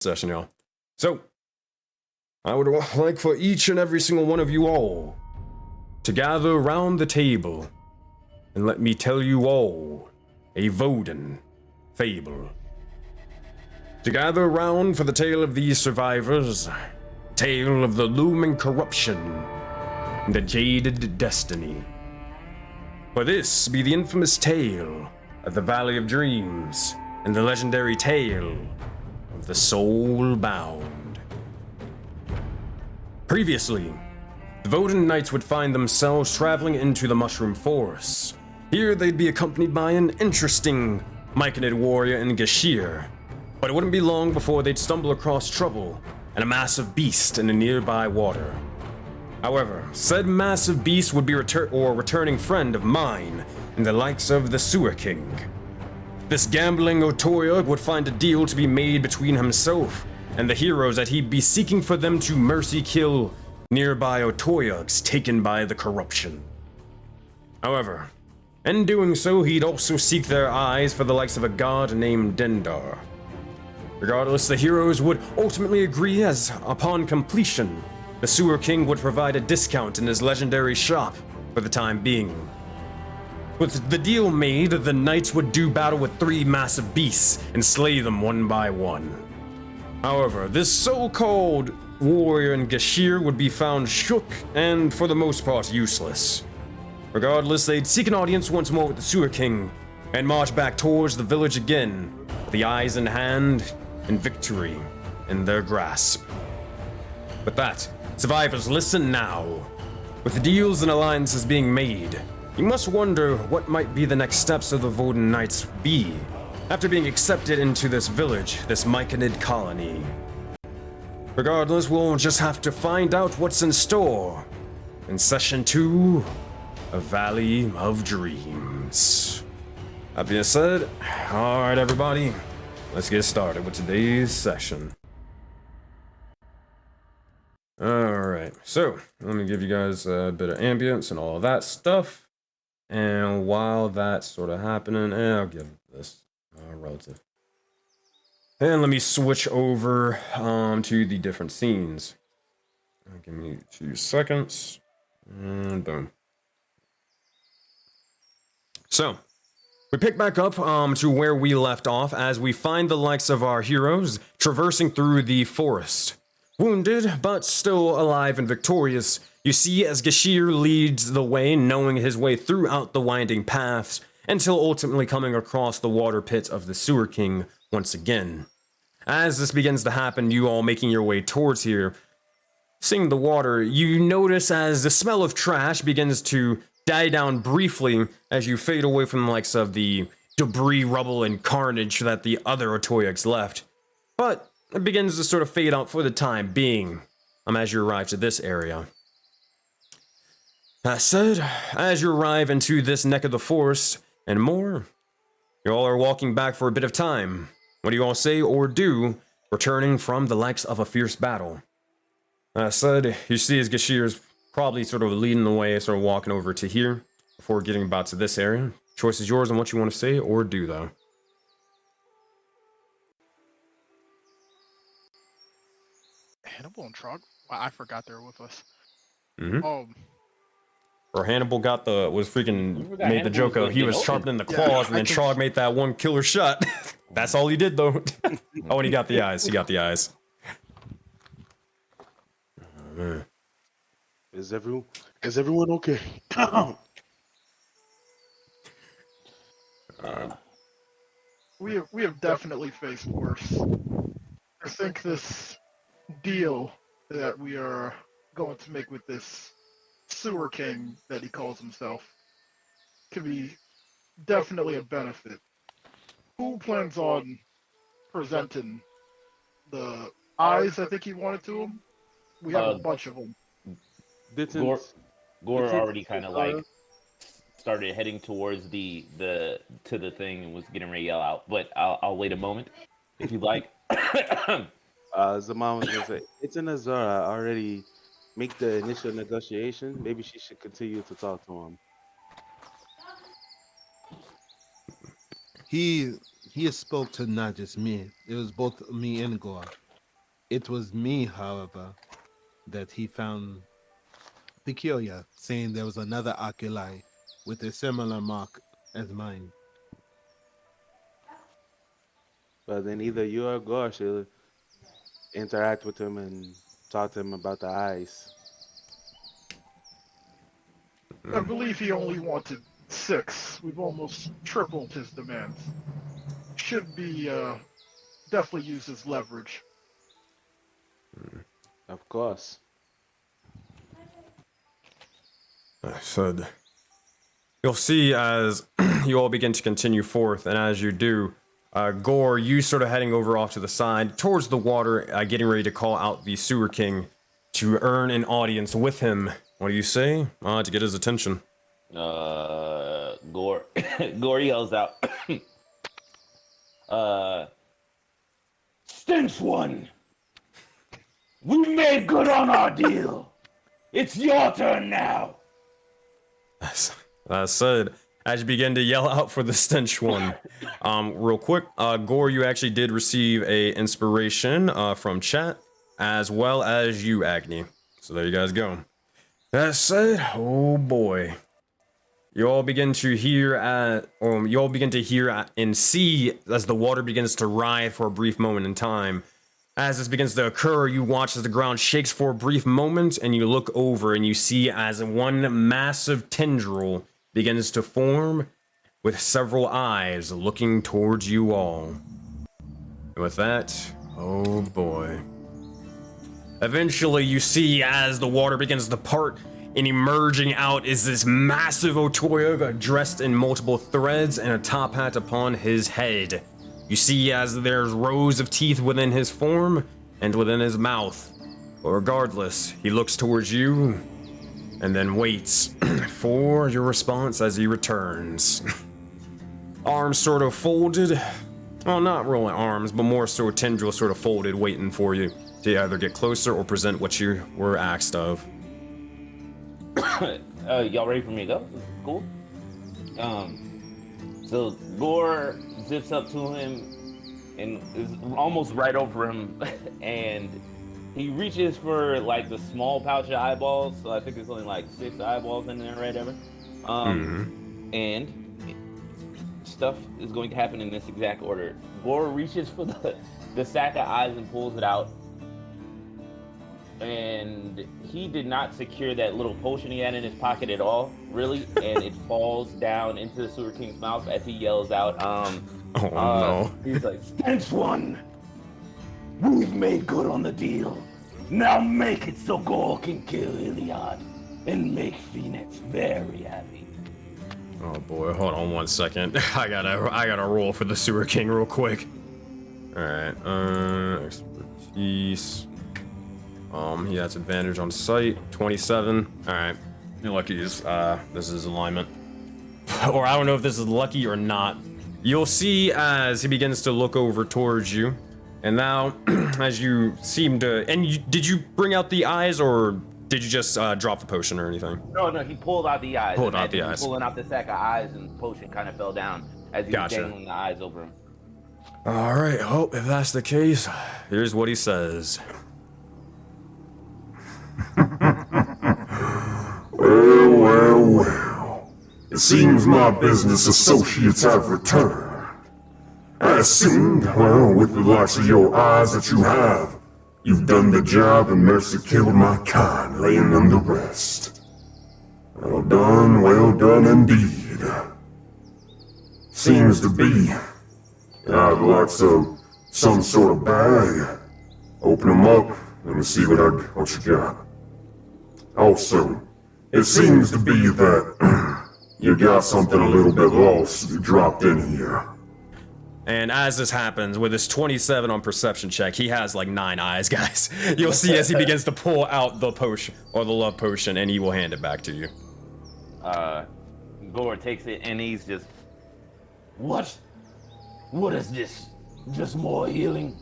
session, y'all. So, I would like for each and every single one of you all to gather around the table and let me tell you all a Voden fable. To gather around for the tale of these survivors, tale of the looming corruption and the jaded destiny. For this be the infamous tale of the Valley of Dreams and the legendary tale of the Soulbound. Previously, the Voden Knights would find themselves traveling into the Mushroom Forest. Here they'd be accompanied by an interesting Myconid warrior in Gashir, but it wouldn't be long before they'd stumble across trouble and a massive beast in a nearby water. However, said massive beast would be a returning friend of mine in the likes of the Sewer King. This gambling Otoyog would find a deal to be made between himself and the heroes that he'd be seeking for them to mercy kill nearby Otoyogs taken by the corruption. However, in doing so, he'd also seek their eyes for the likes of a god named Dendar. Regardless, the heroes would ultimately agree as, upon completion, the Sewer King would provide a discount in his legendary shop for the time being. With the deal made, the knights would do battle with 3 massive beasts and slay them one by one. However, this so-called warrior in Gashir would be found shook and, for the most part, useless. Regardless, they'd seek an audience once more with the Sewer King and march back towards the village again, with the eyes in hand and victory in their grasp. With that, survivors, listen now. With the deals and alliances being made, you must wonder what might be the next steps of the Voden Knights be after being accepted into this village, this Myconid colony. Regardless, we'll just have to find out what's in store in Session 2 of Valley of Dreams. That being said, alright everybody, let's get started with today's session. Alright, so let me give you guys a bit of ambience and all of that stuff. And while that's sort of happening, I'll give this relative. And let me switch over to the different scenes. Give me 2 seconds. And boom. So, we pick back up to where we left off as we find the likes of our heroes traversing through the forest. Wounded, but still alive and victorious, you see as Gashir leads the way, knowing his way throughout the winding paths, until ultimately coming across the water pit of the Sewer King once again. As this begins to happen, you all making your way towards here, seeing the water, you notice as the smell of trash begins to die down briefly as you fade away from the likes of the debris, rubble, and carnage that the other Otoyogs left. But it begins to sort of fade out for the time being, as you arrive to this area. That said, as you arrive into this neck of the forest and more, you all are walking back for a bit of time. What do you all say or do, returning from the likes of a fierce battle? That said, you see as Gashir's probably sort of leading the way, sort of walking over to here before getting about to this area. Choice is yours on what you want to say or do, though. Hannibal and Trog? Wow, I forgot they were with us. Or Hannibal was made the joke of he was sharpening the claws, and then Trog made that one killer shot. That's all he did, though. Oh, and he got the eyes. He got the eyes. Oh, man. Is everyone okay? We have definitely faced worse. I think this deal that we are going to make with this Sewer King that he calls himself could be definitely a benefit. Who plans on presenting the eyes I think he wanted to him? We have a bunch of them. Gore already kind of like started heading towards the thing and was getting ready to yell out, but I'll wait a moment if you'd like. Zaman was gonna say, it's in Azara already make the initial negotiation. Maybe she should continue to talk to him. He spoke to not just me. It was both me and Gore. It was me, however, that he found peculiar, saying there was another oculi with a similar mark as mine. Well, then either you or Gore should interact with him and talk to him about the eyes. I believe he only wanted 6. We've almost tripled his demands. Should be definitely used as leverage. Of course. I said, you'll see as you all begin to continue forth, and as you do, Gore, you sort of heading over off to the side towards the water, getting ready to call out the Sewer King to earn an audience with him. What do you say? To get his attention. Gore Gore yells out, Stench One! We made good on our deal! It's your turn now! That said, as you begin to yell out for the Stench One, real quick, Gore, you actually did receive a inspiration from chat, as well as you, Agni. So there you guys go. That said, oh boy. You all begin to hear and see as the water begins to writhe for a brief moment in time. As this begins to occur, you watch as the ground shakes for a brief moment, and you look over and you see as one massive tendril begins to form with several eyes looking towards you all. And with that, oh boy. Eventually, you see as the water begins to part, and emerging out is this massive Otoya dressed in multiple threads and a top hat upon his head. You see as there's rows of teeth within his form and within his mouth. But regardless, he looks towards you and then waits for your response as he returns. Arms sort of folded. Well, not really arms, but more so tendrils sort of folded, waiting for you to either get closer or present what you were asked of. Y'all ready for me to go? Cool. So Gore zips up to him and is almost right over him, and he reaches for like the small pouch of eyeballs. So I think there's only like 6 eyeballs in there, right? And stuff is going to happen in this exact order. Gore reaches for the sack of eyes and pulls it out. And he did not secure that little potion he had in his pocket at all, really, and it falls down into the Sewer King's mouth as he yells out, no. He's like, Stench One! We've made good on the deal. Now make it so Gore can kill Iliad and make Phoenix very happy. Oh boy, hold on one second. I gotta roll for the Sewer King real quick. Alright, expertise. He has advantage on sight, 27. Alright. You're lucky this is alignment. Or I don't know if this is lucky or not. You'll see as he begins to look over towards you. And now, as you seem to... And did you bring out the eyes, or did you just drop the potion or anything? No, he pulled out the eyes. Pulled out the eyes. Pulling out the sack of eyes, and the potion kind of fell down as he was dangling the eyes over him. Alright, well, if that's the case, here's what he says. Well. It seems my business associates have returned. I assumed, well, with the likes of your eyes that you have, you've done the job and mercy killed my kind, laying them to rest. Well done indeed. Seems to be, I'd like some sort of bag. Open them up, let me see what you got. Also, it seems to be that you got something a little bit lost you dropped in here. And as this happens, with his 27 on perception check, he has like 9 eyes, guys. You'll see as he begins to pull out the potion, or the love potion, and he will hand it back to you. Gore takes it, and he's just... What? What is this? Just more healing?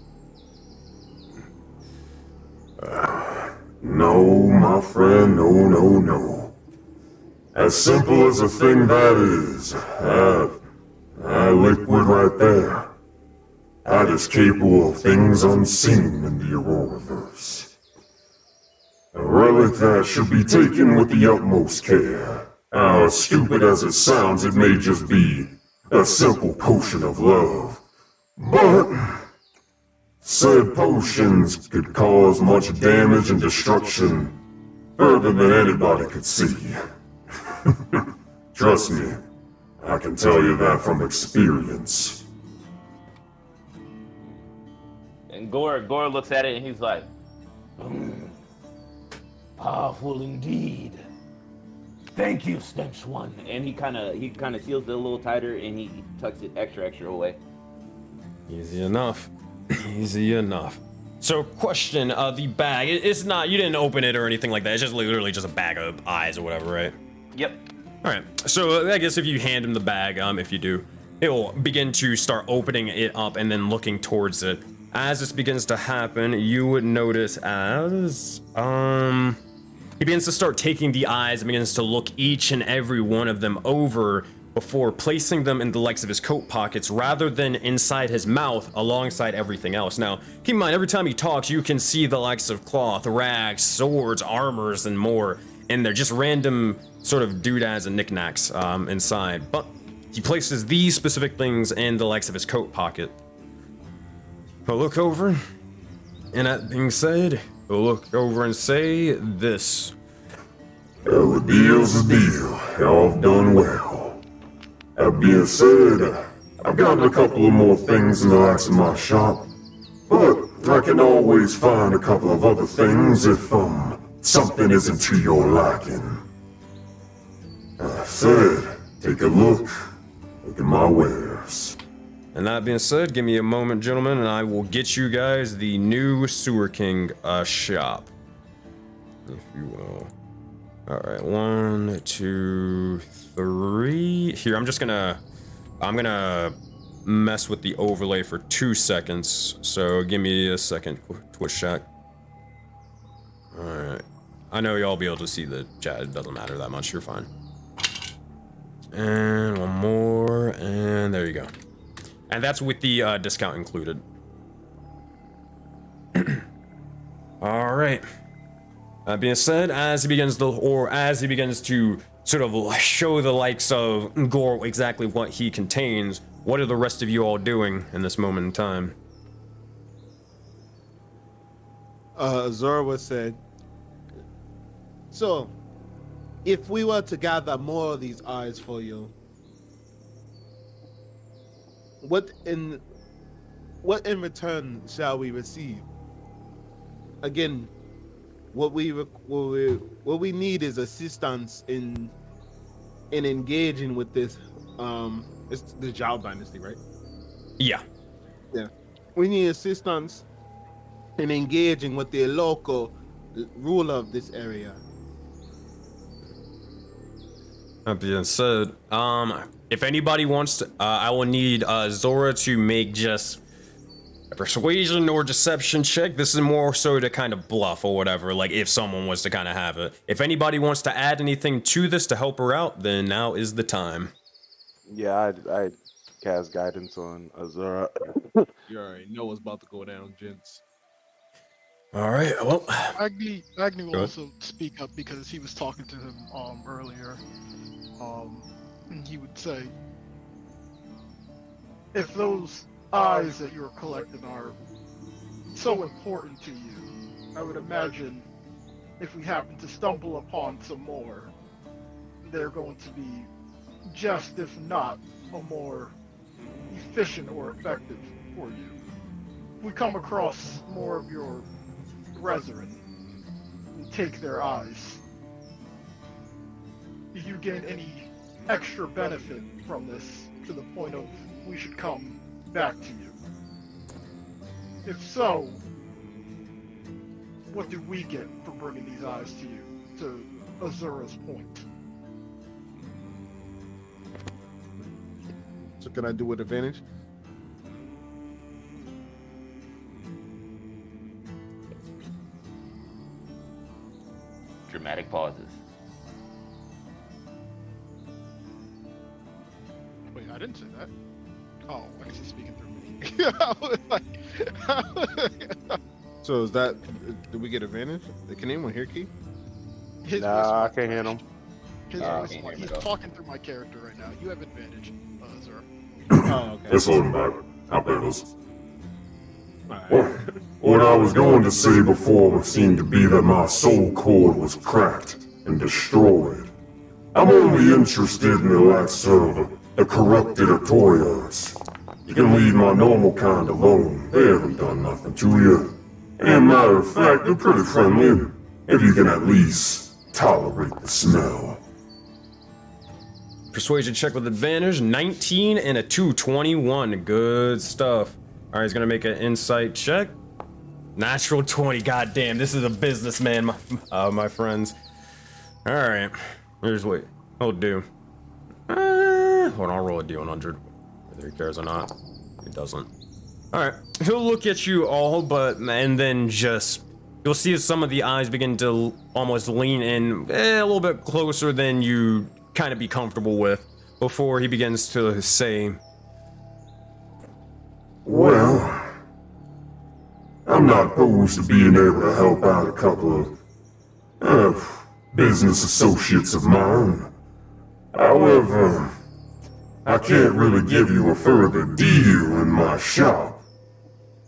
No, my friend, no. As simple as a thing that is, that liquid right there, that is capable of things unseen in the Auroraverse. relic that should be taken with the utmost care. As stupid as it sounds, it may just be a simple potion of love. But said potions could cause much damage and destruction further than anybody could see. Trust me, I can tell you that from experience. And Gore looks at it and he's like, powerful indeed. Thank you, Stench One. And he kind of seals it a little tighter and he tucks it extra away. Easy enough. Easy enough. So, question, the bag, it's not, you didn't open it or anything like that. It's just literally just a bag of eyes or whatever, right? Yep. All right. So, I guess if you hand him the bag, if you do, he'll begin to start opening it up and then looking towards it. As this begins to happen, you would notice as, he begins to start taking the eyes and begins to look each and every one of them over before placing them in the likes of his coat pockets rather than inside his mouth alongside everything else. Now, keep in mind, every time he talks, you can see the likes of cloth, rags, swords, armors, and more in there. Just random sort of doodads and knickknacks inside. But he places these specific things in the likes of his coat pocket. He'll look over, and that being said, he'll look over and say this. The deal's a deal. Y'all done well. That being said, I've got a couple of more things in the likes of my shop, but I can always find a couple of other things if, something isn't to your liking. I said, take a look at my wares. And that being said, give me a moment, gentlemen, and I will get you guys the new Sewer King shop. If you will. Alright, 1, 2, 3. Here, I'm gonna mess with the overlay for 2 seconds. So give me a second, Twitch chat. Alright. I know y'all be able to see the chat, it doesn't matter that much, you're fine. And one more, and there you go. And that's with the discount included. All right. That being said, as he begins to sort of show the likes of Gore exactly what he contains, what are the rest of you all doing in this moment in time? Zorwa said, so, if we were to gather more of these eyes for you, what in return shall we receive? Again, what we need is assistance in engaging with this. It's the Zhao dynasty, right? Yeah. Yeah. We need assistance in engaging with the local ruler of this area. That being said, if anybody wants to, I will need Zora to make just a persuasion or deception check. This is more so to kind of bluff or whatever, like if someone was to kind of have it. If anybody wants to add anything to this to help her out, then now is the time. Yeah, I cast guidance on Azura. You already know what's about to go down, gents. All right, well. Agni will also speak up because he was talking to him earlier. He would say, if those eyes that you're collecting are so important to you, I would imagine if we happen to stumble upon some more, they're going to be just, if not, a more efficient or effective for you. If we come across more of your brethren and take their eyes, do you gain any extra benefit from this to the point of we should come back to you? If so, what do we get for bringing these eyes to you, to Azura's point? So can I do with advantage? Dramatic pauses. Wait, I didn't say that. Oh, I guess he's speaking through me. I was like, So is that, do we get advantage? Can anyone hear Key? His Nah, voice I went can't hear crashed. him. His Yeah, I voice can't went. hear He's him at all. talking through my character right now. You have advantage, Zara. Oh, okay. It's all right. I bet us. Alright. What I was going to say before seemed to be that my soul cord was cracked and destroyed. I'm only interested in the likes of the corrupted Atoyas. You can leave my normal kind alone. They haven't done nothing to you. And matter of fact, they're pretty friendly. If you can at least tolerate the smell. Persuasion check with advantage, 19 and a 221. Good stuff. All right, he's gonna make an insight check. Natural 20. Goddamn, this is a businessman, my friends. All right, here's what he'll do. Hold on, I'll roll a d100. Whether he cares or not, he doesn't. All right, he'll look at you all, and then just you'll see some of the eyes begin to almost lean in a little bit closer than you kind of be comfortable with before he begins to say, Well, I'm not opposed to being able to help out a couple of business associates of mine. However, I can't really give you a further deal in my shop.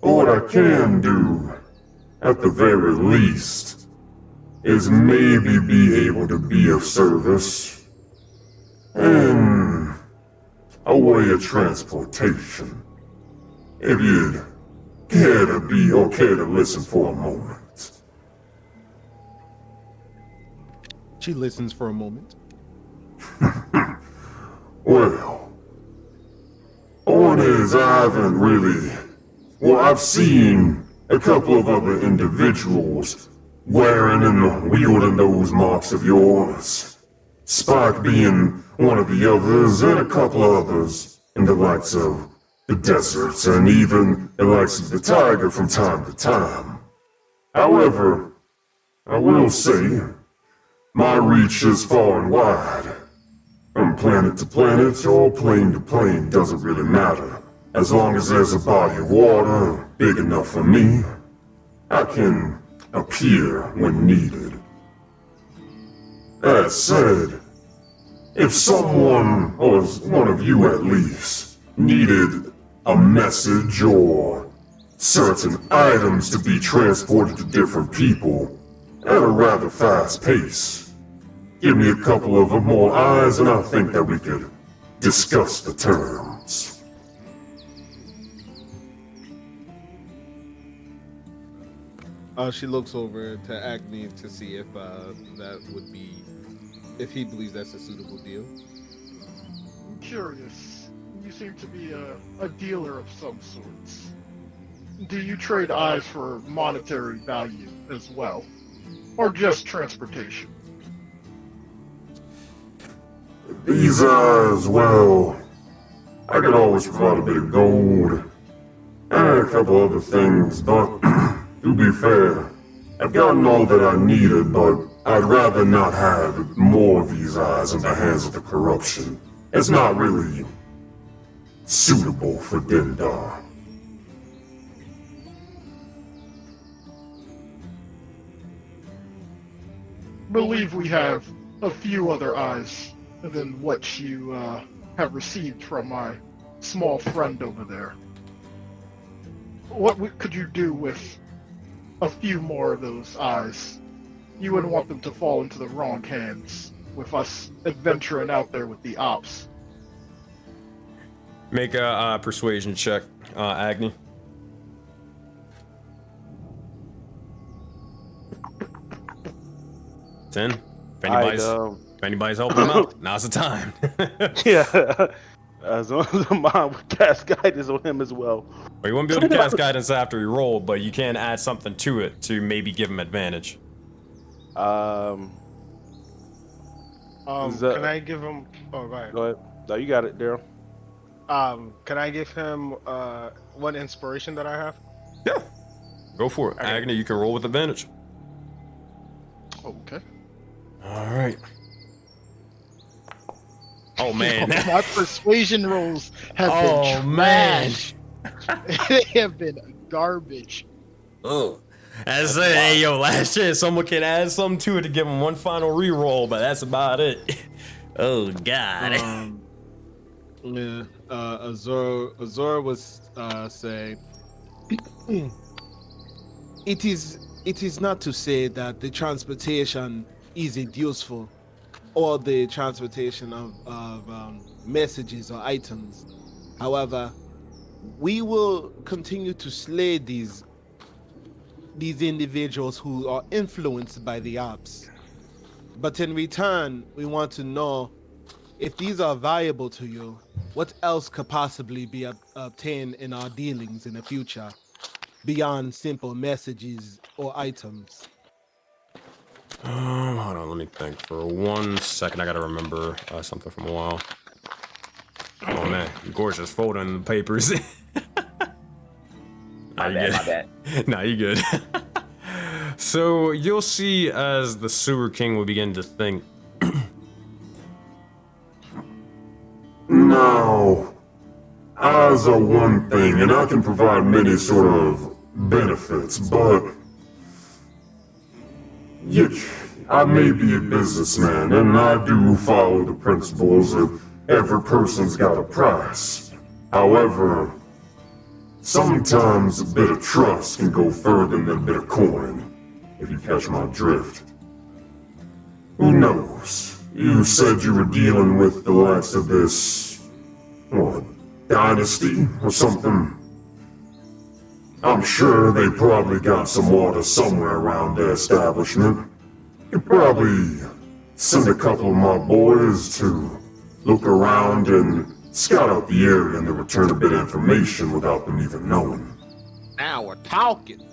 But what I can do, at the very least, is maybe be able to be of service in a way of transportation. If you'd care to be or care to listen for a moment. She listens for a moment. Well, on is I haven't really. Well, I've seen a couple of other individuals wearing and wielding those marks of yours. Spike being one of the others, and a couple others in the likes of the deserts, and even the likes of the tiger from time to time. However, I will say, my reach is far and wide. From planet to planet or plane to plane doesn't really matter. As long as there's a body of water big enough for me, I can appear when needed. That said, if someone, or one of you at least, needed a message or certain items to be transported to different people at a rather fast pace, give me a couple of more eyes and I think that we could discuss the terms. She looks over to Agni to see if that would be, if he believes that's a suitable deal. I'm curious. You seem to be a dealer of some sorts. Do you trade eyes for monetary value as well? Or just transportation? These eyes, well, I could always provide a bit of gold and a couple other things, but to be fair, I've gotten all that I needed, but I'd rather not have more of these eyes in the hands of the corruption. It's not really suitable for Dindar. Believe we have a few other eyes than what you have received from my small friend over there. What could you do with a few more of those eyes? You wouldn't want them to fall into the wrong hands with us adventuring out there with the ops. make a persuasion check, Agni. Ten. If anybody's helping him out, now's the time. Yeah. As long as mine would cast guidance on him as well. Well, you won't be able to cast guidance after you roll, but you can add something to it to maybe give him advantage. Is that- Can I give him? Oh, go ahead. Go ahead. No, you got it, Daryl. Can I give him one inspiration that I have? Yeah. Go for it. Okay. Agni, you can roll with advantage. Okay. All right. Oh, man. My persuasion rolls have Oh, been man. trash. They have been garbage. Oh. That's it. Hey, yo, last chance. Someone can add something to it to give him one final reroll, but that's about it. Oh, God. Yeah. Azor was say, it is not to say that the transportation isn't useful, or the transportation of messages or items. However, we will continue to slay these individuals who are influenced by the ops. But in return, we want to know if these are valuable to you, what else could possibly be obtained in our dealings in the future beyond simple messages or items. Hold on, let me think for 1 second. I gotta remember something from a while. Oh man, gorgeous folding the papers. My bad. Nah, you good. So you'll see as the Sewer King will begin to think. Now, eyes are one thing, and I can provide many sort of benefits, but I may be a businessman, and I do follow the principles of every person's got a price. However, sometimes a bit of trust can go further than a bit of coin, if you catch my drift. Who knows? You said you were dealing with the likes of this, dynasty or something? I'm sure they probably got some water somewhere around their establishment. You probably send a couple of my boys to look around and scout out the area and then return a bit of information without them even knowing. Now we're talking,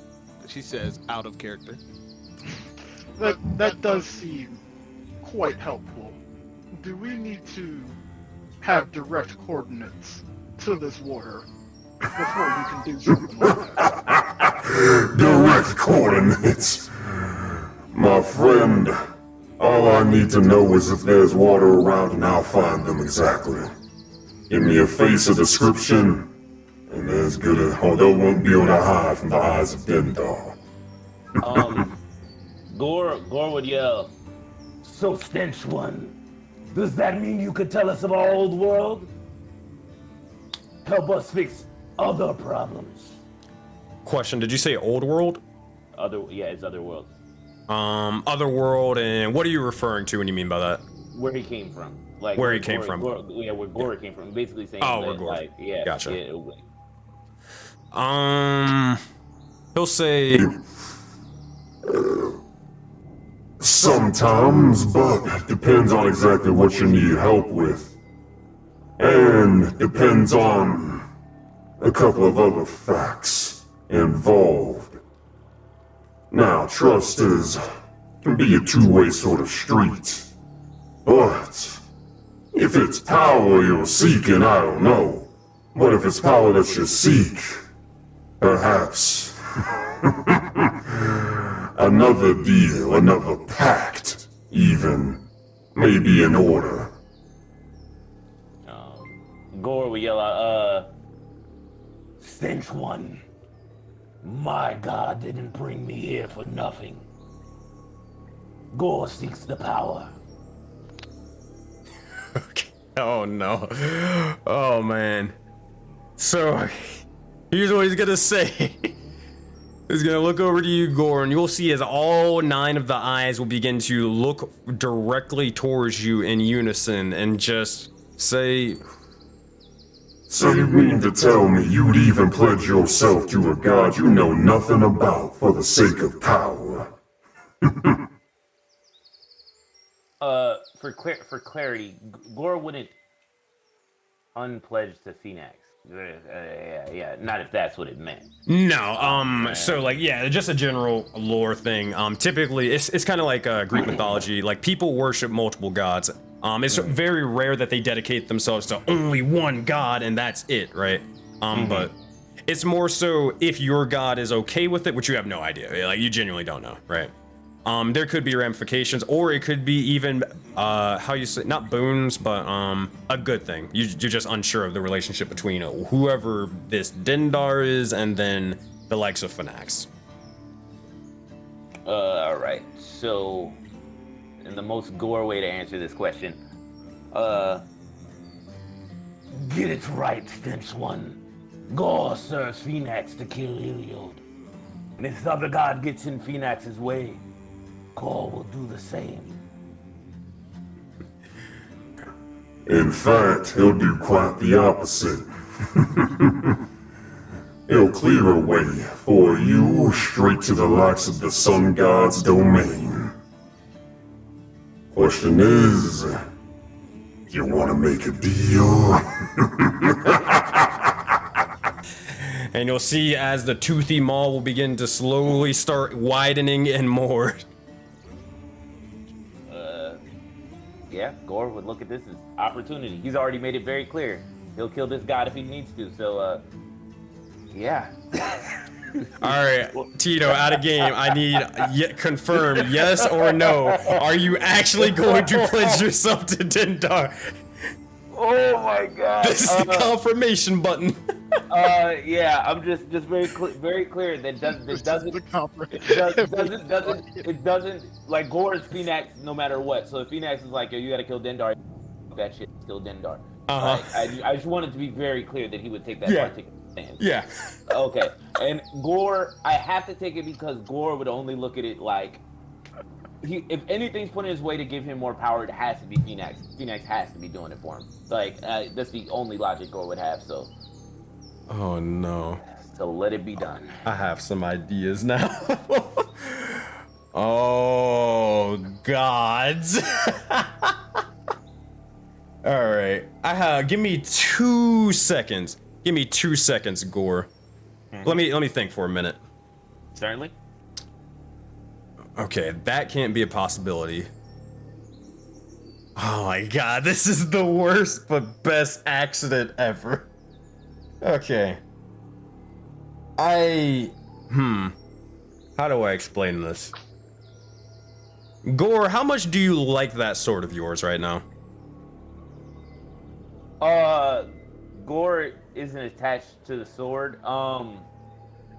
she says, out of character. That does seem quite helpful. Do we need to have direct coordinates to this water before you can do something like that? Direct coordinates. My friend, all I need to know is if there's water around and I'll find them exactly. Give me a face, a description, and there's good as although won't be able to hide from the eyes of Dendar. Gore would yell, "So Stench One, does that mean you could tell us of our old world? Help us fix other problems." Question: did you say old world? It's other world. Other world, and what are you referring to when you mean by that? Where he came from. Like where he came from. Where Gore came from. Basically saying where that, Gore. like, yeah. Gotcha. Yeah, he'll say sometimes, but depends on exactly what you need help with. And depends on a couple of other facts involved. Now, trust can be a two-way sort of street. But if it's power you're seeking, I don't know. But if it's power that you seek, perhaps another deal, another pact, even, may be in order. Gore would yell out, "Stench One, my God didn't bring me here for nothing. Gore seeks the power." Okay. Oh no. Oh man. So here's what he's gonna say. He's gonna look over to you, Gore, and you'll see as all 9 of the eyes will begin to look directly towards you in unison and just say, "So you mean to tell me you'd even pledge yourself to a god you know nothing about for the sake of power?" For clarity, Gore wouldn't unpledge to Phoenix. Yeah, not if that's what it meant. No, so like, yeah, just a general lore thing. Typically, it's kind of like Greek mythology. Like, people worship multiple gods. It's very rare that they dedicate themselves to only one god and that's it, right? But it's more so if your god is okay with it, which you have no idea. Like, you genuinely don't know, right? There could be ramifications, or it could be even, how you say, not boons, but a good thing. You're just unsure of the relationship between whoever this Dendar is and then the likes of Phoenix. All right. So, in the most gore way to answer this question, get it right, Stench One. Gore serves Phoenix to kill Iliod. And if this other god gets in Phoenix's way, Gore will do the same. In fact, he'll do quite the opposite. He'll clear a way for you straight to the likes of the Sun God's domain. Question is, you want to make a deal? And you'll see as the toothy maw will begin to slowly start widening and more. Yeah, Gore would look at this as opportunity. He's already made it very clear. He'll kill this god if he needs to, so, yeah. Alright, Tito, out of game. I need confirm yes or no. Are you actually going to pledge yourself to Dendar? Oh my god. This is the confirmation button. Yeah, I'm just very clear that it doesn't like Gore is Phoenix no matter what. So if Phoenix is like, yo, you gotta kill Dendar, that shit still Dendar. Uh-huh. I just wanted to be very clear that he would take that particular stand. Yeah. Okay. And Gore, I have to take it because Gore would only look at it like if anything's put in his way to give him more power, it has to be Phoenix. Phoenix has to be doing it for him. Like that's the only logic Gore would have. So. Oh no. So let it be done. I have some ideas now. Oh gods. All right. Give me 2 seconds. Give me 2 seconds, Gore. Let me think for a minute. Certainly. Okay, that can't be a possibility. Oh my god, this is the worst but best accident ever. Okay. How do I explain this? Gore, how much do you like that sword of yours right now? Gore isn't attached to the sword.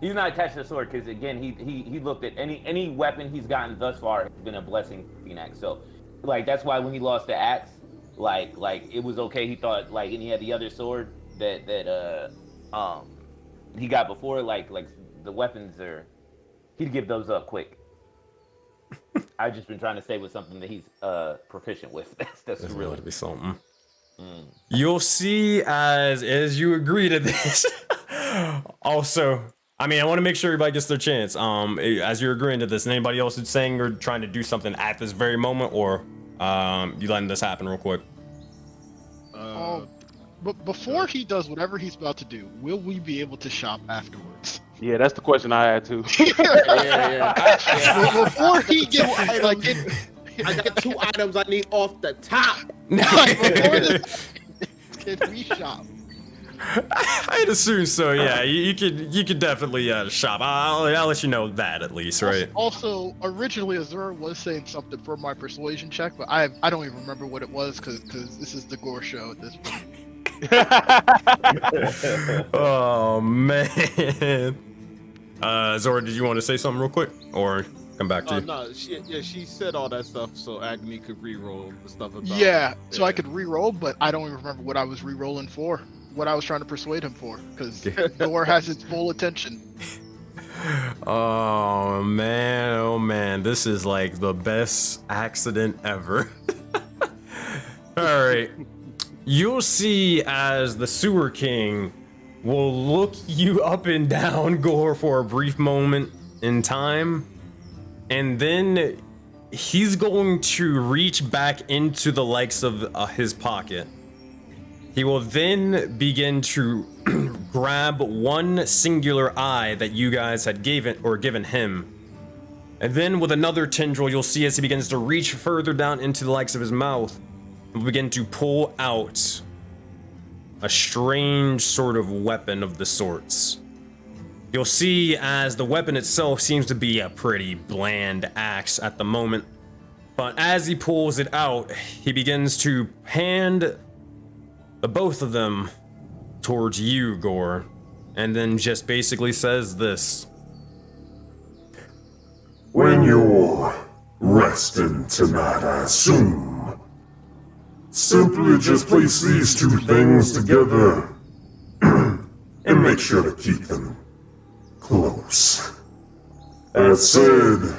He's not attached to the sword because again, he looked at any weapon he's gotten thus far has been a blessing for Phoenix. So, like that's why when he lost the axe, like it was okay. He thought and he had the other sword that he got before. Like the weapons he'd give those up quick. I've just been trying to stay with something that he's proficient with. That's really to be something. You'll see as you agree to this. Also, I mean, I want to make sure everybody gets their chance. As you're agreeing to this, and anybody else who's saying or trying to do something at this very moment, or you letting this happen real quick. But before he does whatever he's about to do, will we be able to shop afterwards? Yeah, that's the question I had too. Before he gets I got 2 items I need off the top. before this, can we shop? I'd assume so. Yeah, you could definitely shop. I'll let you know that at least, right? Also, originally Azura was saying something for my persuasion check, but I don't even remember what it was because this is the Gore show at this point. Oh man. Zora, did you want to say something real quick, or come back to you? No, she said all that stuff so Agni could re-roll the stuff about. Yeah, so I could re-roll, but I don't even remember what I was re-rolling for. What I was trying to persuade him for, because Gore has its full attention. Oh man, this is like the best accident ever. All right, you'll see as the Sewer King will look you up and down, Gore, for a brief moment in time, and then he's going to reach back into the likes of his pocket. He will then begin to grab one singular eye that you guys had given him. And then with another tendril, you'll see as he begins to reach further down into the likes of his mouth, he'll begin to pull out a strange sort of weapon of the sorts. You'll see as the weapon itself seems to be a pretty bland axe at the moment. But as he pulls it out, he begins to hand the both of them towards you, Gore, and then just basically says this. Well, when you're resting tonight, I assume. Simply just place these two things together and make sure to keep them close. That said,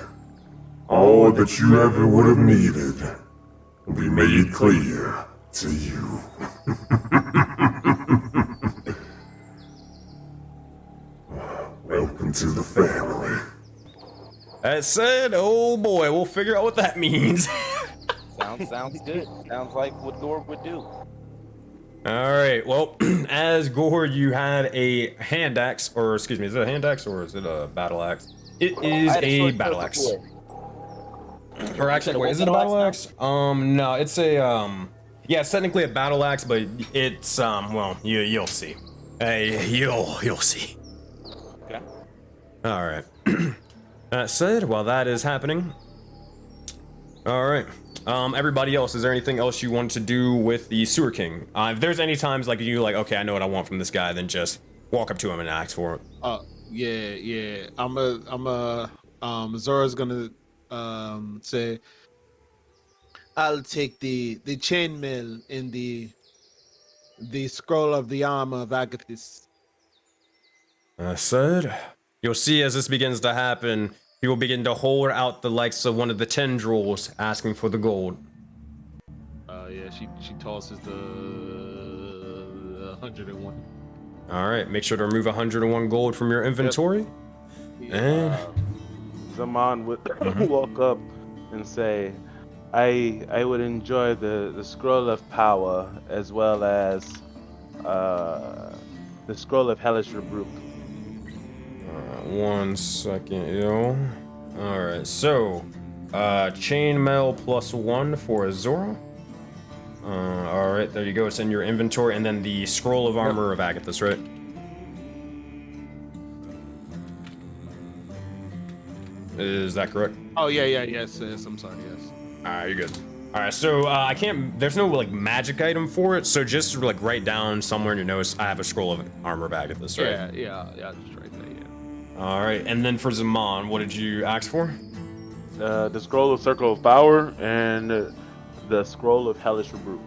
all that you ever would have needed will be made clear to you. Welcome to the family. That said, oh boy, we'll figure out what that means. Sounds good. Sounds like what Gore would do. Alright, well, as Gore, you had a hand axe, or excuse me, is it a hand axe or is it a battle axe? It is a battle axe. Or actually, wait, is it a battle axe? No, it's a, yeah, it's technically a battle axe, but it's, well, you'll see. You'll see. Okay. Alright. That said, while that is happening, alright. Everybody else, is there anything else you want to do with the Sewer King? If there's any times like you like, okay, I know what I want from this guy, then just walk up to him and ask for it. Yeah. Zora's gonna say, I'll take the chainmail in the scroll of the armor of Agathis. Said, you'll see as this begins to happen, he will begin to hold out the likes of one of the tendrils, asking for the gold. Yeah, she tosses the 101. Alright, make sure to remove 101 gold from your inventory. And Zaman would walk up and say, I would enjoy the scroll of power as well as the scroll of hellish rebuke. 1 second, yo. Alright, so chainmail +1 for Azora. Alright, there you go. It's in your inventory, and then the scroll of armor of Agathis, right? Is that correct? Oh yes. I'm sorry, yes. Alright, you're good. Alright, so I can't. There's no like magic item for it, so just like write down somewhere in your notes. I have a scroll of armor of Agathis, right? Yeah. Just write that. Yeah. All right, and then for Zaman, what did you ask for? The scroll of circle of power and the scroll of hellish rebuke.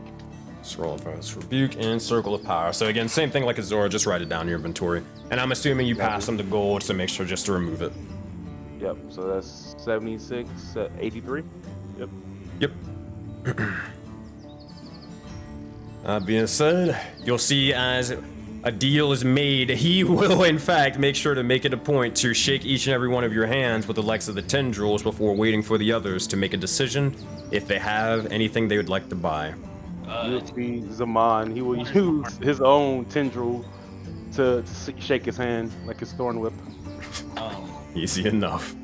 Scroll of Hellish Rebuke and Circle of Power. So again, same thing like Azora, just write it down in your inventory. And I'm assuming you pass them the gold, so make sure just to remove it. Yep, so that's 76, 83. Yep. That being said, you'll see as a deal is made, he will in fact make sure to make it a point to shake each and every one of your hands with the likes of the tendrils before waiting for the others to make a decision if they have anything they would like to buy. You'll see Zaman, he will use his own tendril to shake his hand like his thorn whip. Easy enough.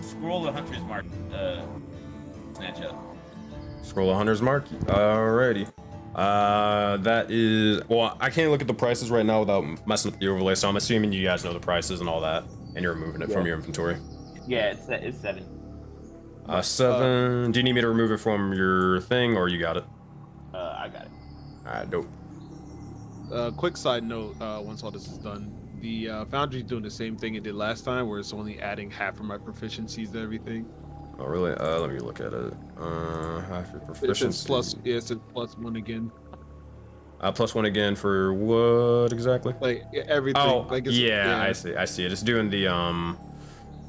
Scroll of Hunter's Mark. Snatch up. Scroll of Hunter's Mark. Alrighty. That is, well, I can't look at the prices right now without messing up the overlay, so I'm assuming you guys know the prices and all that, and you're removing it from your inventory. Yeah, it's 7. 7. Do you need me to remove it from your thing, or you got it? I got it. Alright, dope. Quick side note, once all this is done, the Foundry's doing the same thing it did last time, where it's only adding half of my proficiencies to everything. Oh, really? Let me look at it. Half your proficiency. It says +1 again. +1 again for what exactly? Like everything. Oh, like yeah, I see it. It's doing the,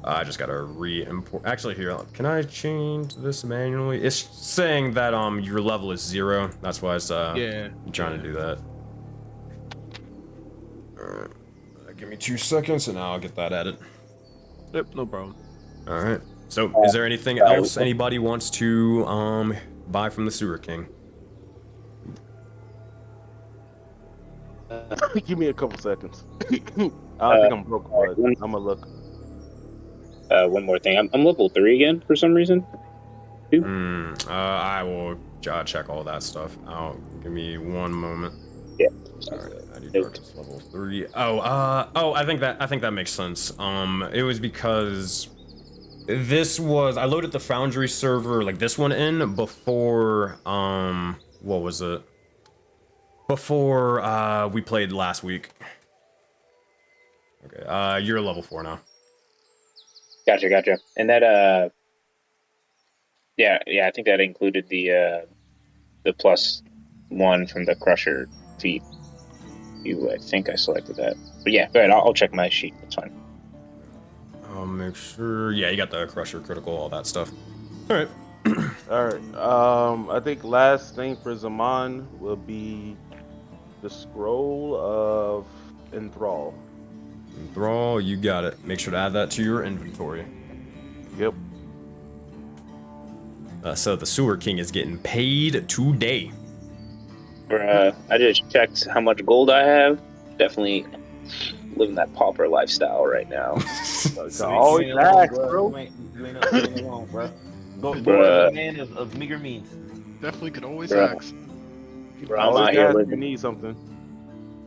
I just gotta re-import. Actually, here, can I change this manually? It's saying that, your level is 0. That's why it's, trying to do that. Alright. Give me 2 seconds and I'll get that added. Yep, no problem. Alright. So, is there anything else anybody wants to, buy from the Sewer King? Give me a couple seconds. I think I'm broke, but I'm gonna look. One more thing. I'm level 3 again for some reason. I will check all that stuff out. Give me 1 moment. Yeah. Alright, I do darkness level 3. I think that makes sense. It was because this was, I loaded the Foundry server, like this one in before, what was it? Before, we played last week. Okay, you're level 4 now. Gotcha. And that yeah, I think that included the +1 from the Crusher feat. I think I selected that. But yeah, go ahead. I'll check my sheet. That's fine. I'll make sure. Yeah, you got the Crusher critical, all that stuff. All right. All right. I think last thing for Zaman will be the Scroll of Enthrall. Enthrall, you got it. Make sure to add that to your inventory. Yep. So the Sewer King is getting paid today. I just checked how much gold I have. Definitely living that pauper lifestyle right now. Always ask, bro. You ain't alone, bro. Go Bruh. a man of meager means. Definitely could always Bruh. ask. Bro, I'm out Always here ask if you living. need something.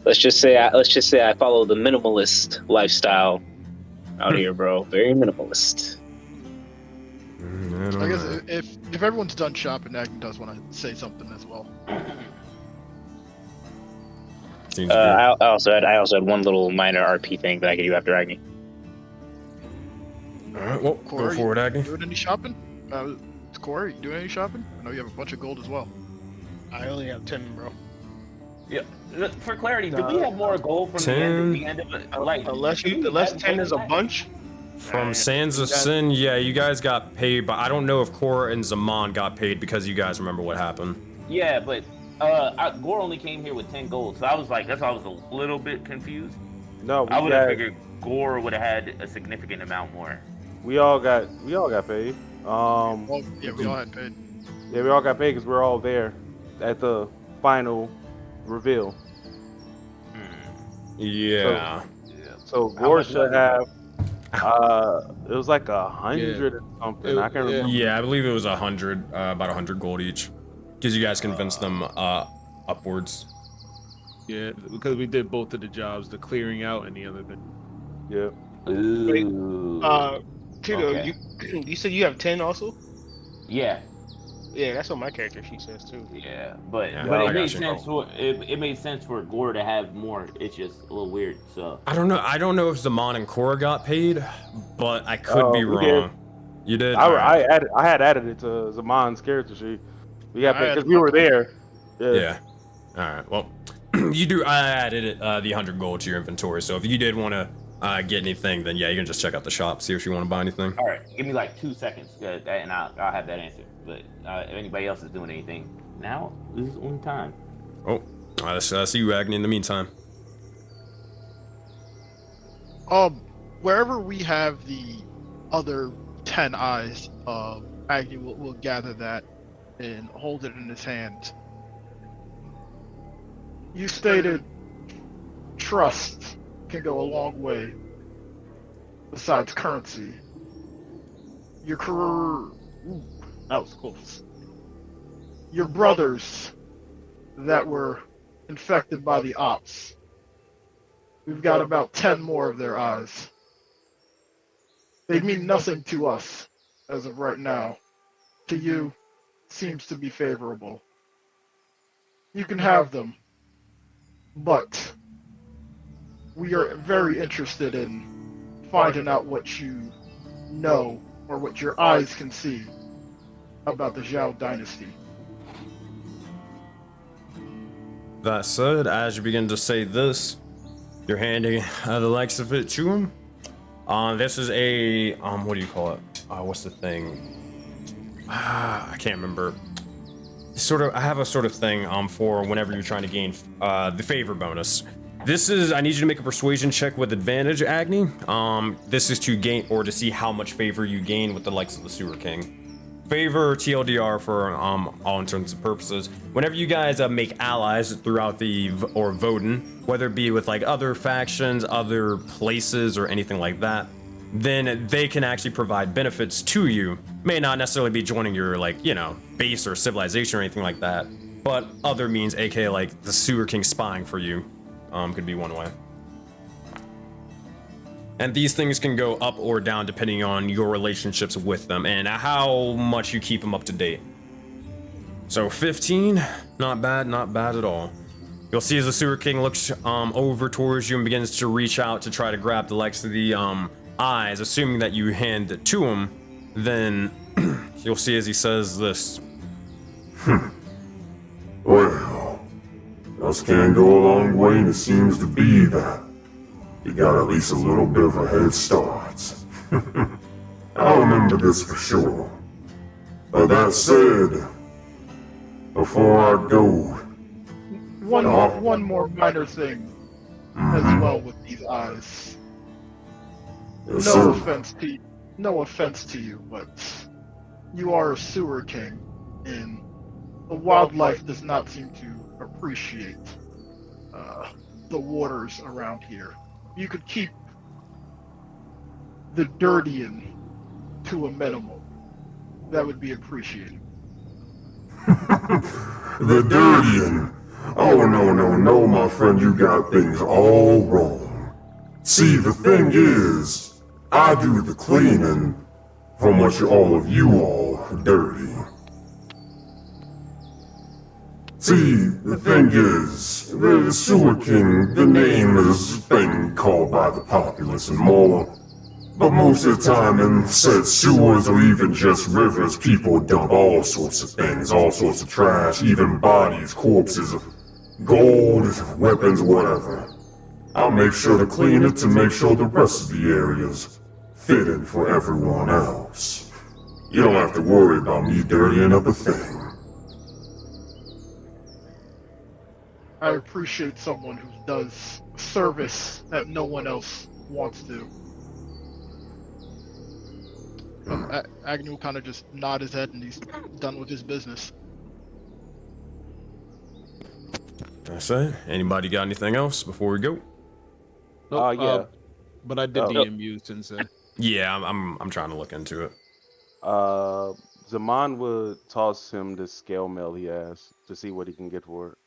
Let's just say I follow the minimalist lifestyle out here, bro. Very minimalist. I guess if everyone's done shopping, Agni does want to say something as well. Seems good. I also had one little minor RP thing that I could do after Agni. All right, well, Corey, go forward, Agni. Doing any shopping? Corey, you doing any shopping? I know you have a bunch of gold as well. I only have 10, bro. Yeah. For clarity, do we have more gold from the end of it? Like, Unless do we 10 have is a that? bunch. From Sands of Sin, yeah, you guys got paid, but I don't know if Korra and Zaman got paid because you guys remember what happened. Yeah, but Gore only came here with 10 gold, so I was like, that's why I was a little bit confused. No, I would have figured Gore would have had a significant amount more. we all got paid. Well, yeah, we all had paid. Yeah, we all got paid because we're all there at the final reveal. Yeah. So How Gore much should was it? have. It was like 100 or something. I can't remember. Yeah, I believe it was 100, about 100 gold each. Because you guys convinced them upwards. Yeah, because we did both of the jobs, the clearing out and the other thing. Yeah. Ooh. Tito, Okay. you said you have 10 also? Yeah, Yeah, that's what my character sheet says too. yeah, but Yeah, but I it got made you. sense for it made sense for Gore to have more. It's just a little weird. So I don't know if Zaman and Korra got paid, but I could be we wrong. did. You did? Alright. I had added it to Zaman's character sheet. We got I paid had because we were there. Yeah. Alright, well, I added it, the 100 gold to your inventory, so if you did want to get anything, then yeah, you can just check out the shop, see if you want to buy anything. all right, give me like 2 seconds, and I'll have that answer. But if anybody else is doing anything now, this is on time. Oh, I see you, Agni, in the meantime. Wherever we have the other 10 eyes, Agni will gather that and hold it in his hand. You stated trust can go a long way besides currency. Your career. Ooh, that was close. Your brothers that were infected by the ops. We've got about 10 more of their eyes. They mean nothing to us as of right now. To you, seems to be favorable. You can have them, but we are very interested in finding out what you know or what your eyes can see about the Zhao dynasty. That said, as you begin to say this, you're handing the likes of it to him. This is a, what do you call it? What's the thing? I can't remember. I have a sort of thing for whenever you're trying to gain the favor bonus. This is, I need you to make a persuasion check with advantage, Agni. This is to gain, or to see how much favor you gain with the likes of the Sewer King. Favor, TLDR for all intents and purposes. Whenever you guys make allies throughout the, or Voden, whether it be with like other factions, other places, or anything like that, then they can actually provide benefits to you. May not necessarily be joining your, like, you know, base or civilization or anything like that, but other means, aka like the Sewer King spying for you, could be one way. And these things can go up or down depending on your relationships with them and how much you keep them up to date. So 15, not bad at all. You'll see as the Sewer King looks over towards you and begins to reach out to try to grab the likes of the eyes, assuming that you hand it to him, then you'll see as he says this. Well, us can go a long way, and it seems to be that you got at least a little bit of a head start. I'll remember this for sure. But that said, before I go, One more minor thing as well with these eyes. yes, No sir. offense to you, but you are a sewer king, and the wildlife does not seem to appreciate the waters around here. You could keep the dirtying to a minimum. That would be appreciated. The dirtying. Oh, no, my friend, you got things all wrong. See, the thing is, I do the cleaning for much all of you all are dirty. See, the thing is, the Sewer King, the name is a thing called by the populace and more. But most of the time in said sewers or even just rivers, people dump all sorts of things, all sorts of trash, even bodies, corpses, gold, weapons, whatever. I'll make sure to clean it to make sure the rest of the area's fitted for everyone else. You don't have to worry about me dirtying up a thing. I appreciate someone who does service that no one else wants to. Agnew kind of just nod his head and he's done with his business. That's it. Anybody got anything else before we go? Yeah. But I did Oh. DM you, Sensei. Yeah, I'm trying to look into it. Zaman would toss him the scale mail he has to see what he can get for it.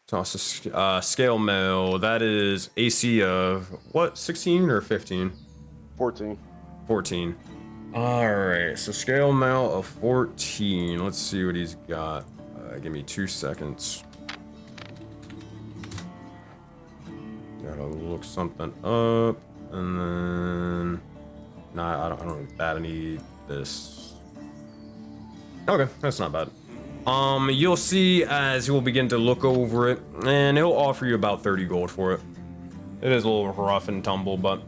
Toss a scale mail. That is AC of what? 16 or 15? 14. 14. Alright, so scale mail of 14. Let's see what he's got. Give me 2 seconds. Gotta look something up. And then... Nah, I don't need that. I need this. Okay, that's not bad. You'll see as he will begin to look over it, and he'll offer you about 30 gold for it. It is a little rough and tumble, but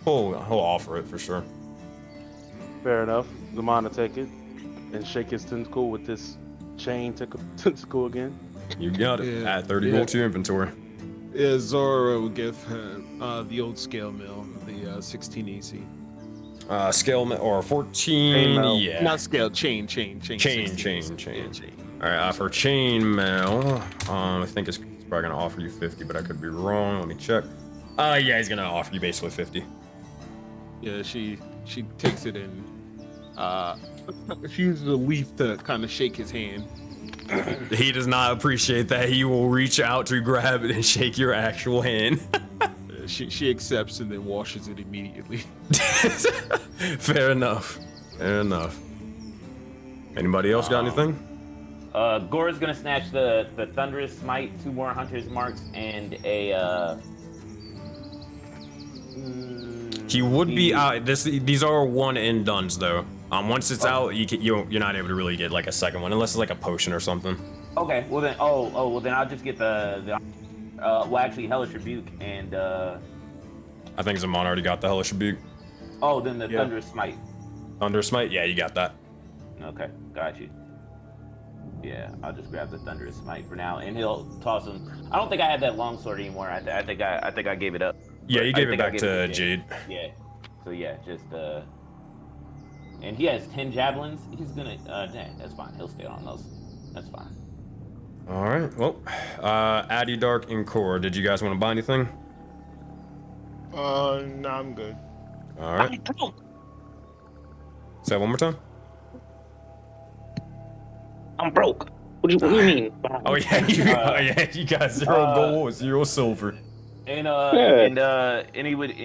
he'll offer it for sure. Fair enough. Zaman will take it and shake his tentacle with this chain tentacle again. You got it. Yeah, Add 30 yeah. gold to your inventory. Yeah, Zora will give him the old scale mill, the 16 AC. Scale or 14. Chain mail. Yeah. Not scale, chain. Chain. 16 AC. Chain. Yeah, chain. All right. For chain mail, I think it's probably gonna offer you 50, but I could be wrong. Let me check. Yeah, he's gonna offer you basically 50. Yeah, she takes it and she uses a leaf to kind of shake his hand. He does not appreciate that. He will reach out to grab it and shake your actual hand. She accepts and then washes it immediately. Fair enough. Anybody else got anything? Gore's gonna snatch the Thunderous Smite, 2 more Hunter's Marks, and a He would be out. These are one and dones though. Once it's out, you're not able to really get like a second one unless it's like a potion or something. Okay, well then, well then I'll just get the actually Hellish Rebuke and I think Zaman already got the Hellish Rebuke. then the Thunderous Smite. Thunder Smite? Yeah, you got that. Okay, got you. Yeah, I'll just grab the Thunderous Smite for now, and he'll toss him. I don't think I have that longsword anymore. I think I gave it up. Yeah, you I gave it think I back gave to it Jade. Yeah. So yeah, just and he has 10 javelins. He's gonna that's fine. He'll stay on those. That's fine. All right. Well, Addy, Dark, and Core. Did you guys want to buy anything? No, I'm good. All right. Say that one more time. I'm broke. What do you mean? Oh yeah, you got 0 gold, 0 silver. And he would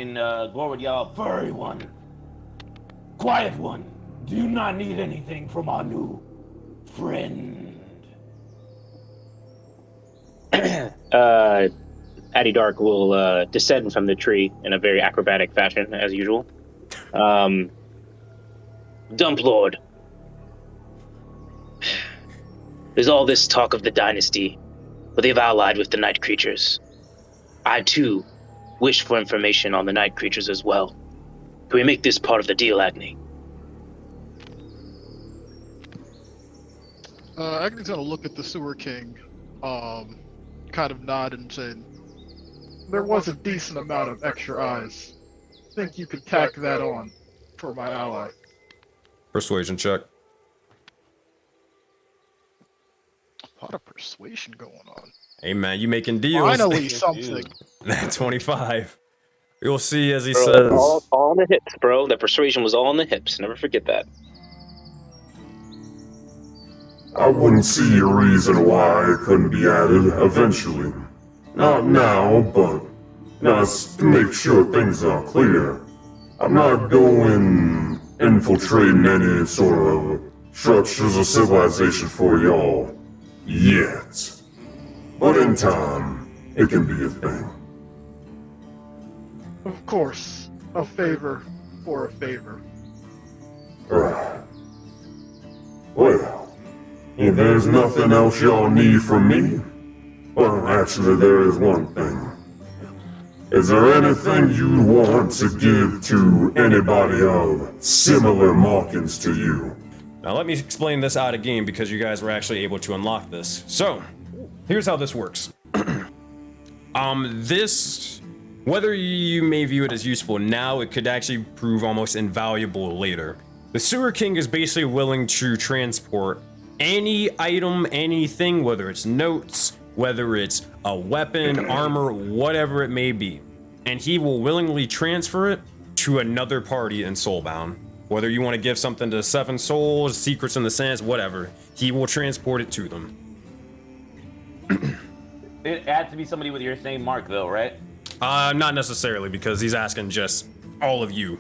Gore would yell, "Furry one, quiet one, do you not need anything from our new friend?" Addy Dark will descend from the tree in a very acrobatic fashion, as usual. Dump Lord. There's all this talk of the dynasty, but they've allied with the night creatures. I, too, wish for information on the night creatures as well. Can we make this part of the deal, Agni? Agni's gonna look at the Sewer King, kind of nod and say, there was a decent amount of extra eyes. Think you could tack that on for my ally. Persuasion check. A lot of persuasion going on. Hey man, you making deals. Finally something. 25. You'll see as he Bro, says. all on the hips, bro. That persuasion was all on the hips. Never forget that. I wouldn't see a reason why it couldn't be added eventually. Not now, but just to make sure things are clear. I'm not going infiltrating any sort of structures or civilization for y'all yet. But in time, it can be a thing. Of course, a favor for a favor. Right. Well, if there's nothing else y'all need from me, well, actually, there is one thing. Is there anything you'd want to give to anybody of similar markings to you? Now let me explain this out of game because you guys were actually able to unlock this. So, here's how this works. This, whether you may view it as useful now, it could actually prove almost invaluable later. The Sewer King is basically willing to transport any item, anything, whether it's notes, whether it's a weapon, armor, whatever it may be. And he will willingly transfer it to another party in Soulbound. Whether you want to give something to Seven Souls, Secrets in the Sands, whatever, he will transport it to them. It has to be somebody with your same mark, though, right? Not necessarily, because he's asking just all of you.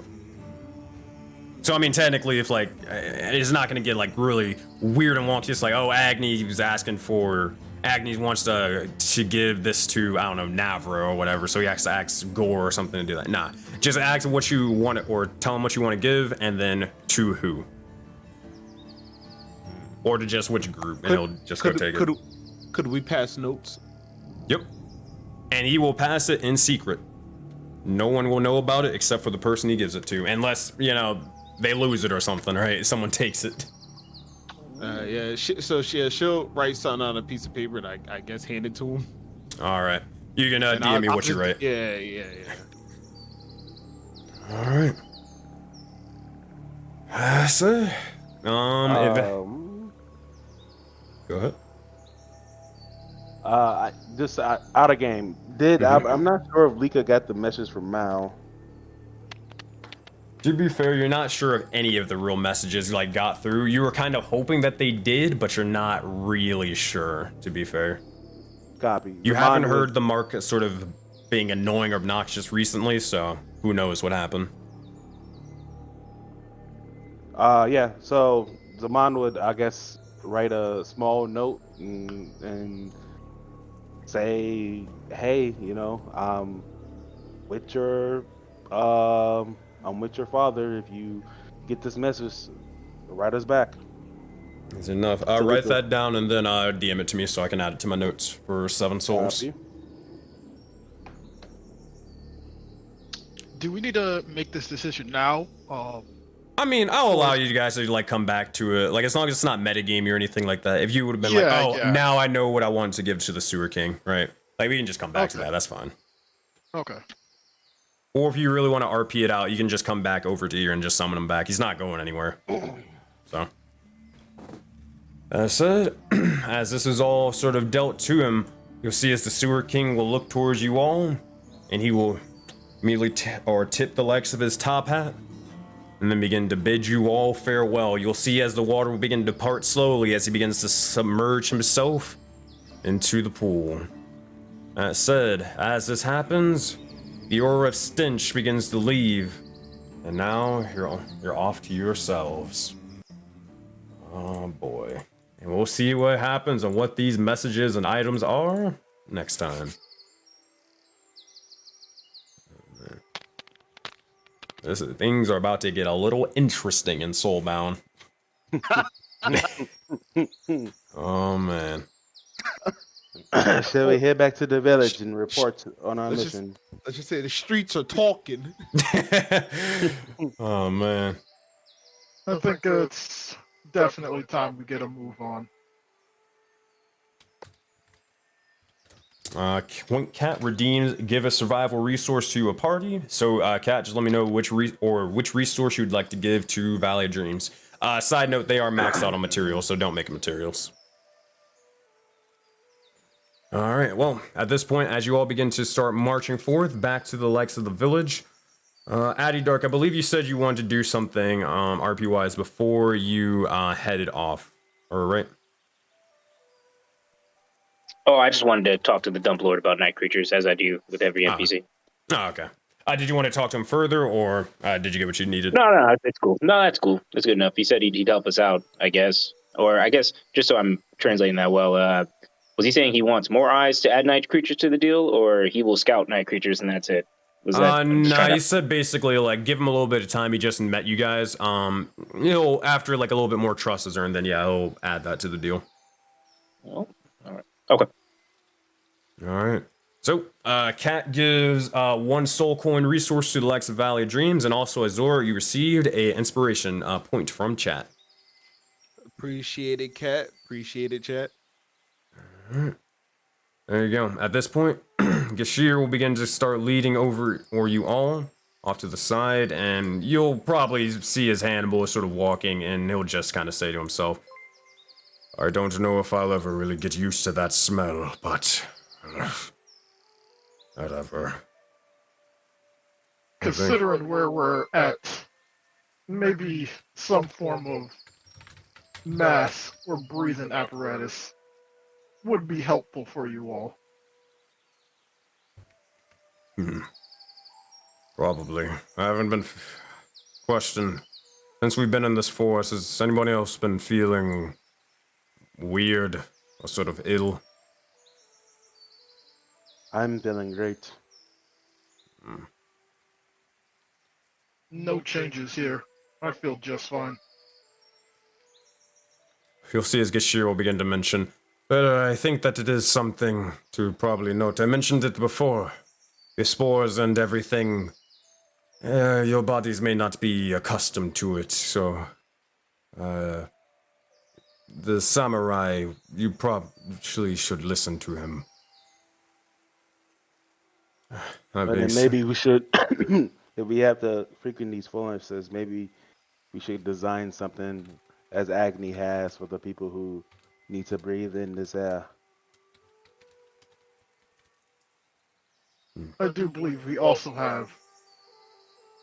So, I mean, technically, if, like, it's not going to get, like, really weird and wonky. It's like, oh, Agni was asking for... Agni wants to give this to, I don't know, Navro or whatever, so he has to ask Gore or something to do that. Nah, just ask what you want, or tell him what you want to give, and then to who. Or to just which group, and he'll just go take it. Could we pass notes? Yep. And he will pass it in secret. No one will know about it except for the person he gives it to, unless, you know, they lose it or something, right? Someone takes it. Yeah. She'll write something on a piece of paper and I guess hand it to him. All right. You can DM me what you write. Yeah. All right. So, go ahead. Just out of game. I'm not sure if Lika got the message from Mao. To be fair, you're not sure if any of the real messages like got through. You were kind of hoping that they did, but you're not really sure, to be fair. Copy. You haven't heard the mark sort of being annoying or obnoxious recently, so who knows what happened. Yeah, so Zaman would, I guess, write a small note and say, hey, you know, I'm with your father. If you get this message, write us back. That's enough. I'll write that down and then DM it to me so I can add it to my notes for Seven Souls. Do we need to make this decision now? I mean, I'll allow you guys to like come back to it, like as long as it's not metagamey or anything like that. If you would have been now I know what I want to give to the Sewer King, right? Like we can just come back to that. That's fine. Okay. Or if you really want to RP it out, you can just come back over to here and just summon him back. He's not going anywhere. So, that said, as this is all sort of dealt to him, you'll see as the Sewer King will look towards you all, and he will immediately tip the legs of his top hat, and then begin to bid you all farewell. You'll see as the water will begin to depart slowly as he begins to submerge himself into the pool. That said, as this happens, the aura of stench begins to leave, and now you're off to yourselves. Oh boy. And we'll see what happens and what these messages and items are next time. Things are about to get a little interesting in Soulbound. Oh man. Shall we head back to the village and report on our Let's mission? Let's just say the streets are talking. Oh man. I think it's definitely time we get a move on. Cat redeems give a survival resource to a party. So Cat, just let me know which resource you'd like to give to Valley of Dreams. Side note, they are maxed out on materials, so don't make materials. All right, well, at this point, as you all begin to start marching forth back to the likes of the village, Addy Dark, I believe you said you wanted to do something RP-wise before you headed off, all right? Oh, I just wanted to talk to the Dump Lord about night creatures, as I do with every NPC. Oh, okay. Did you want to talk to him further, or did you get what you needed? No, it's cool. No, that's cool. That's good enough. He said he'd help us out, I guess. Or I guess, just so I'm translating that well, was he saying he wants more eyes to add night creatures to the deal, or he will scout night creatures and that's it? Was that? No, he said basically, like, give him a little bit of time. He just met you guys. After, like, a little bit more trust is earned, then, yeah, he'll add that to the deal. Oh, all right. Okay. All right. So, Cat gives 1 soul coin resource to the likes of Valley of Dreams, and also Azor, you received a inspiration point from chat. Appreciate it, Cat. Appreciate it, chat. All right. There you go. At this point, Gashir will begin to start leading over, or you all, off to the side, and you'll probably see as Hannibal is sort of walking, and he'll just kind of say to himself, I don't know if I'll ever really get used to that smell, but... whatever. Considering where we're at, maybe some form of mask or breathing apparatus would be helpful for you all. Probably. I haven't been... Question. Since we've been in this forest, has anybody else been feeling weird or sort of ill? I'm feeling great. No changes here. I feel just fine. You'll see as Gashir will begin to mention, but I think that it is something to probably note. I mentioned it before. The spores and everything. Your bodies may not be accustomed to it, so... the samurai, you probably should listen to him. But then maybe we should, if we have to frequent these forests, maybe we should design something as Agni has for the people who need to breathe in this air. I do believe we also have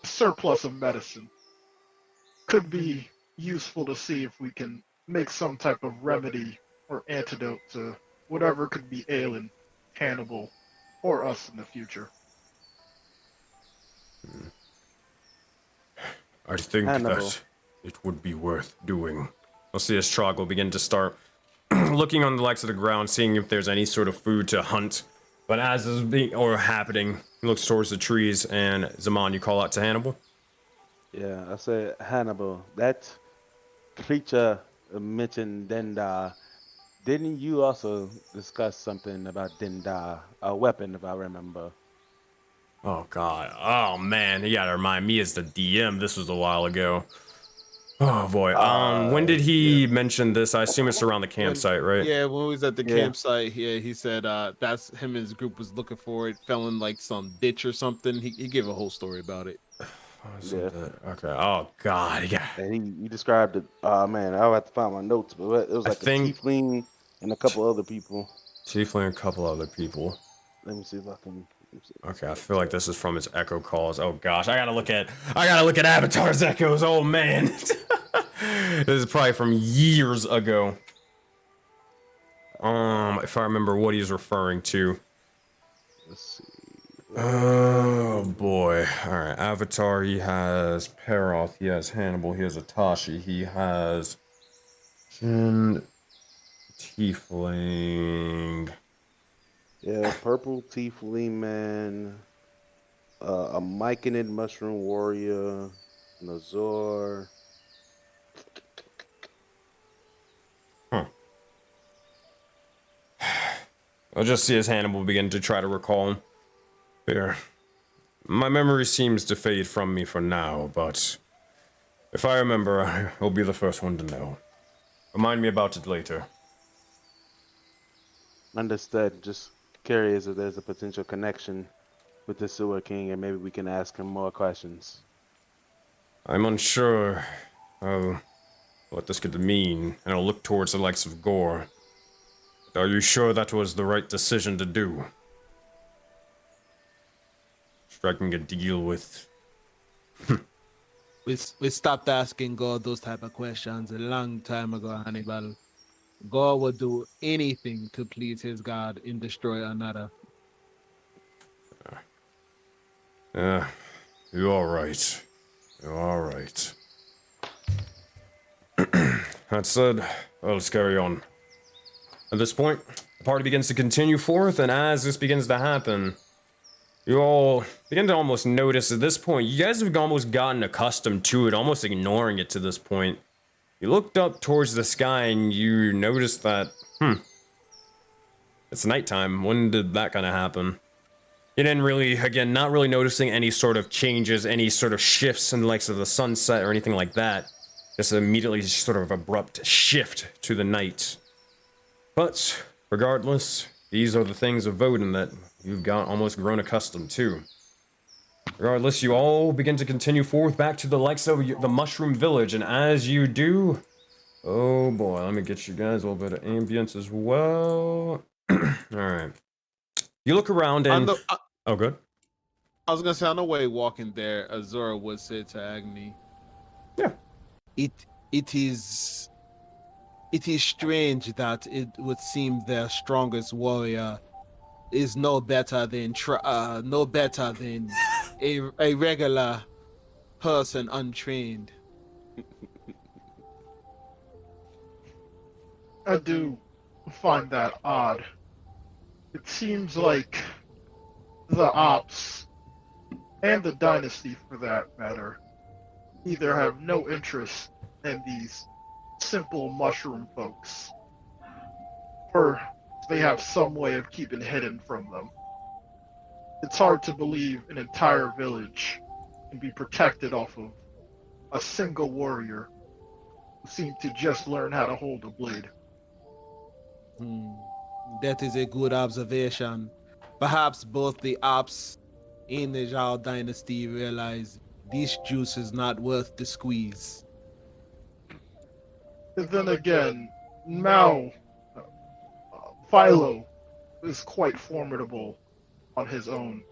a surplus of medicine. Could be useful to see if we can make some type of remedy or antidote to whatever could be ailing Hannibal or us in the future. I think Hannibal. that it would be worth doing. I'll see as Trog will begin to start looking on the likes of the ground, seeing if there's any sort of food to hunt. But as is being or happening, he looks towards the trees, and Zaman, you call out to Hannibal. Yeah, I said, Hannibal, that creature mentioned Denda. Didn't you also discuss something about Denda, a weapon, if I remember? Oh god. Oh man, you gotta remind me as the DM. This was a while ago. Oh boy. When did he mention this? I assume it's around the campsite, right? Yeah, when we was at the campsite, he said that's him and his group was looking for it, fell in like some ditch or something. He gave a whole story about it. Yeah. Okay. Oh god. Yeah. And he described it. Man, I'll have to find my notes, but it was like a tiefling and a couple other people. Tiefling and a couple other people. Let me see if I can. Okay, I feel like this is from his echo calls. Oh gosh, I gotta look at Avatar's echoes. Oh man, this is probably from years ago. If I remember what he's referring to. Let's see. Oh boy. All right, Avatar. He has Peroth. He has Hannibal. He has Atashi. He has Jin, Tiefling. Yeah, purple tiefling man. A Myconid Mushroom Warrior, Nazor. Huh. I'll just see as Hannibal begin to try to recall. Here. My memory seems to fade from me for now, but if I remember, I'll be the first one to know. Remind me about it later. Understood. Just curious if there's a potential connection with the Sewer King, and maybe we can ask him more questions. I'm unsure of what this could mean, and I'll look towards the likes of Gore. Are you sure that was the right decision to do? Striking a deal with... We stopped asking God those type of questions a long time ago, Hannibal. God would do anything to please his God and destroy another. You're alright. You're alright. That said, well, let's carry on. At this point, the party begins to continue forth, and as this begins to happen, you all begin to almost notice at this point, you guys have almost gotten accustomed to it, almost ignoring it to this point. You looked up towards the sky and you noticed that, it's nighttime. When did that kind of happen? You didn't really, again, not really noticing any sort of changes, any sort of shifts in the likes of the sunset or anything like that. Just immediately sort of abrupt shift to the night. But, regardless, these are the things of Voden that you've got almost grown accustomed to. Regardless, you all begin to continue forth back to the likes of the Mushroom Village, and as you do... Oh boy, let me get you guys a little bit of ambience as well. Alright. You look around and... oh, good. I was gonna say, on the way walking there, Azura would say to Agni, Yeah. It is strange that it would seem their strongest warrior is no better than a regular person untrained. I do find that odd. It seems like the Ops, and the Dynasty for that matter, either have no interest in these simple mushroom folks, or they have some way of keeping hidden from them. It's hard to believe an entire village can be protected off of a single warrior who seemed to just learn how to hold a blade. That is a good observation. Perhaps both the Ops and the Zhao Dynasty realize this juice is not worth the squeeze. And then again, Mao, Philo, is quite formidable on his own.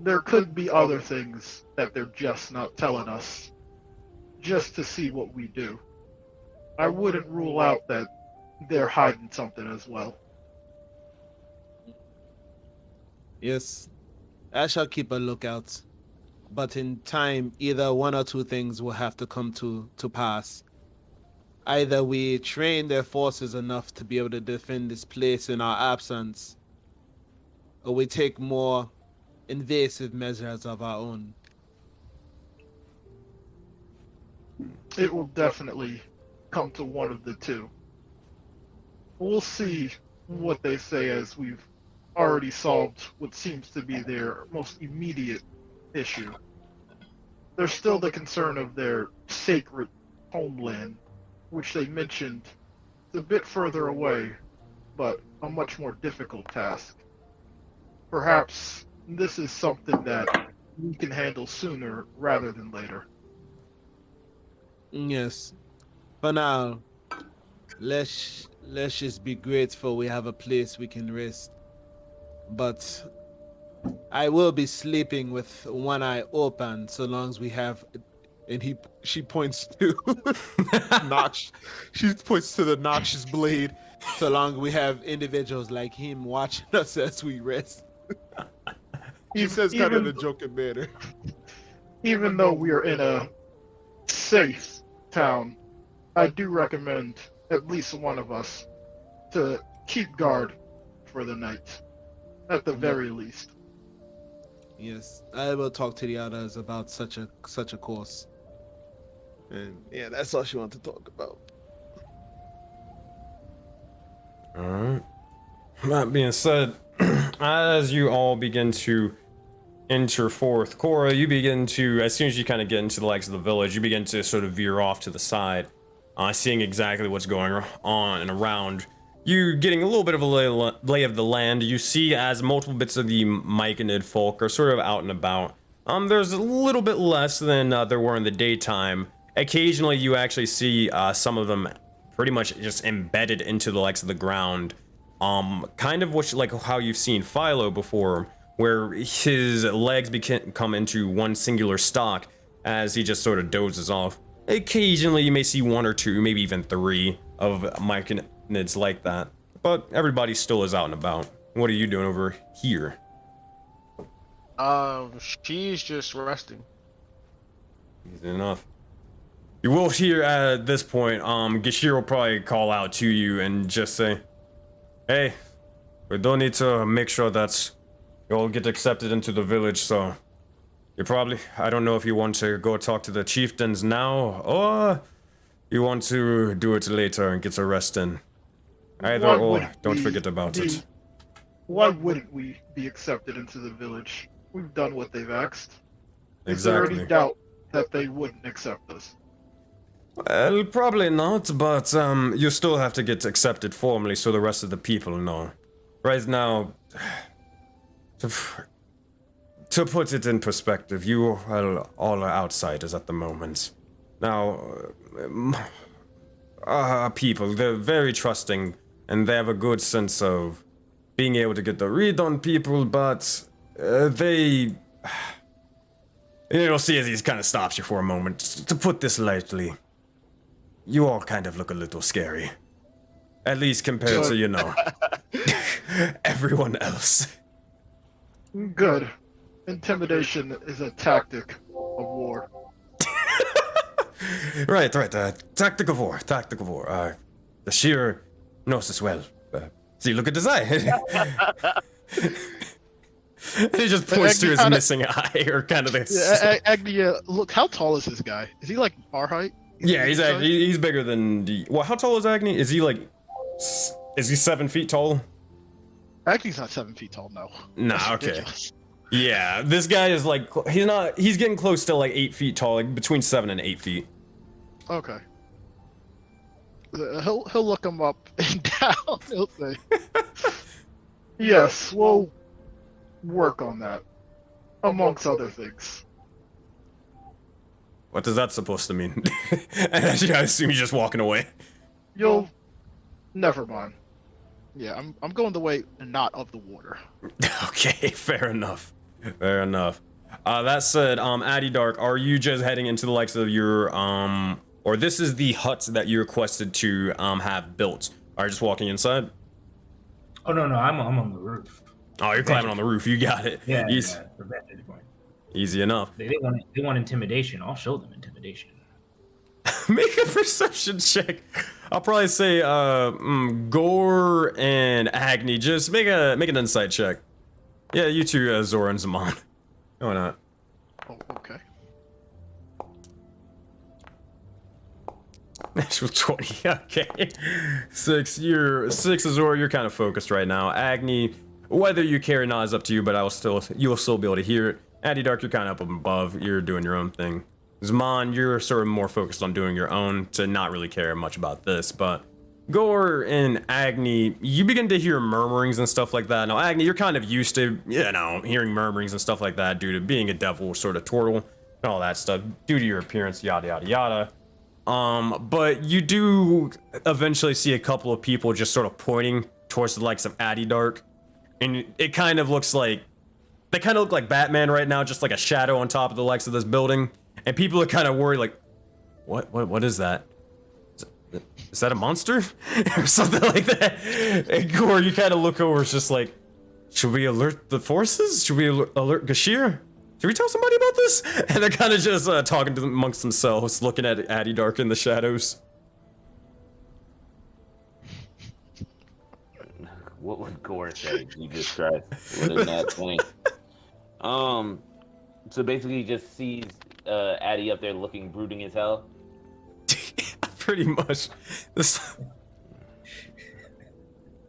There could be other things that they're just not telling us, just to see what we do. I wouldn't rule out that they're hiding something as well. Yes, I shall keep a lookout. But in time, either one or two things will have to come to pass. Either we train their forces enough to be able to defend this place in our absence, or we take more invasive measures of our own. It will definitely come to one of the two. We'll see what they say, as we've already solved what seems to be their most immediate issue. There's still the concern of their sacred homeland, which they mentioned is a bit further away, but a much more difficult task. Perhaps this is something that we can handle sooner rather than later. Yes. For now, let's just be grateful we have a place we can rest. But I will be sleeping with one eye open so long as we have, and she points to Notch. She points to the Notch's blade, so long as we have individuals like him watching us as we rest. He says kind of in a joking manner. Even though we are in a safe town, I do recommend at least one of us to keep guard for the night, at the very least. Yes, I will talk to the others about such a course. And yeah, that's all she wanted to talk about. Alright. That being said, as you all begin to enter forth, Cora, you begin to, as soon as you kind of get into the legs of the village, you begin to sort of veer off to the side, seeing exactly what's going on and around. You getting a little bit of a lay of the land. You see as multiple bits of the Myconid folk are sort of out and about. There's a little bit less than there were in the daytime. Occasionally, you actually see some of them pretty much just embedded into the legs of the ground. Kind of like how you've seen Philo before, where his legs come into one singular stalk as he just sort of dozes off. Occasionally, you may see one or two, maybe even three of Myconids like that, but everybody still is out and about. What are you doing over here? She's just resting. Easy enough. You will hear at this point, Gashir will probably call out to you and just say, "Hey, we don't need to make sure that you all get accepted into the village, so you probably, I don't know if you want to go talk to the chieftains now, or you want to do it later and get a rest in. Either Why or, wouldn't don't we forget about be- it." Why wouldn't we be accepted into the village? We've done what they've asked. Is there any Exactly. doubt that they wouldn't accept us? Well, probably not, but you still have to get accepted formally so the rest of the people know. Right now, to put it in perspective, you all are outsiders at the moment. Now, our people, they're very trusting, and they have a good sense of being able to get the read on people, but they... You'll see as he kind of stops you for a moment. To put this lightly, you all kind of look a little scary. At least compared to, everyone else. Good. Intimidation is a tactic of war. Right. Tactic of war. The Shearer knows this well. See, look at his eye. He just points to his missing eye, or kind of this. Yeah, Agnia, look, how tall is this guy? Is he like our height? Yeah, he's bigger than the... Well, how tall is Agni? Is he like... Is he 7 feet tall? Agni's not 7 feet tall, no. Nah, That's okay. ridiculous. Yeah, this guy is like... He's getting close to like 8 feet tall, like between 7 and 8 feet. Okay. He'll look him up and down. He'll say, "Yes, we'll work on that, amongst other things." What is that supposed to mean? I assume you're just walking away. You'll never mind. Yeah, I'm going the way not of the water. Okay, fair enough. That said, Addy Dark, are you just heading into the likes of your or this is the hut that you requested to have built? Are you just walking inside? Oh no, I'm on the roof. Oh, you're climbing on the roof. You got it. Yeah, Easy, yeah, the vantage point. easy enough. They want intimidation. I'll show them intimidation. Make a perception check. I'll probably say Gore and Agni. Just make an insight check. Yeah, you two, Zora and Zaman. Why not? Oh, okay. Natural 20. Okay. 6. You're 6 Zora. You're kind of focused right now. Agni, whether you care or not is up to you, but you will still be able to hear it. Addy Dark, you're kind of up above. You're doing your own thing. Zaman, you're sort of more focused on doing your own to not really care much about this, but Gore and Agni, you begin to hear murmurings and stuff like that. Now, Agni, you're kind of used to, hearing murmurings and stuff like that due to being a devil sort of turtle and all that stuff, due to your appearance, yada, yada, yada. But you do eventually see a couple of people just sort of pointing towards the likes of Addy Dark, and it kind of looks like, they kind of look like Batman right now, just like a shadow on top of the likes of this building. And people are kind of worried, like, what is that? Is that a monster? Or something like that. And Gore, you kind of look over, it's just like, should we alert the forces? Should we alert Gashir? Should we tell somebody about this? And they're kind of just talking to them amongst themselves, looking at Addy Dark in the shadows. What would Gore say? Jesus Christ. What is that point? So basically, he just sees Addy up there looking brooding as hell. Pretty much. This.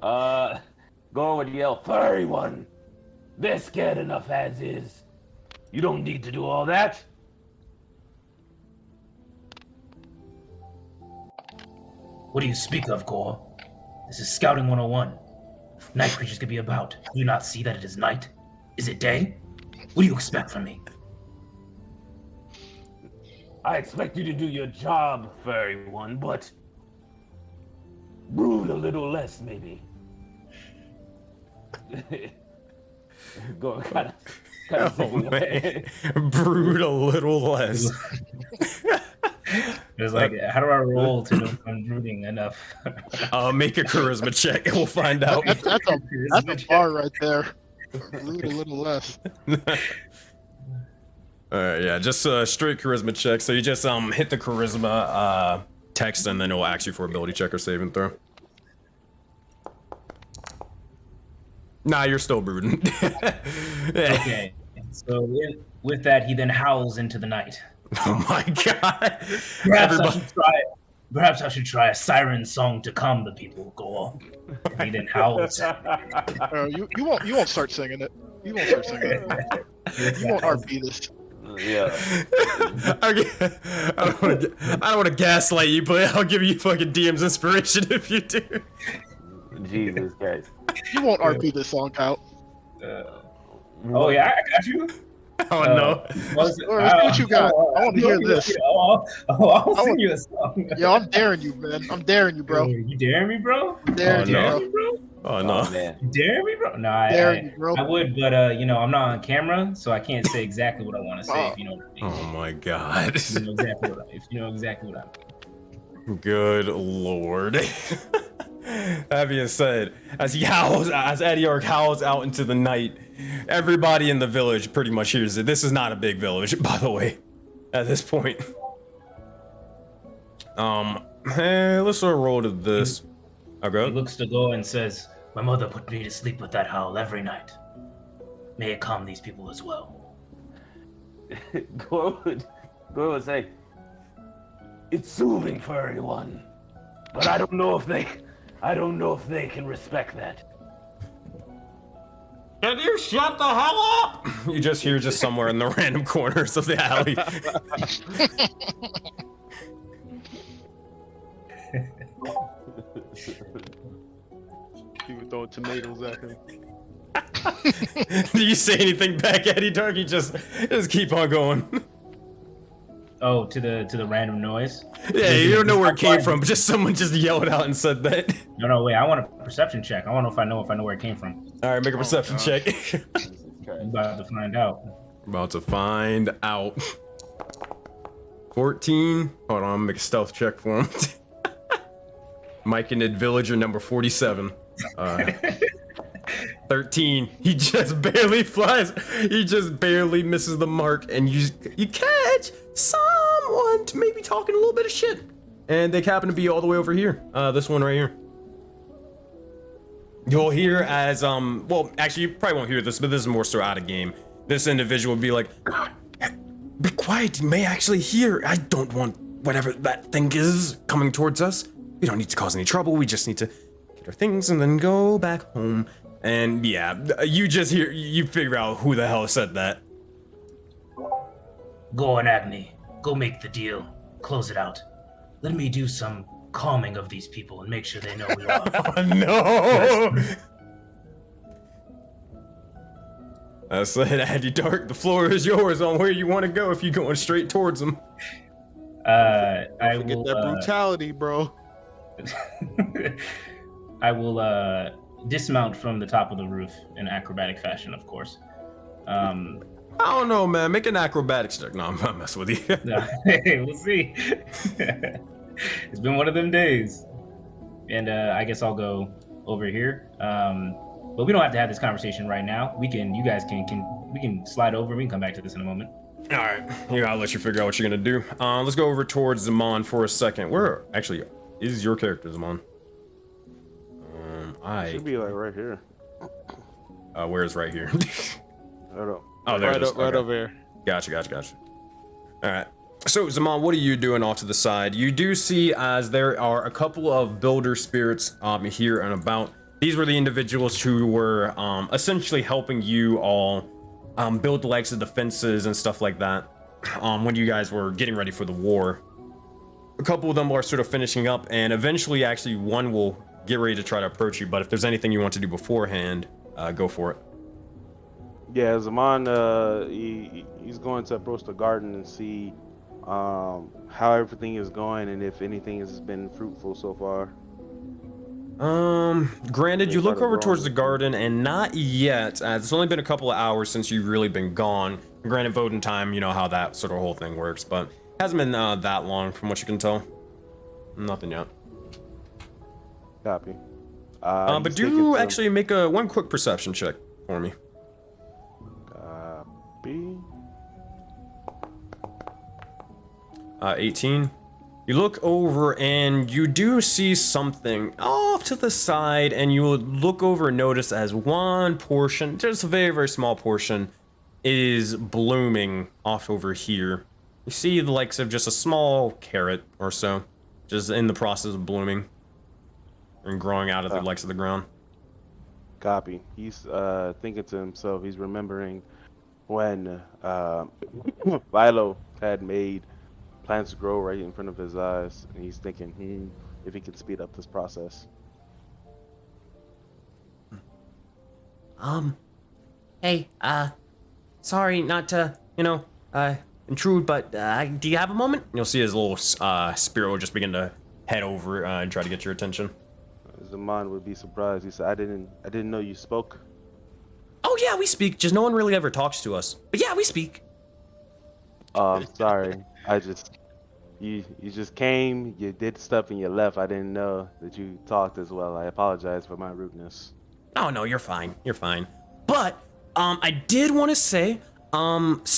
Gore would yell, "Furry one! They're scared enough as is. You don't need to do all that." What do you speak of, Gore? This is Scouting 101. Night creatures could be about. Do you not see that it is night? Is it day? What do you expect from me? I expect you to do your job, furry one, but brood a little less, maybe. Go kind of. Oh man, brood a little less. It's like, how do I roll to know if I'm brooding enough? Make a charisma check and we'll find out. That's a bar right there. Brood a little less. Alright, yeah, just a straight charisma check. So you just hit the charisma text and then it'll ask you for ability check or saving throw. Nah, you're still brooding. Okay, so with that, he then howls into the night. Oh my god. Perhaps I should try a siren song to calm the people. Go on. He then howls. You won't start singing it. You won't start singing it. You won't RP this. Yeah. I don't want to gaslight you, but I'll give you fucking DM's inspiration if you do. Jesus Christ. You won't RP this song out. Oh yeah, I got you. Oh no. What you got? I want to hear this. I'll sing you a song. Yo, I'm daring you, man. I'm daring you, bro. You daring me, bro? I'm daring you, no. bro. Oh no. Oh, man. You daring me, bro? No, Daring you, bro. I would, but I'm not on camera, so I can't say exactly what I want to say. If you know what I mean. Oh my god. If you know exactly what I mean. Good lord. That being said, as Adiark howls out into the night, everybody in the village pretty much hears it. This is not a big village, by the way, at this point. Hey, let's sort of roll to this. He looks to go and says, "My mother put me to sleep with that howl every night. May it calm these people as well." Gore would say, "It's soothing for everyone, but I don't know if they can respect that." Can you shut the hell up? You just hear somewhere in the random corners of the alley. People throwing tomatoes at him. Do you say anything back, Eddie Dark? You just keep on going. Oh, to the random noise? Yeah, you don't know where it came from, but just someone just yelled out and said that. No, wait, I want a perception check. I want to know if I know where it came from. Alright, make a perception check. I'm about to find out. About to find out. 14. Hold on, make a stealth check for him. Mike and Villager number 47. 13. He just barely flies. He just barely misses the mark, and you catch someone to maybe talking a little bit of shit. And they happen to be all the way over here. This one right here. You'll hear as well, actually you probably won't hear this, but this is more so out of game. This individual will be like, "Be quiet, you may actually hear. I don't want whatever that thing is coming towards us. We don't need to cause any trouble. We just need to get our things and then go back home." And yeah, you figure out who the hell said that. Go on, Agni. Go make the deal. Close it out. Let me do some calming of these people and make sure they know we are. Oh, no! I said, Addy Dark, the floor is yours on where you want to go if you're going straight towards them. Forget that brutality, bro. I will dismount from the top of the roof in acrobatic fashion, of course. I don't know, man. Make an acrobatics check. No, I'm not messing with you. Hey, we'll see. It's been one of them days. And I guess I'll go over here. But we don't have to have this conversation right now. You guys can slide over. We can come back to this in a moment. All right. Yeah, I'll let you figure out what you're going to do. Let's go over towards Zaman for a second. Where actually is your character, Zaman? Should be like right here. Where's right here? I don't know. Oh, there it is. Right Okay. over here. Gotcha. All right. So, Zaman, what are you doing off to the side? You do see as there are a couple of builder spirits here and about. These were the individuals who were essentially helping you all build the likes of defenses and stuff like that when you guys were getting ready for the war. A couple of them are sort of finishing up, and eventually, actually, one will get ready to try to approach you. But if there's anything you want to do beforehand, go for it. Yeah, Zaman, he's going to approach the garden and see how everything is going and if anything has been fruitful so far. Granted, you look started over towards the growing. garden, and not yet, as it's only been a couple of hours since you've really been gone. Granted, voting time, you know how that sort of whole thing works, but hasn't been that long from what you can tell. Nothing yet. Copy. But He's thinking do to actually make one quick perception check for me. Copy. 18. You look over and you do see something off to the side, and you look over and notice as one portion, just a very, very small portion, is blooming off over here. You see the likes of just a small carrot or so, just in the process of blooming and growing out of the likes of the ground. Copy. He's thinking to himself, he's remembering when Philo had made plants to grow right in front of his eyes, and he's thinking, if he can speed up this process. Hey, sorry not to, intrude, but do you have a moment? You'll see his little spirit will just begin to head over and try to get your attention. Zaman would be surprised. He said, I didn't know you spoke. Oh yeah, we speak, just no one really ever talks to us. But yeah, we speak. I'm sorry. You just came, you did stuff, and you left. I didn't know that you talked as well. I apologize for my rudeness. Oh no, you're fine. You're fine. But I did want to say, all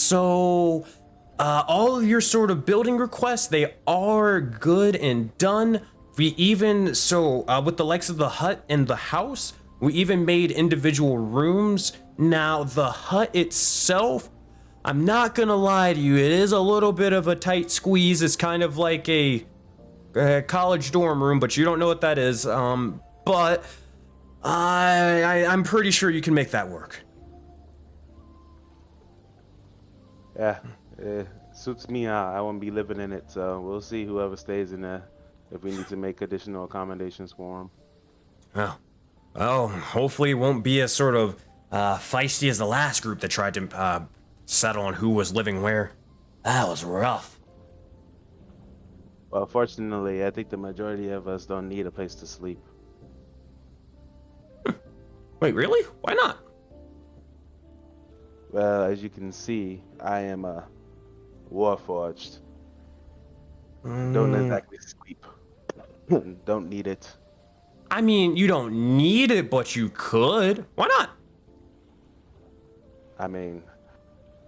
of your sort of building requests, they are good and done. We even with the likes of the hut and the house, we even made individual rooms. Now the hut itself, I'm not gonna lie to you, it is a little bit of a tight squeeze. It's kind of like a college dorm room, but you don't know what that is. But I'm pretty sure you can make that work. Yeah, it suits me. I won't be living in it, so we'll see whoever stays in there if we need to make additional accommodations for them. Well, hopefully it won't be as sort of feisty as the last group that tried to settle on who was living where. That was rough. Well, fortunately, I think the majority of us don't need a place to sleep. Wait, really? Why not? Well, as you can see, I am a warforged. Don't exactly sleep. Don't need it. I mean, you don't need it, but you could. Why not? I mean,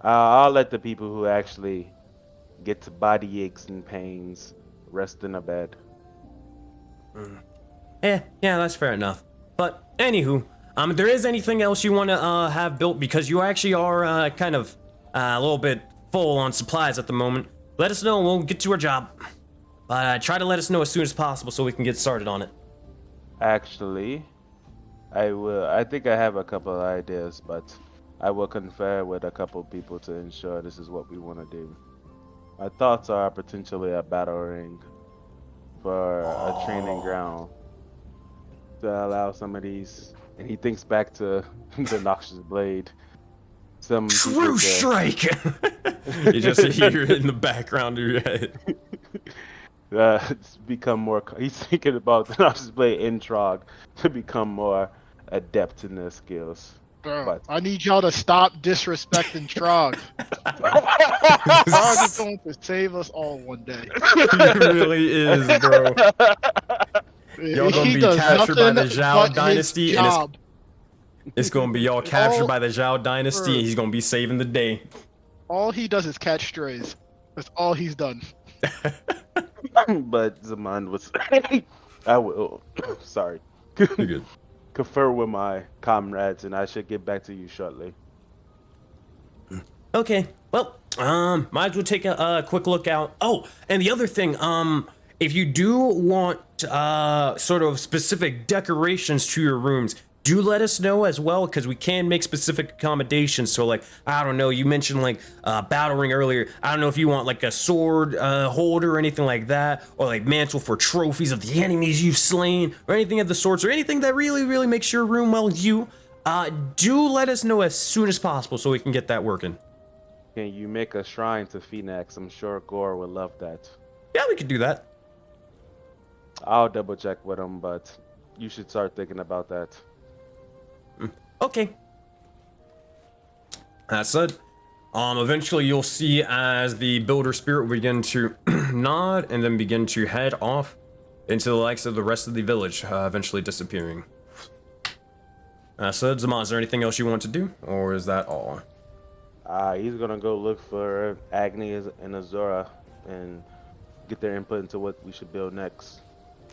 I'll let the people who actually get to body aches and pains rest in a bed. Yeah, that's fair enough. But anywho, if there is anything else you want to have built, because you actually are kind of a little bit full on supplies at the moment, let us know and we'll get to our job. But try to let us know as soon as possible so we can get started on it. Actually, I will. I think I have a couple of ideas, but I will confer with a couple of people to ensure this is what we want to do. My thoughts are potentially a battle ring for a training ground to allow some of these. And he thinks back to the Noxious Blade. Some True strike! You just hear it in the background of your head. It's become more. He's thinking about the Noxious Blade in Trog to become more adept in their skills. Bro, But- I need y'all to stop disrespecting Trog. Trog is going to save us all one day. He really is, bro. Y'all gonna He be does captured by the nothing Zhao but his dynasty, and job. it's gonna be y'all captured All- by the Zhao dynasty, and he's gonna be saving the day. All he does is catch strays. That's all he's done. But Zaman was. I will. Sorry. You're good. Confer with my comrades, and I should get back to you shortly. Okay. Well, might as well take a quick look out. Oh, and the other thing, if you do want sort of specific decorations to your rooms, do let us know as well, because we can make specific accommodations. So, like, I don't know, you mentioned like battle ring earlier. I don't know if you want like a sword holder or anything like that, or like mantle for trophies of the enemies you've slain, or anything of the sorts, or anything that really makes your room well you. Do let us know as soon as possible so we can get that working. Can you make a shrine to Phoenix? I'm sure Gore would love that. Yeah, we could do that. I'll double check with him, but you should start thinking about that. Okay. That said, eventually you'll see as the builder spirit will begin to nod and then begin to head off into the likes of the rest of the village, eventually disappearing. That said, Zaman, is there anything else you want to do, or is that all? He's gonna go look for Agni and Azura and get their input into what we should build next.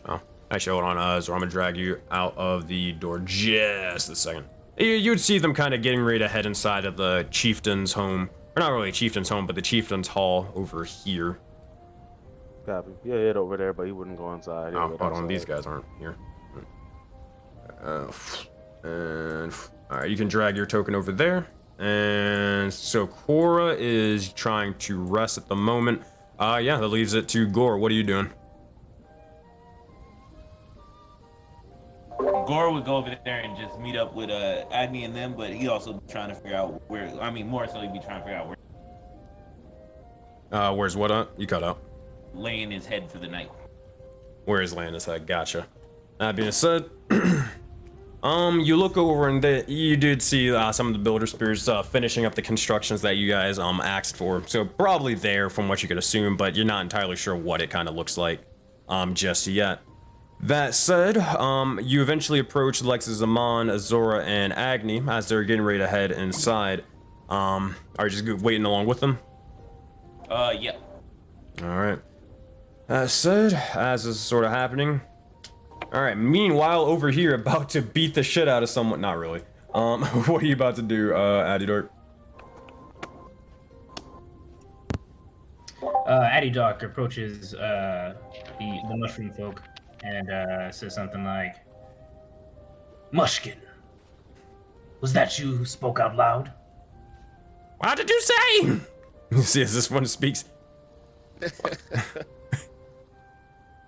Oh, actually, hold on, so I'm gonna drag you out of the door just a second. You'd see them kind of getting ready to head inside of the chieftain's home. Or not really chieftain's home, but the chieftain's hall over here. Copy. Yeah, head over there, but he wouldn't go inside. Oh, hold on, these guys aren't here. And alright, you can drag your token over there. And so Cora is trying to rest at the moment. Yeah, that leaves it to Gore. What are you doing? Gore would go over there and just meet up with Agni and them, but he also trying to figure out where. I mean, more so he'd be trying to figure out where. Where's what up? You cut out. Laying his head for the night. Where is laying his head? Gotcha. That being said, you look over and you did see some of the builder spirits finishing up the constructions that you guys asked for. So probably there from what you could assume, but you're not entirely sure what it kind of looks like just yet. That said, you eventually approach the likes of Zaman, Azora, and Agni as they're getting ready to head inside. Are you just waiting along with them? Yeah. Alright. That said, as this is sort of happening. Alright, meanwhile, over here, about to beat the shit out of someone. Not really. What are you about to do, Adidork? Adidork approaches the mushroom folk and says something like, "Mushkin, was that you who spoke out loud?" What did you say? You see, as this one speaks.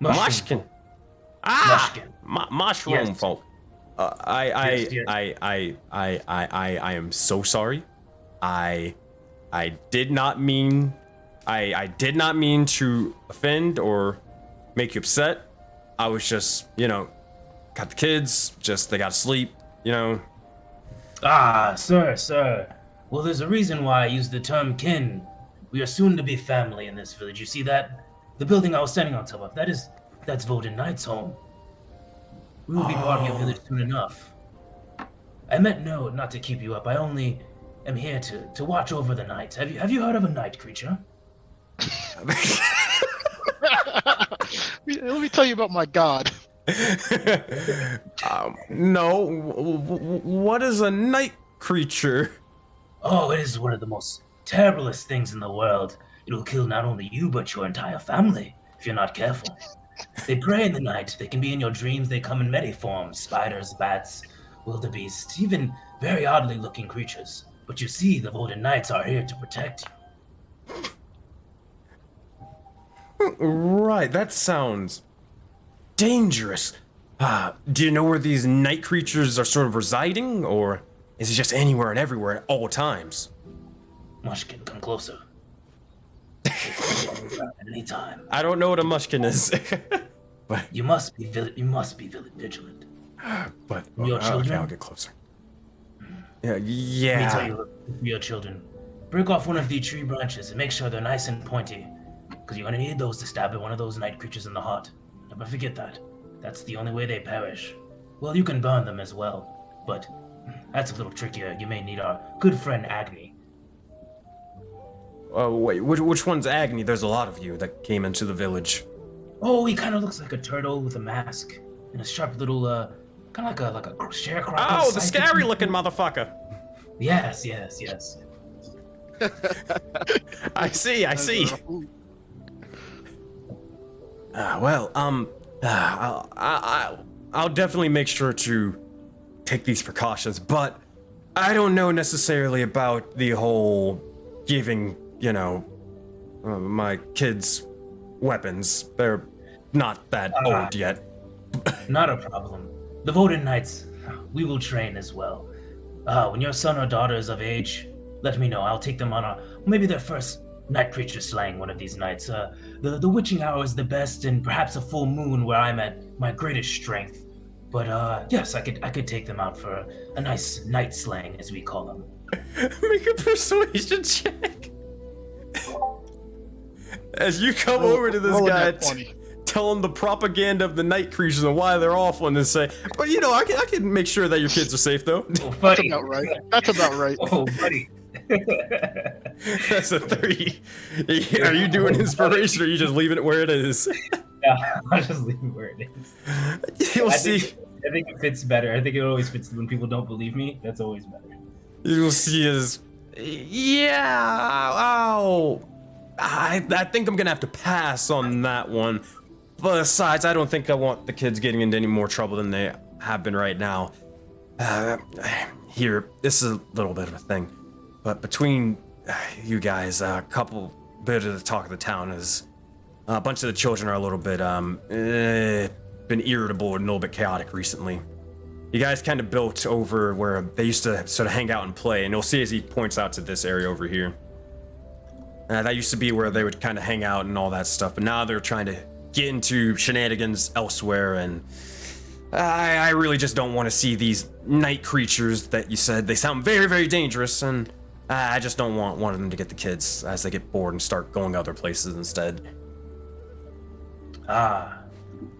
Mushkin. Mushkin. Mushroom Yes. folk. Yes. I am so sorry. I did not mean. I did not mean to offend or make you upset. I was just, got the kids. They got to sleep. Ah, sir. Well, there's a reason why I use the term kin. We are soon to be family in this village. You see that? The building I was standing on top of, that's Voden Knight's home. We will be part of your village soon enough. I meant no, not to keep you up. I only am here to watch over the night. Have you heard of a night creature? Let me tell you about my god. No. What is a night creature? Oh, it is one of the most terriblest things in the world. It will kill not only you, but your entire family, if you're not careful. They prey in the night. They can be in your dreams. They come in many forms. Spiders, bats, wildebeests, even very oddly looking creatures. But you see, the Voden Knights are here to protect you. Right, that sounds dangerous. Do you know where these night creatures are sort of residing, or is it just anywhere and everywhere at all times? Mushkin, come closer. At any time. I don't know what a mushkin is. But You must be vigilant. But Your okay, children? I'll get closer. Let me tell Yeah. you, your children. Break off one of the tree branches and make sure they're nice and pointy. Because you're going to need those to stab at one of those night creatures in the heart. Never forget that. That's the only way they perish. Well, you can burn them as well. But that's a little trickier. You may need our good friend Agni. Oh wait, which one's Agni? There's a lot of you that came into the village. Oh, he kind of looks like a turtle with a mask. And a sharp little, kind of like a sharecropper. Oh, the scary looking motherfucker. Yes. I see. I'll definitely make sure to take these precautions, but I don't know necessarily about the whole giving, my kids weapons. They're not that old yet. Not a problem. The Voden Knights, we will train as well. When your son or daughter is of age, let me know. I'll take them on maybe their first night creature slaying one of these nights. The witching hour is the best, and perhaps a full moon where I'm at my greatest strength. But yes, I could take them out for a nice night slaying, as we call them. Make a persuasion check. As you come over to this guy, tell him the propaganda of the night creatures and why they're awful, and then say, "But I can make sure that your kids are safe, though." Oh, That's about right. That's about right. Oh, buddy. That's a 3. Are you doing inspiration, or are you just leaving it where it is? Yeah, I'll just leave it where it is. You'll see. I think it fits better. I think it always fits when people don't believe me. That's always better. You'll see is, I think I'm gonna have to pass on that one. Besides, I don't think I want the kids getting into any more trouble than they have been right now. Here, this is a little bit of a thing, but between you guys, a couple bit of the talk of the town is a bunch of the children are a little bit been irritable and a little bit chaotic recently. You guys kind of built over where they used to sort of hang out and play, and you'll see as he points out to this area over here. That used to be where they would kind of hang out and all that stuff, but now they're trying to get into shenanigans elsewhere, and I really just don't want to see these night creatures that you said. They sound very, very dangerous, and I just don't want one of them to get the kids as they get bored and start going other places instead.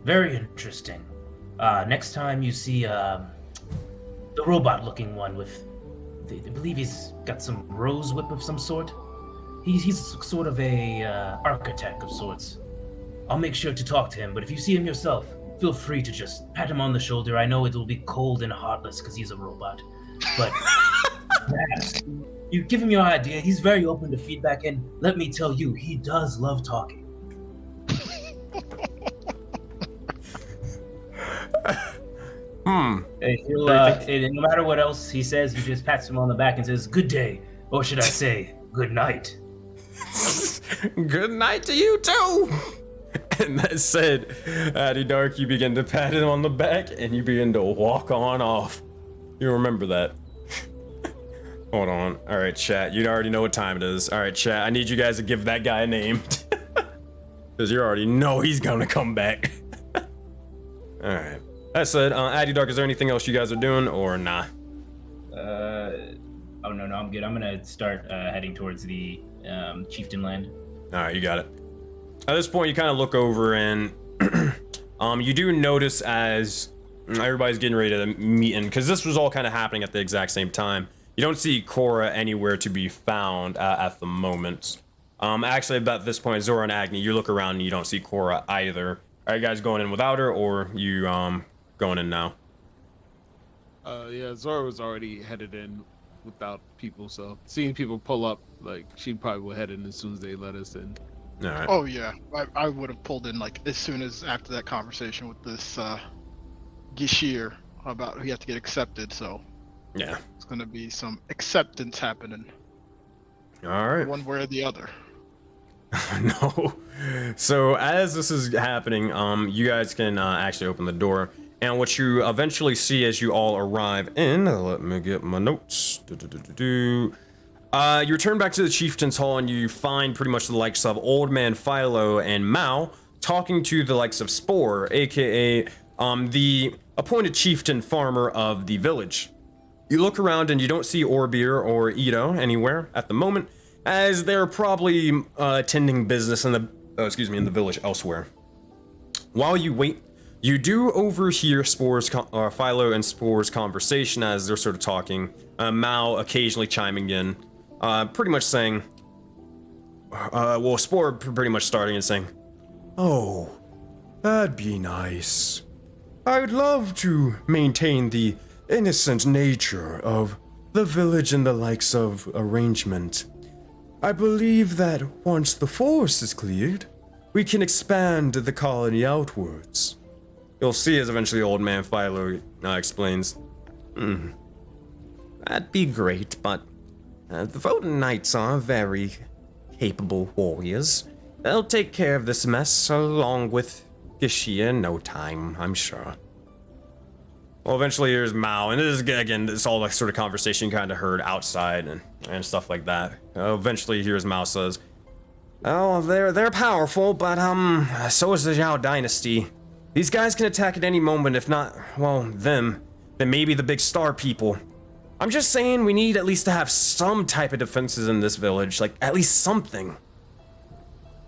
Very interesting. Next time you see the robot-looking one with, I believe he's got some rose whip of some sort. He's sort of a architect of sorts. I'll make sure to talk to him, but if you see him yourself, feel free to just pat him on the shoulder. I know it'll be cold and heartless because he's a robot, but perhaps you give him your idea. He's very open to feedback, and let me tell you, he does love talking. And no matter what else he says, he just pats him on the back and says, "Good day," or should I say, "Good night." Good night to you too. And that said, Addy Dark, you begin to pat him on the back and you begin to walk on off. You remember that. Hold on. All right, chat. You already know what time it is. All right, chat. I need you guys to give that guy a name. Because you already know he's gonna come back. All right. That said, Addy Dark, is there anything else you guys are doing or nah? Oh no, I'm good. I'm gonna start heading towards the chieftain land. All right, you got it. At this point, you kind of look over and you do notice as everybody's getting ready to meet in, because this was all kind of happening at the exact same time. You don't see Cora anywhere to be found at the moment. Actually, about this point, Zora and Agni, you look around and you don't see Cora either. Are you guys going in without her, or you going in now? Yeah, Zora was already headed in without people, so seeing people pull up, like, she probably will head in as soon as they let us in. All right. Oh yeah, I would have pulled in like as soon as after that conversation with this Gishir about he had to get accepted. So yeah, it's gonna be some acceptance happening. All right. One way or the other. No. So as this is happening, you guys can actually open the door, and what you eventually see as you all arrive in. Let me get my notes. You return back to the Chieftain's Hall and you find pretty much the likes of Old Man Philo and Mao talking to the likes of Spore, aka the appointed chieftain farmer of the village. You look around and you don't see Orbir or Ito anywhere at the moment, as they're probably attending business in the village elsewhere. While you wait, you do overhear Philo and Spore's conversation as they're sort of talking. Mao occasionally chiming in. Pretty much saying, Spore pretty much starting and saying, "Oh, that'd be nice. I'd love to maintain the innocent nature of the village and the likes of arrangement. I believe that once the forest is cleared, we can expand the colony outwards. You'll see as eventually old man Philo explains. That'd be great, but the Voting Knights are very capable warriors. They'll take care of this mess along with Gashia in no time, I'm sure. Well, eventually here's Mao, and this is, again, it's all like sort of conversation you kind of heard outside and stuff like that. Eventually here's Mao says, oh, they're powerful, but so is the Zhao dynasty. These guys can attack at any moment, if not, well, them, then maybe the big star people. I'm just saying we need at least to have some type of defenses in this village, like at least something.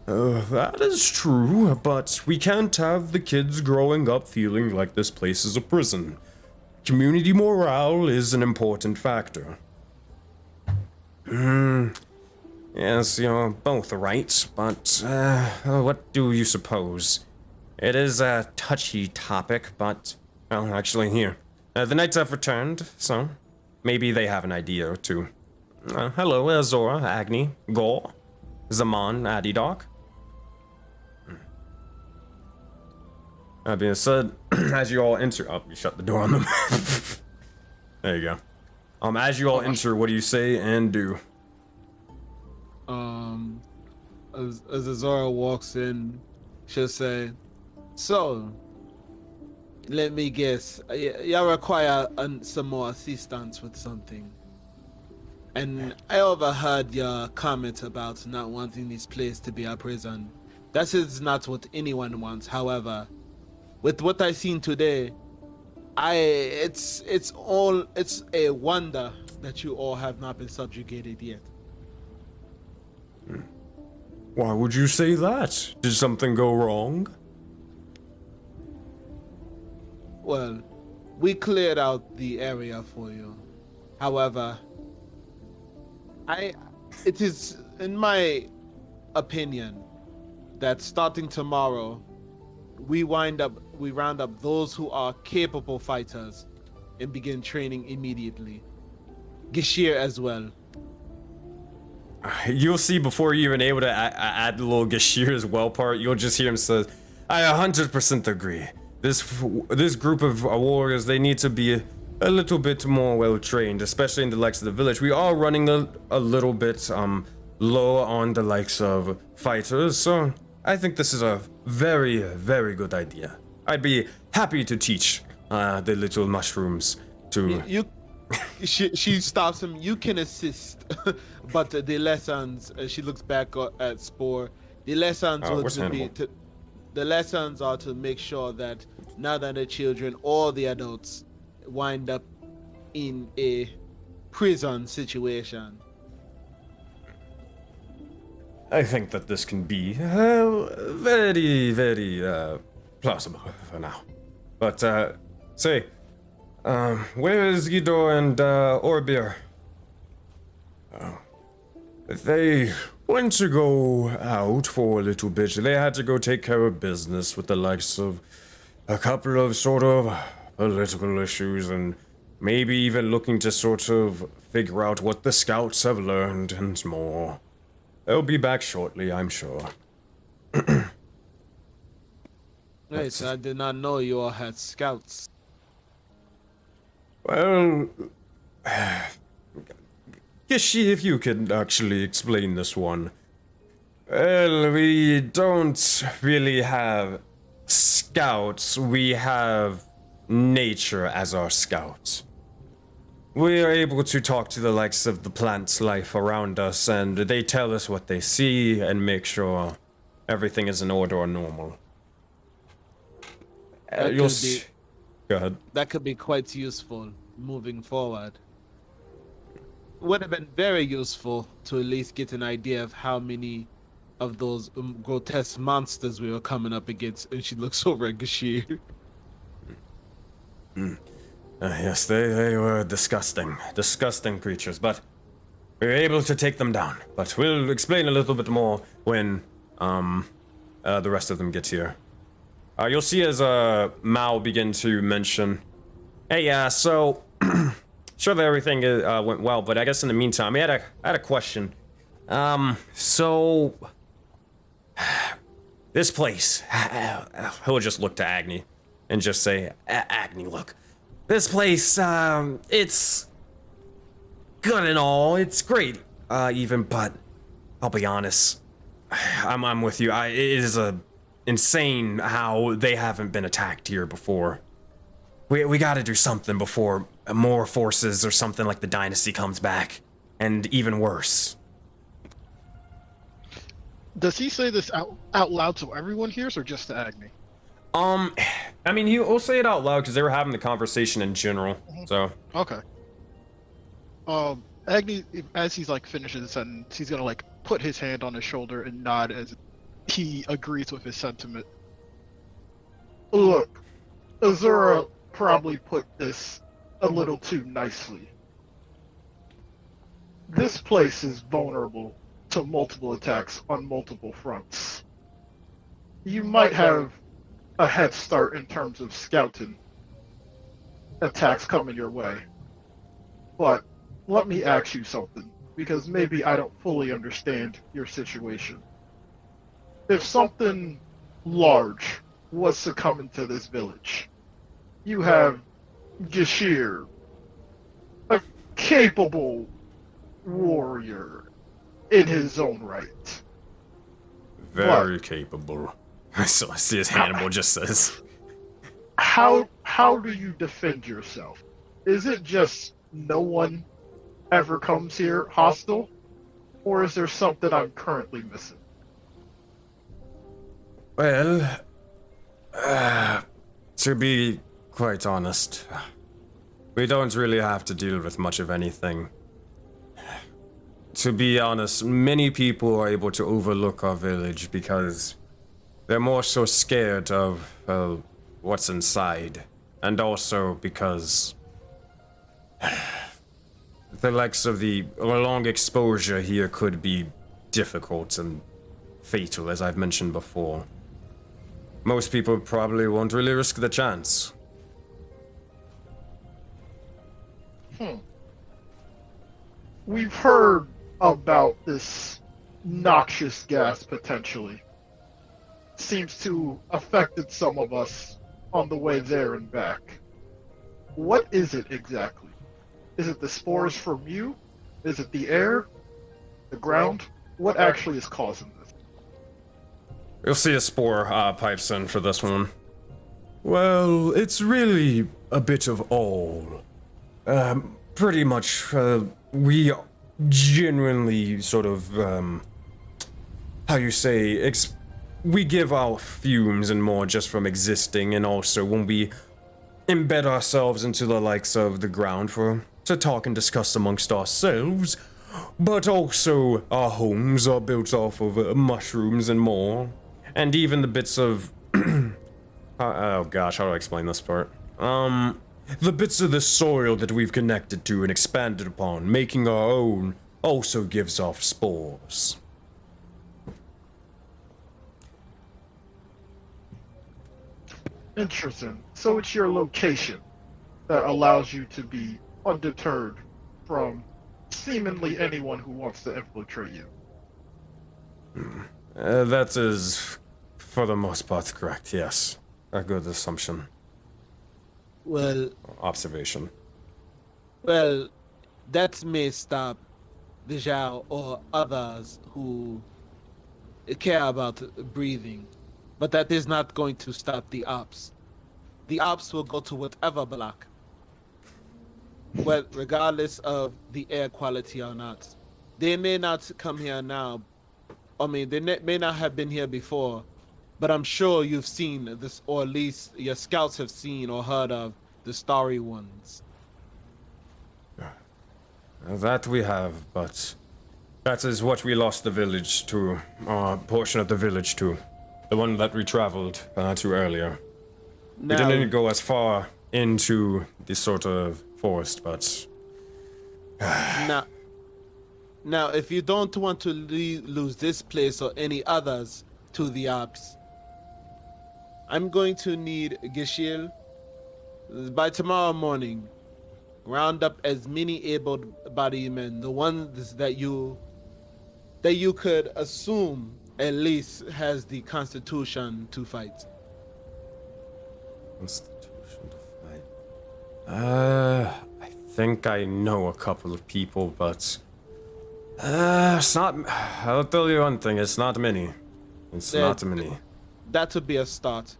That is true, but we can't have the kids growing up feeling like this place is a prison. Community morale is an important factor. Yes, you're both right, but what do you suppose? It is a touchy topic, but, well, actually here. The Knights have returned, so maybe they have an idea or two. Hello, Azora, Agni, Gore, Zaman, Adidok. That being said, as you all enter, oh, you shut the door on them. There you go. As you all enter, what do you say and do? As Azora walks in, she'll say, so, let me guess, you require some more assistance with something. And I overheard your comment about not wanting this place to be a prison. That is not what anyone wants, however. With what I've seen today, it's a wonder that you all have not been subjugated yet. Why would you say that? Did something go wrong? Well, we cleared out the area for you. However, it is in my opinion that starting tomorrow, we round up those who are capable fighters and begin training immediately. Gashir as well. You'll see before you're even able to add the little Gashir as well part, you'll just hear him say, I 100% agree. This group of warriors, they need to be a little bit more well trained, especially in the likes of the village. We are running a little bit low on the likes of fighters, so I think this is a very, very good idea. I'd be happy to teach the little mushrooms to... She stops him. You can assist, but the lessons, she looks back at Spore, the lessons the lessons are to make sure that none of the children or the adults wind up in a prison situation. I think that this can be very, very plausible for now. But, say, where is Guido and Orbir? They went to go out for a little bit. They had to go take care of business with the likes of a couple of sort of political issues and maybe even looking to sort of figure out what the scouts have learned and more. They'll be back shortly, I'm sure. Right, I did not know you all had scouts. Well, Gishi, if you could actually explain this one. Well, we don't really have scouts, we have nature as our scouts. We are able to talk to the likes of the plants' life around us, and they tell us what they see and make sure everything is in order or normal. Go ahead. That could be quite useful moving forward. Would have been very useful to at least get an idea of how many of those grotesque monsters we were coming up against. And she looks over at Gashir. Yes, they were disgusting creatures, but we were able to take them down. But we'll explain a little bit more when the rest of them get here. You'll see as Mao begin to mention, hey, so sure that everything went well, but I guess in the meantime, I had a question. So this place, he'll just look to Agni and just say, Agni, look, this place, it's good and all, it's great, but I'll be honest, I'm with you. It is insane how they haven't been attacked here before. We gotta do something before more forces or something like the Dynasty comes back, and even worse. Does he say this out loud so everyone hears, or just to Agni? I mean, he'll say it out loud because they were having the conversation in general. So Okay. Agni, as he's like finishes the sentence, he's gonna like put his hand on his shoulder and nod as he agrees with his sentiment. Look, Azura probably put this a little too nicely. This place is vulnerable to multiple attacks on multiple fronts. You might have a head start in terms of scouting attacks coming your way. But let me ask you something, because maybe I don't fully understand your situation. If something large was to come into this village, you have Gashir, a capable warrior in his own right. very capable. So I see as Hannibal just says. How do you defend yourself? Is it just no one ever comes here hostile? Or is there something I'm currently missing? Well, to be quite honest, we don't really have to deal with much of anything. To be honest, many people are able to overlook our village because they're more so scared of what's inside, and also because the likes of the long exposure here could be difficult and fatal, as I've mentioned before. Most people probably won't really risk the chance. We've heard about this noxious gas potentially. Seems to affected some of us on the way there and back. What is it exactly? Is it the spores from you? Is it the air? The ground? What actually is causing this? You'll see a spore pipes in for this one. Well, it's really a bit of all. Pretty much, we genuinely sort of, how you say, we give our fumes and more just from existing, and also when we embed ourselves into the likes of the ground to talk and discuss amongst ourselves, but also our homes are built off of mushrooms and more, and even the bits of, oh gosh, how do I explain this part? The bits of the soil that we've connected to and expanded upon, making our own, also gives off spores. Interesting. So it's your location that allows you to be undeterred from seemingly anyone who wants to infiltrate you. That is, for the most part, correct, yes. A good assumption. Well, Observation. well, that may stop Vijay or others who care about breathing, but that is not going to stop the ops. The ops will go to whatever block, well, regardless of the air quality or not. They may not come here now. I mean, they may not have been here before, but I'm sure you've seen this, or at least your scouts have seen or heard of the starry ones. That we have, but that is what we lost the village to, or a portion of the village to. The one that we traveled to earlier. We didn't go as far into the sort of forest, but... Now, if you don't want to lose this place or any others to the ops, I'm going to need Gishil. By tomorrow morning, round up as many able-bodied men, the ones that you that you could assume at least has the constitution to fight? Constitution to fight. I think I know a couple of people, but it's not. I'll tell you one thing. It's not many. It's not many. That would be a start.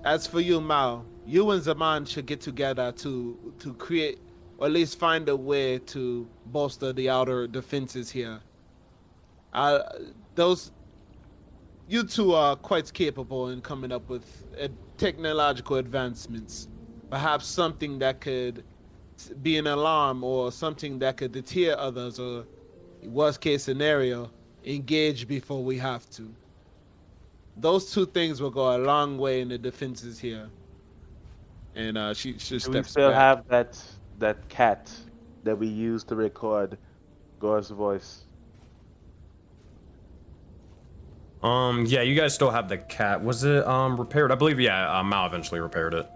As for you, Mao, you and Zaman should get together to create, or at least find a way to bolster the outer defenses here. You two are quite capable in coming up with technological advancements. Perhaps something that could be an alarm or something that could deter others, or worst case scenario, engage before we have to. Those two things will go a long way in the defenses here. And she steps Do we still back. have that cat that we used to record Gore's voice? Yeah, you guys still have the cat. Was it repaired? I believe, yeah, Mao eventually repaired it.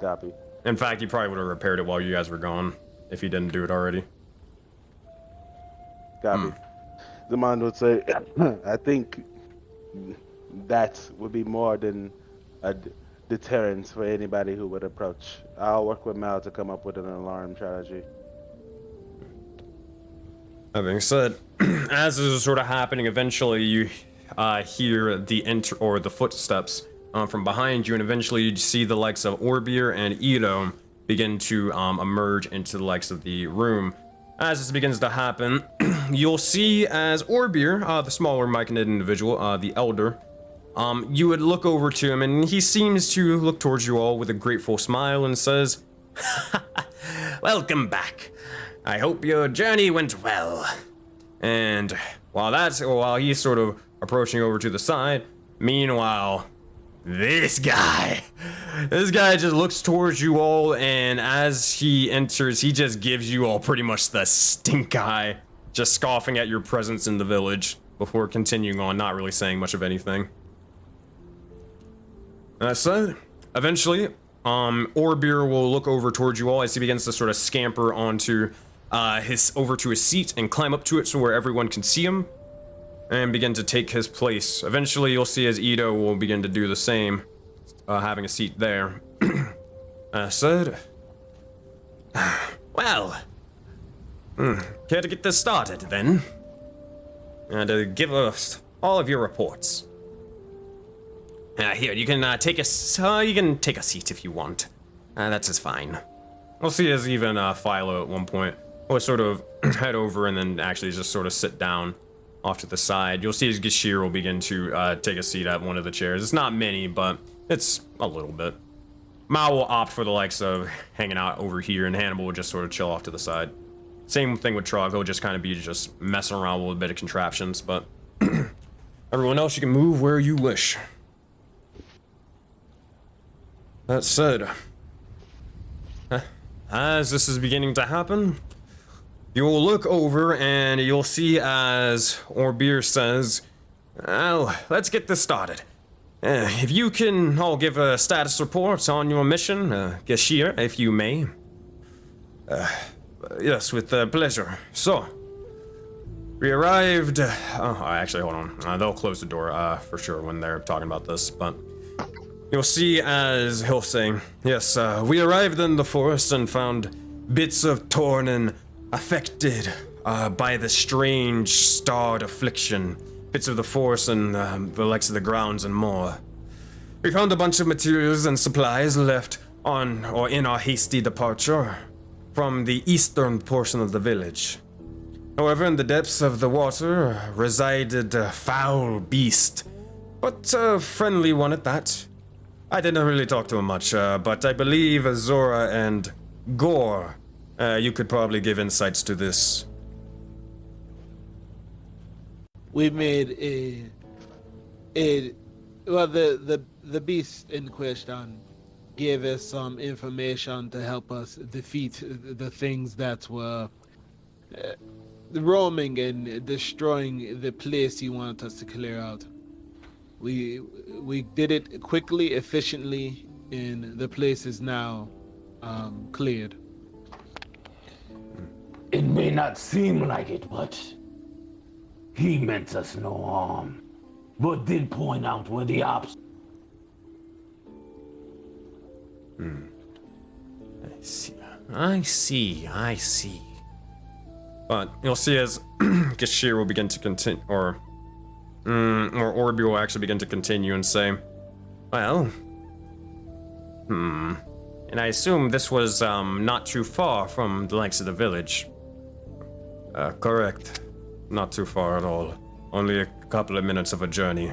Copy. In fact, he probably would have repaired it while you guys were gone, if he didn't do it already. Copy. Zaman would say, I think that would be more than a deterrence for anybody who would approach. I'll work with Mal to come up with an alarm strategy. That being said, as this is sort of happening, eventually you hear the footsteps from behind you, and eventually you see the likes of Orbeer and Ito begin to emerge into the likes of the room. As this begins to happen, you'll see as Orbeer, the smaller myconid individual, the elder, you would look over to him, and he seems to look towards you all with a grateful smile and says, "Welcome back. I hope your journey went well." And while he's sort of approaching over to the side, meanwhile, this guy just looks towards you all, and as he enters, he just gives you all pretty much the stink eye, just scoffing at your presence in the village before continuing on, not really saying much of anything. That said, eventually, Orbeer will look over towards you all as he begins to sort of scamper onto over to his seat and climb up to it so where everyone can see him and begin to take his place. Eventually, you'll see as Ito will begin to do the same, having a seat there. Said, well, care to get this started then? And give us all of your reports. Here, you can take a seat if you want. That's just fine. We'll see as even Philo at one point will sort of head over and then actually just sort of sit down off to the side. You'll see as Gashir will begin to take a seat at one of the chairs. It's not many, but it's a little bit. Mao will opt for the likes of hanging out over here, and Hannibal will just sort of chill off to the side. Same thing with Trog. He'll just kind of be just messing around with a bit of contraptions, but everyone else, you can move where you wish. That said, as this is beginning to happen, you'll look over and you'll see as Orbeer says, well, let's get this started. If you can all give a status report on your mission, Gashir, if you may. Yes, with pleasure. So, we arrived... actually, hold on. They'll close the door for sure when they're talking about this, but... You'll see as he'll say, yes, we arrived in the forest and found bits of torn and affected by the strange starred affliction, bits of the forest and the likes of the grounds and more. We found a bunch of materials and supplies left on or in our hasty departure from the eastern portion of the village. However, in the depths of the water resided a foul beast, but a friendly one at that. I didn't really talk to him much, but I believe Azora and Gore, you could probably give insights to this. We made the beast in question gave us some information to help us defeat the things that were roaming and destroying the place he wanted us to clear out. We did it quickly, efficiently, and the place is now cleared. It may not seem like it, but He meant us no harm, but did point out where the ops. I see. But you'll see as Gashir will begin to continue, or Orby will actually begin to continue and say, well, and I assume this was not too far from the likes of the village. Correct. Not too far at all. Only a couple of minutes of a journey.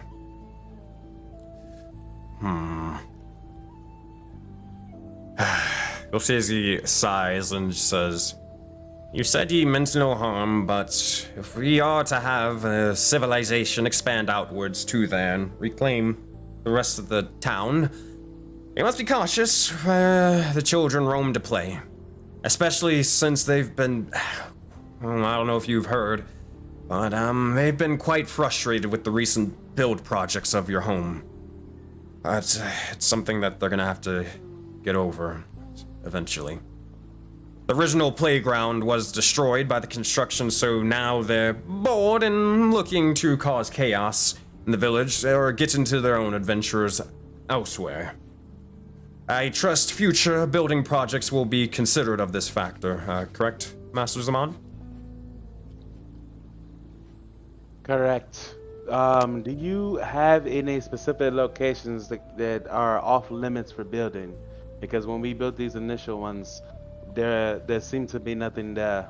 You'll see as he sighs and says, you said he meant no harm, but if we are to have a civilization expand outwards to there and reclaim the rest of the town, we must be cautious where the children roam to play. Especially since they've been... Well, I don't know if you've heard, but they've been quite frustrated with the recent build projects of your home. It's something that they're gonna have to get over eventually. The original playground was destroyed by the construction, so now they're bored and looking to cause chaos in the village or get into their own adventures elsewhere. I trust future building projects will be considerate of this factor, correct, Master Zaman? Correct. Do you have any specific locations that are off limits for building? Because when we built these initial ones, there seemed to be nothing there.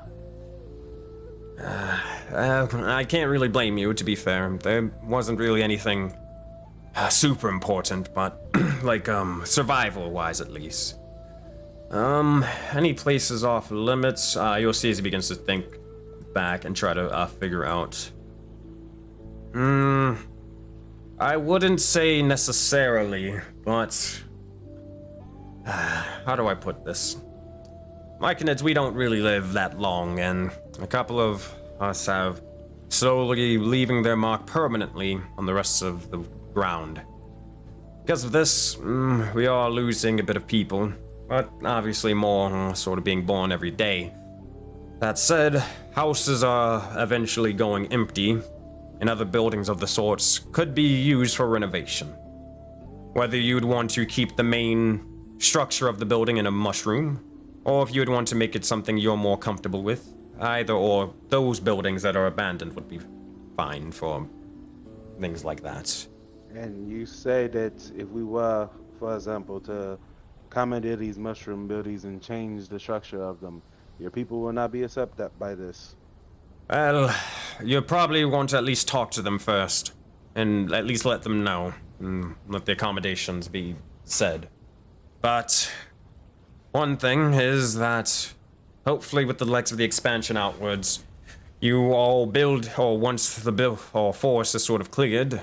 I can't really blame you, to be fair. There wasn't really anything super important, but like survival-wise at least. Any places off limits? You'll see as he begins to think back and try to figure out. I wouldn't say necessarily, but how do I put this? Myconids, we don't really live that long, and a couple of us have slowly leaving their mark permanently on the rest of the ground. Because of this, we are losing a bit of people, but obviously more sort of being born every day. That said, houses are eventually going empty, and other buildings of the sorts could be used for renovation. Whether you'd want to keep the main structure of the building in a mushroom, or if you'd want to make it something you're more comfortable with, either or those buildings that are abandoned would be fine for things like that. And you say that if we were, for example, to commandeer these mushroom buildings and change the structure of them, your people will not be accepted by this. Well, you probably want to at least talk to them first, and at least let them know, and let the accommodations be said. But one thing is that hopefully with the likes of the expansion outwards, you all build, or once the build or forest is sort of cleared,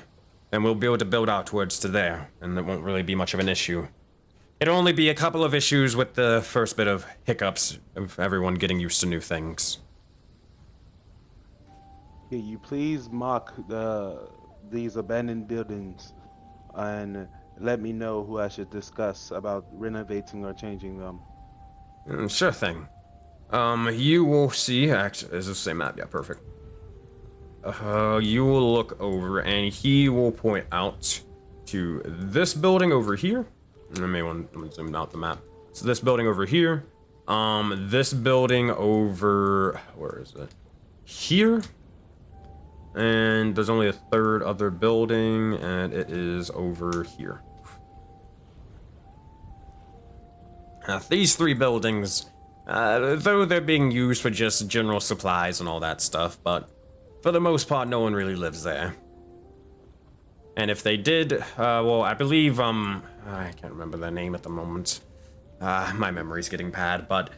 then we'll be able to build outwards to there, and it won't really be much of an issue. It'll only be a couple of issues with the first bit of hiccups of everyone getting used to new things. Can you please mark these abandoned buildings and let me know who I should discuss about renovating or changing them? Sure thing. You will see, actually, is this the same map? Yeah, perfect. You will look over and he will point out to this building over here. I may want to zoom out the map. So this building over here. This building over, where is it? Here. And there's only a third other building, and it is over here. These three buildings, though they're being used for just general supplies and all that stuff, but for the most part, no one really lives there. And if they did, well, I believe, I can't remember their name at the moment. My memory's getting bad, but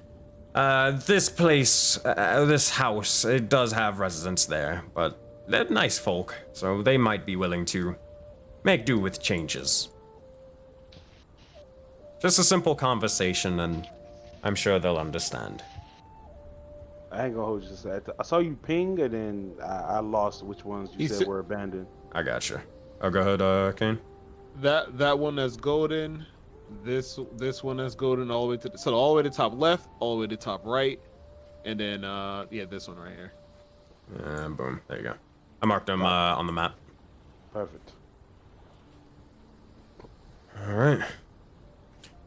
this place, this house, it does have residents there, but they're nice folk, so they might be willing to make do with changes. Just a simple conversation, and I'm sure they'll understand. I ain't gonna hold you to that. I saw you ping, and then I lost which ones you said were abandoned. I gotcha. Oh, go ahead, Kane. That one that's golden. This one that's golden all the way to the, so all the way to top left, all the way to top right, and then yeah, this one right here. Boom. There you go. I marked them on the map. Perfect. All right.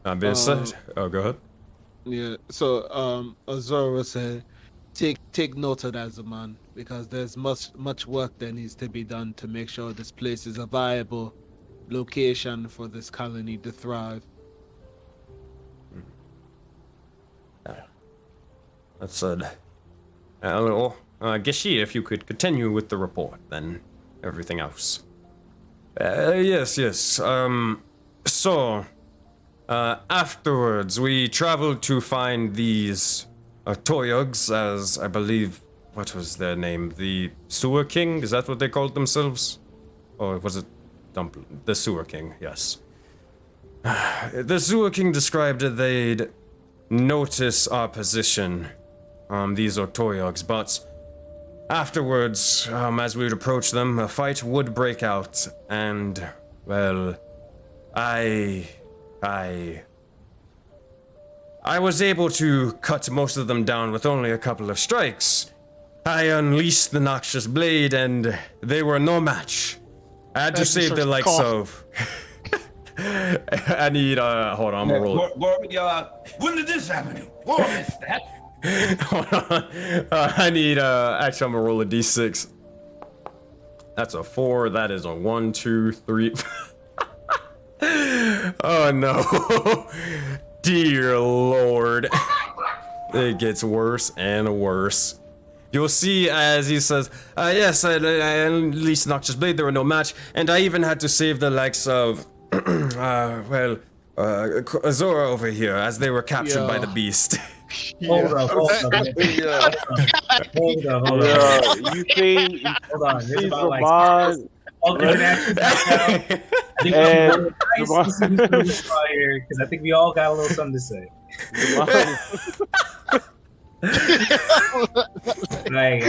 That being said, oh, go ahead. Yeah. So Azora said, take note of that, Zaman, because there's much work that needs to be done to make sure this place is a viable location for this colony to thrive. That said, Gishi, if you could continue with the report, then everything else. Yes. So, afterwards, we traveled to find these Toyogs, as I believe, what was their name? The Sewer King? Is that what they called themselves? Or was it the Sewer King? Yes. The Sewer King described that they'd notice our position. These are Toyogs, but afterwards, as we would approach them, a fight would break out, and, well, I was able to cut most of them down with only a couple of strikes. I unleashed the noxious blade, and they were no match. I had to save the likes of... I need, hold on, I'm gonna roll it. When did this happen? What is that? Hold on. I need, actually, I'm gonna roll a d6. That's a 4, that is a 1, 2, 3. Oh no. Dear Lord. It gets worse and worse. You'll see as he says, yes, I unleashed Noxious Blade, there were no match, and I even had to save the likes of, Azora over here, as they were captured by the beast. Hold up. You see, Hold on. There's about like Ramon, alternate actions right now. I think and we should nice to see who's gonna respond here, because I think we all got a little something to say. Like,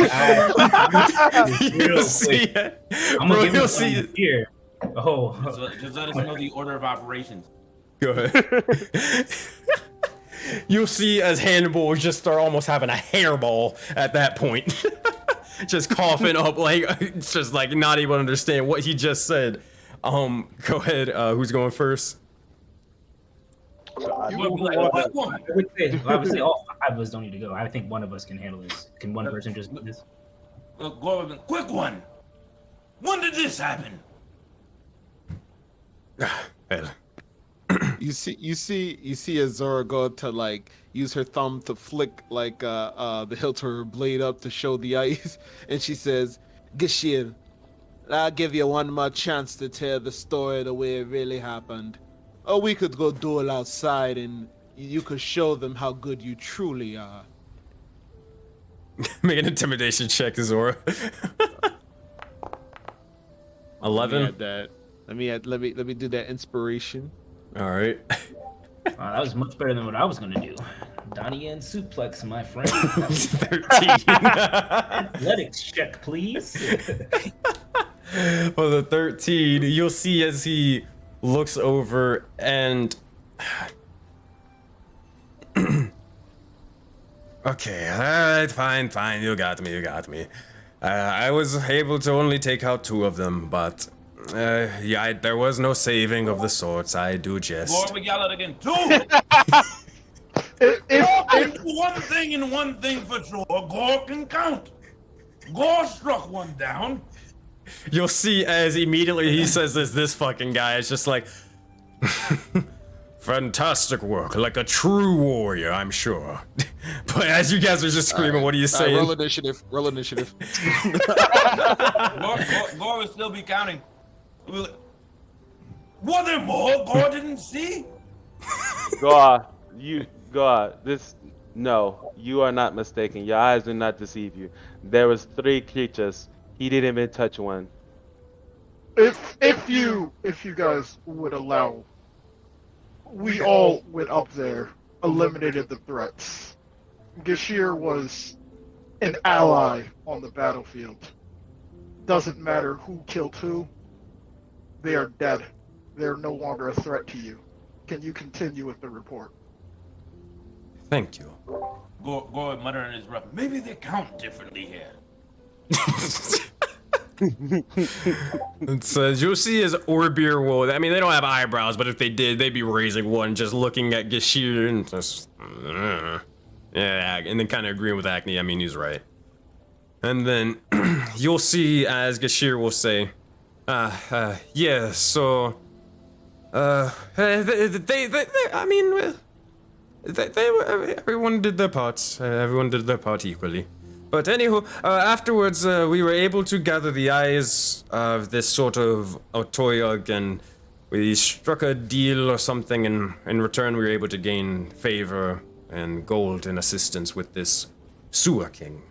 You'll see it. I'm gonna give You'll you see something here. Oh, Just let us know the order of operations. Go ahead. You'll see as Hannibal just start almost having a hairball at that point. Just coughing up, like, it's just like not even understand what he just said. Go ahead, who's going first? I would say all 5 of us don't need to go. I think one of us can handle this. Can one person just do this? Gorman, quick one. When did this happen? Well, You see Azora go to like use her thumb to flick like the hilt of her blade up to show the ice, and she says, "Gashir, I'll give you one more chance to tell the story the way it really happened. Or we could go duel outside and you could show them how good you truly are." make an intimidation check, Zora. 11. Let me do that inspiration. All right. That was much better than what I was gonna do. Donnie and Suplex, my friend. 13. Athletics check, please. Well, the 13, you'll see as he looks over and... Okay, alright, fine, you got me. I was able to only take out 2 of them, but... yeah, there was no saving of the sorts, I do jest. Gore, we yell it again. 2! If One thing and one thing for sure, Gore can count. Gore struck one down. You'll see as immediately he says this fucking guy is just like... Fantastic work, like a true warrior, I'm sure. But as you guys are just screaming, what are you saying? Roll initiative. Gore will still be counting. Were there more Gore didn't see? God, no, you are not mistaken. Your eyes do not deceive you. There was 3 creatures. He didn't even touch one. if you guys would allow, we all went up there, eliminated the threats. Gashir was an ally on the battlefield. Doesn't matter who killed who. They are dead. They're no longer a threat to you. Can you continue with the report? Thank you. Gore muttering his breath. Maybe they count differently here. It says, you'll see as Orbir will, I mean, they don't have eyebrows, but if they did, they'd be raising one, just looking at Gashir and just, yeah, and then kind of agreeing with Acne. I mean, he's right. And then you'll see as Gashir will say, yeah, so, everyone did their parts. Everyone did their part equally. But anywho, afterwards, we were able to gather the eyes of this sort of Otoyog, and we struck a deal or something, and in return we were able to gain favor and gold and assistance with this Sewer King.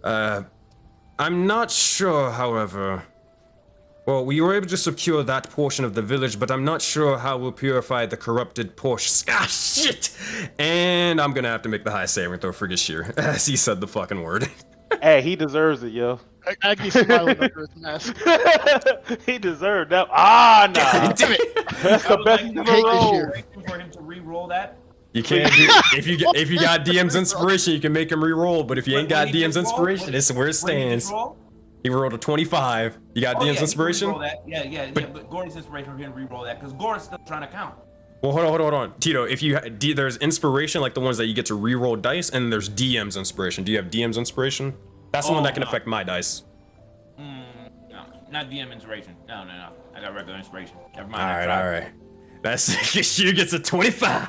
I'm not sure, however. Well, we were able to secure that portion of the village, but I'm not sure how we'll purify the corrupted portion. Ah, shit! And I'm gonna have to make the high saving throw for Gashir, as he said the fucking word. Hey, he deserves it, yo. Agne's smiling under his mask. He deserved that. Ah, nah. Damn it! That's the best in the row. For him to re-roll that. You can't do if you got DM's inspiration, you can make him re-roll, but if you ain't got DM's inspiration, this is where it stands. He rolled a 25. You got DM's inspiration? Yeah, but Gory's inspiration for him to re-roll that, because Gory's still trying to count. Well, hold on. Tito, if you there's inspiration, like the ones that you get to re-roll dice, and there's DM's inspiration. Do you have DM's inspiration? That's the one that can affect my dice. No, not DM inspiration. No. I got regular inspiration. Never mind. All right. That's you gets a 25.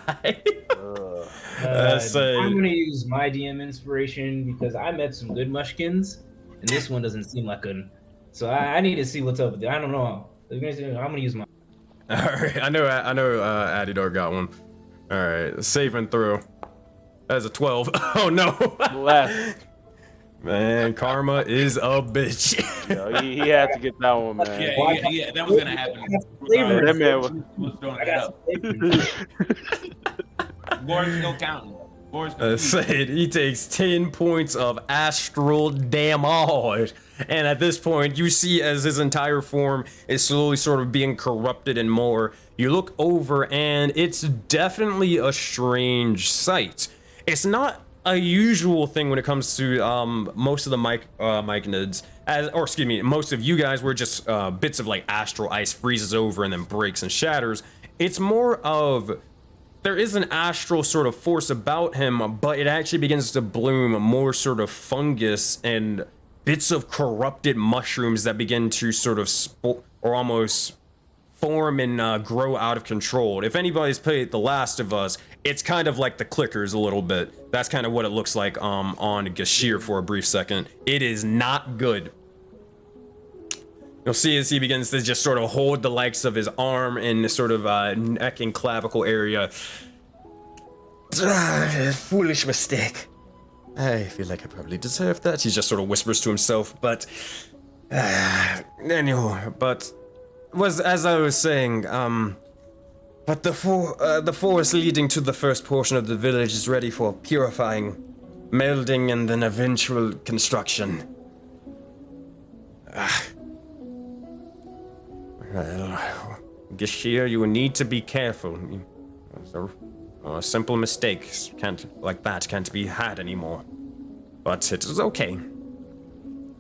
I'm gonna use my DM inspiration because I met some good mushkins, and this one doesn't seem like a. So I need to see what's up with it. I don't know. I'm gonna use my. All right, I know. Adidor got one. All right, save and throw. That's a 12. Oh no. Left. Man, karma is a bitch. Yo, he had to get that one, man. Yeah, that was gonna happen. That man was throwing that up. Gory's still counting. Said he takes 10 points of astral damage. And at this point, you see as his entire form is slowly sort of being corrupted and more. You look over and it's definitely a strange sight. It's not a usual thing when it comes to most of the myconids, most of you guys, where just bits of like astral ice freezes over and then breaks and shatters. It's more of there is an astral sort of force about him, but it actually begins to bloom more sort of fungus and bits of corrupted mushrooms that begin to sort of or almost form and grow out of control. If anybody's played The Last of Us, it's kind of like the clickers a little bit. That's kind of what it looks like on Gashir for a brief second. It is not good. You'll see as he begins to just sort of hold the likes of his arm and sort of neck and clavicle area. Foolish mistake. I feel like I probably deserve that. He just sort of whispers to himself, but anyway, but was as I was saying, but the forest leading to the first portion of the village is ready for purifying, melding, and then eventual construction. Well, Gashir, you will need to be careful. A simple mistake can't be had anymore. But it is okay.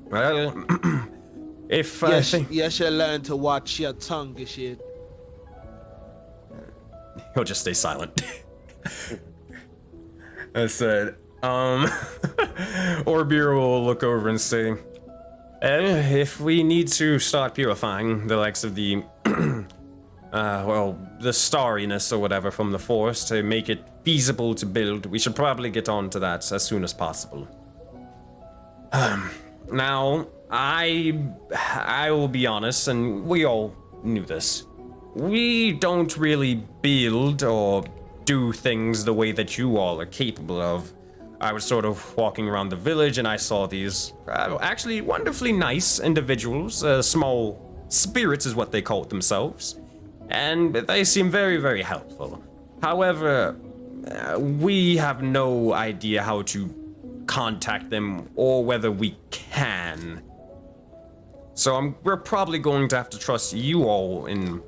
Well, if you should learn to watch your tongue, Gashir. He'll just stay silent. I said, Orbir will look over and say, if we need to start purifying the likes of the, the starriness or whatever from the forest to make it feasible to build, we should probably get on to that as soon as possible. Now, I will be honest, and we all knew this. We don't really build or do things the way that you all are capable of. I was sort of walking around the village and I saw these actually wonderfully nice individuals, small spirits is what they called themselves, and they seem very, very helpful. However, we have no idea how to contact them or whether we can. So we're probably going to have to trust you all in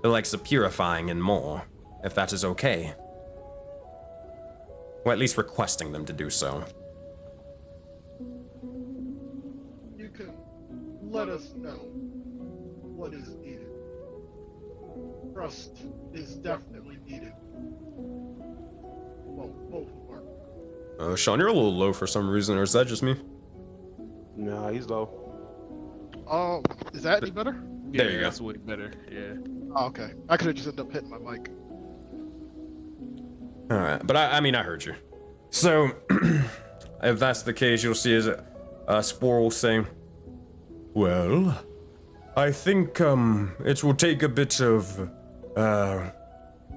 the likes of purifying and more, if that is okay. Or at least requesting them to do so. You can let us know what is needed. Trust is definitely needed. Well, both of our. Sean, you're a little low for some reason, or is that just me? No, he's low. Oh, is that any better? There you go. That's way better. Yeah. Oh, okay. I could have just ended up hitting my mic. Alright, but I mean, I heard you. So, if that's the case, you'll see as Spore will say, well, I think, it will take a bit of,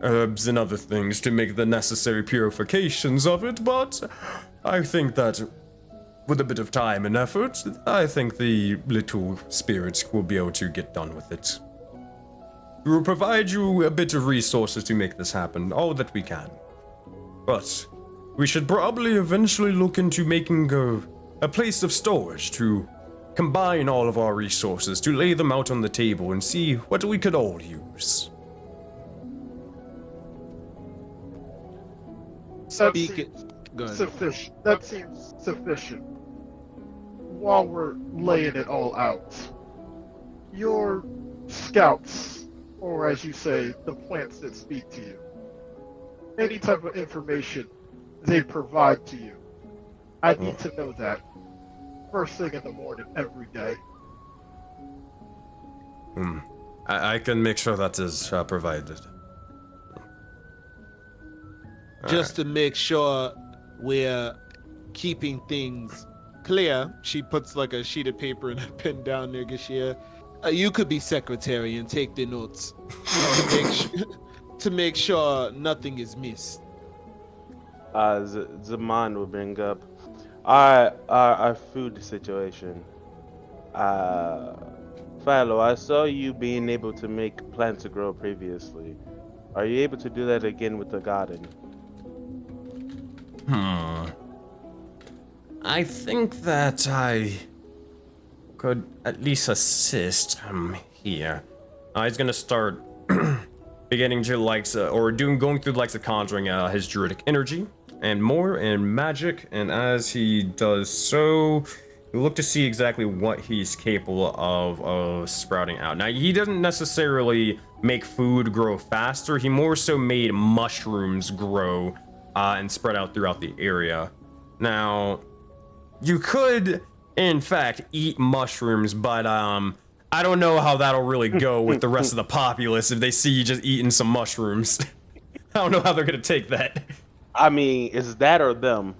herbs and other things to make the necessary purifications of it, but I think that with a bit of time and effort, I think the little spirits will be able to get done with it. We will provide you a bit of resources to make this happen, all that we can. But we should probably eventually look into making a place of storage to combine all of our resources, to lay them out on the table and see what we could all use. Sufficient. That seems sufficient. While we're laying it all out, your scouts, or as you say, the plants that speak to you, any type of information they provide to you, I need to know that first thing in the morning every day. I can make sure that is provided. Just to make sure we're keeping things clear, she puts like a sheet of paper and a pen down there, Gashia. You could be secretary and take the notes to make sure nothing is missed. Zaman will bring up our food situation. Philo, I saw you being able to make plants to grow previously. Are you able to do that again with the garden? I think that I could at least assist here. He's gonna start beginning to going through the conjuring his druidic energy and more and magic, and as he does so, you look to see exactly what he's capable of sprouting out. Now, he doesn't necessarily make food grow faster, he more so made mushrooms grow and spread out throughout the area. Now, you could, in fact, eat mushrooms, but I don't know how that'll really go with the rest of the populace if they see you just eating some mushrooms. I don't know how they're gonna take that. I mean, is that or them?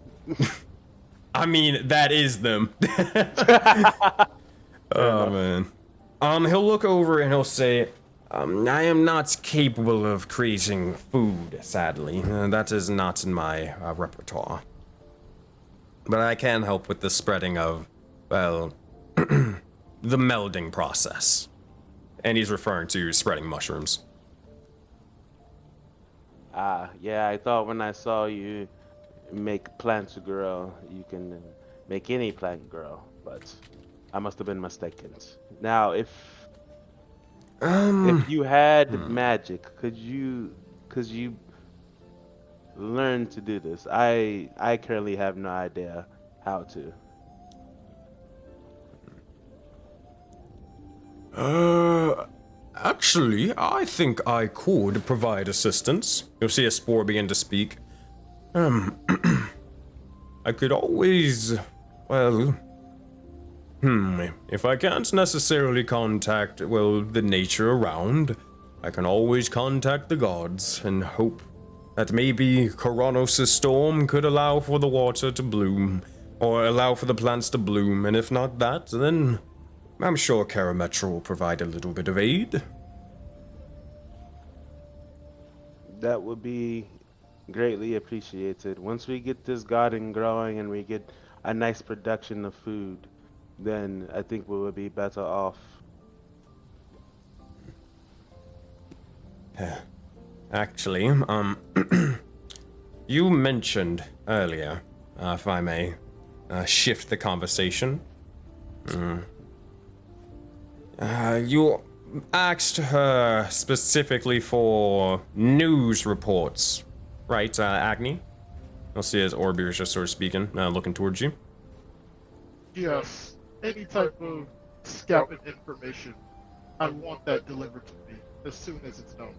I mean, that is them. Oh, man. He'll look over and he'll say, I am not capable of creating food, sadly. That is not in my repertoire. But I can help with the spreading of, well, the melding process. And he's referring to spreading mushrooms. Yeah, I thought when I saw you make plants grow, you can make any plant grow, but I must have been mistaken. Now, if you had magic, could you learn to do this? I currently have no idea how to. Actually, I think I could provide assistance. You'll see a Spore begin to speak. I could always, well, if I can't necessarily contact, well, the nature around, I can always contact the gods and hope that maybe Coronos' storm could allow for the water to bloom, or allow for the plants to bloom, and if not that, then I'm sure Karametra will provide a little bit of aid. That would be greatly appreciated. Once we get this garden growing and we get a nice production of food, then I think we will be better off. Actually, you mentioned earlier, if I may shift the conversation, you asked her specifically for news reports, right, Agni? You'll see as Orbeer's just sort of speaking, looking towards you. Yes, any type of scouting information. I want that delivered to me as soon as it's known.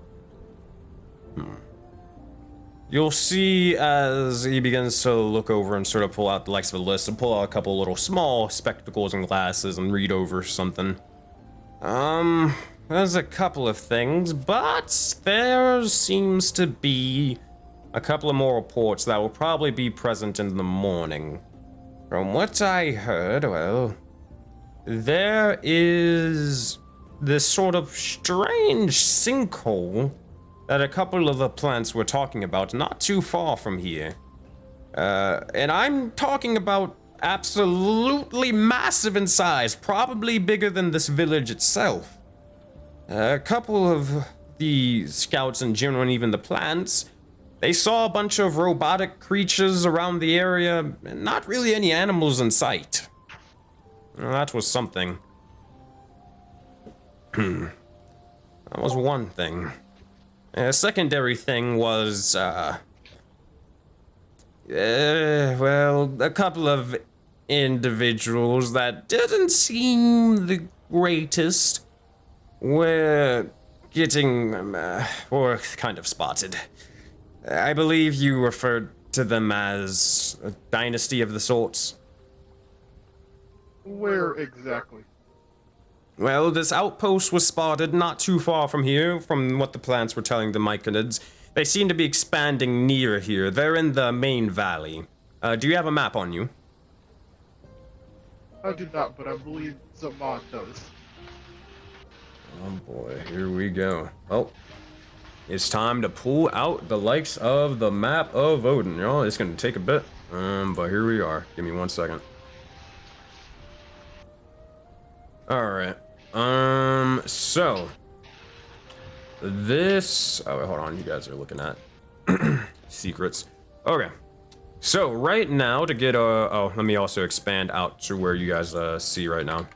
You'll see as he begins to look over and sort of pull out the likes of a list and pull out a couple little small spectacles and glasses and read over something. There's a couple of things, but there seems to be a couple of more reports that will probably be present in the morning. From what I heard, well, there is this sort of strange sinkhole that a couple of the plants were talking about not too far from here. And I'm talking about absolutely massive in size, probably bigger than this village itself. A couple of the scouts in general, and even the plants, they saw a bunch of robotic creatures around the area, and not really any animals in sight. Well, that was something. That was one thing. A secondary thing was, well, a couple of individuals that didn't seem the greatest were getting, or kind of spotted. I believe you referred to them as a dynasty of the sorts. Where exactly? Well, this outpost was spotted not too far from here, from what the plants were telling the Myconids. They seem to be expanding near here. They're in the main valley. Do you have a map on you? I do not, but I believe Zaman does. Oh boy, here we go. Oh, it's time to pull out the likes of the map of Odin. Y'all, it's gonna take a bit, but here we are. Give me 1 second. All right. So this. Oh, wait, hold on. You guys are looking at secrets. Okay. So right now to get oh, let me also expand out to where you guys see right now.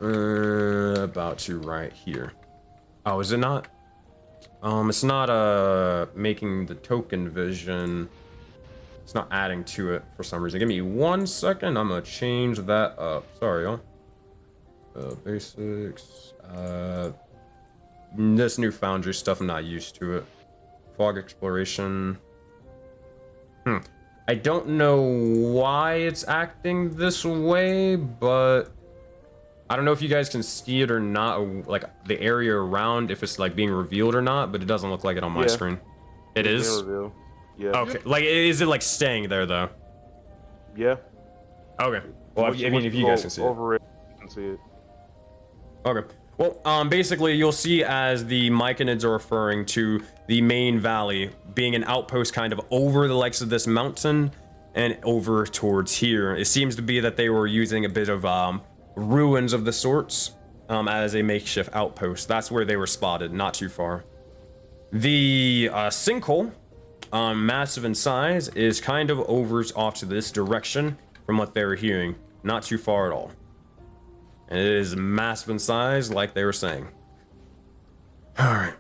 About to right here. Oh, is it not? It's not making the token vision. It's not adding to it for some reason. Give me 1 second. I'm gonna change that up. Sorry, y'all. Basics. This new Foundry stuff, I'm not used to it. Fog exploration. I don't know why it's acting this way, but I don't know if you guys can see it or not, like the area around, if it's like being revealed or not, but it doesn't look like it on my screen. It is? Yeah. Okay. Like, is it like staying there though? Yeah. Okay. Well, I mean, if you guys can see over it, you can see it. Okay. Well, basically, you'll see as the Myconids are referring to the main valley being an outpost kind of over the likes of this mountain and over towards here. It seems to be that they were using a bit of ruins of the sorts as a makeshift outpost. That's where they were spotted, not too far. The sinkhole, massive in size, is kind of over off to this direction from what they were hearing. Not too far at all. And it is massive in size, like they were saying. Alright.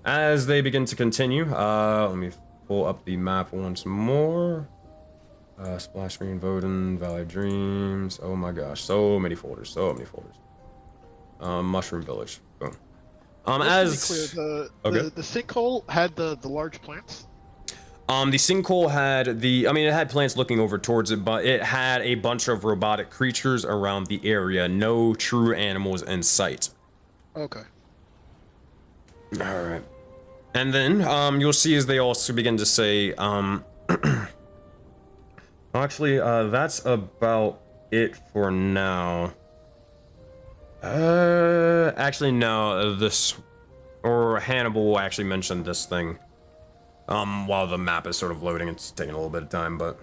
As they begin to continue, let me pull up the map once more. Splash Screen, Voden, Valley Dreams. Oh my gosh, so many folders, so many folders. Mushroom Village. Boom. Just to be clear, the sinkhole had the large plants? The sinkhole had it had plants looking over towards it, but it had a bunch of robotic creatures around the area. No true animals in sight. Okay. Alright. And then, you'll see as they also begin to say, actually, that's about it for now. Actually, no, or Hannibal will actually mention this thing. While the map is sort of loading, it's taking a little bit of time, but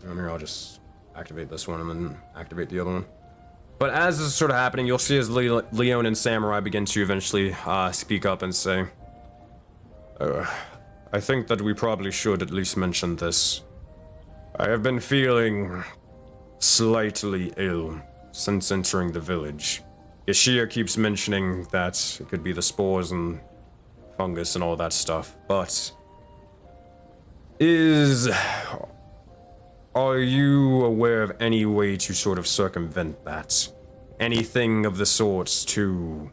here I'll just activate this one and then activate the other one. But as this is sort of happening, you'll see as Leon and Samurai begin to eventually speak up and say, I think that we probably should at least mention this. I have been feeling slightly ill since entering the village. Yashir keeps mentioning that it could be the spores and fungus and all that stuff, but are you aware of any way to sort of circumvent that? anything of the sorts to,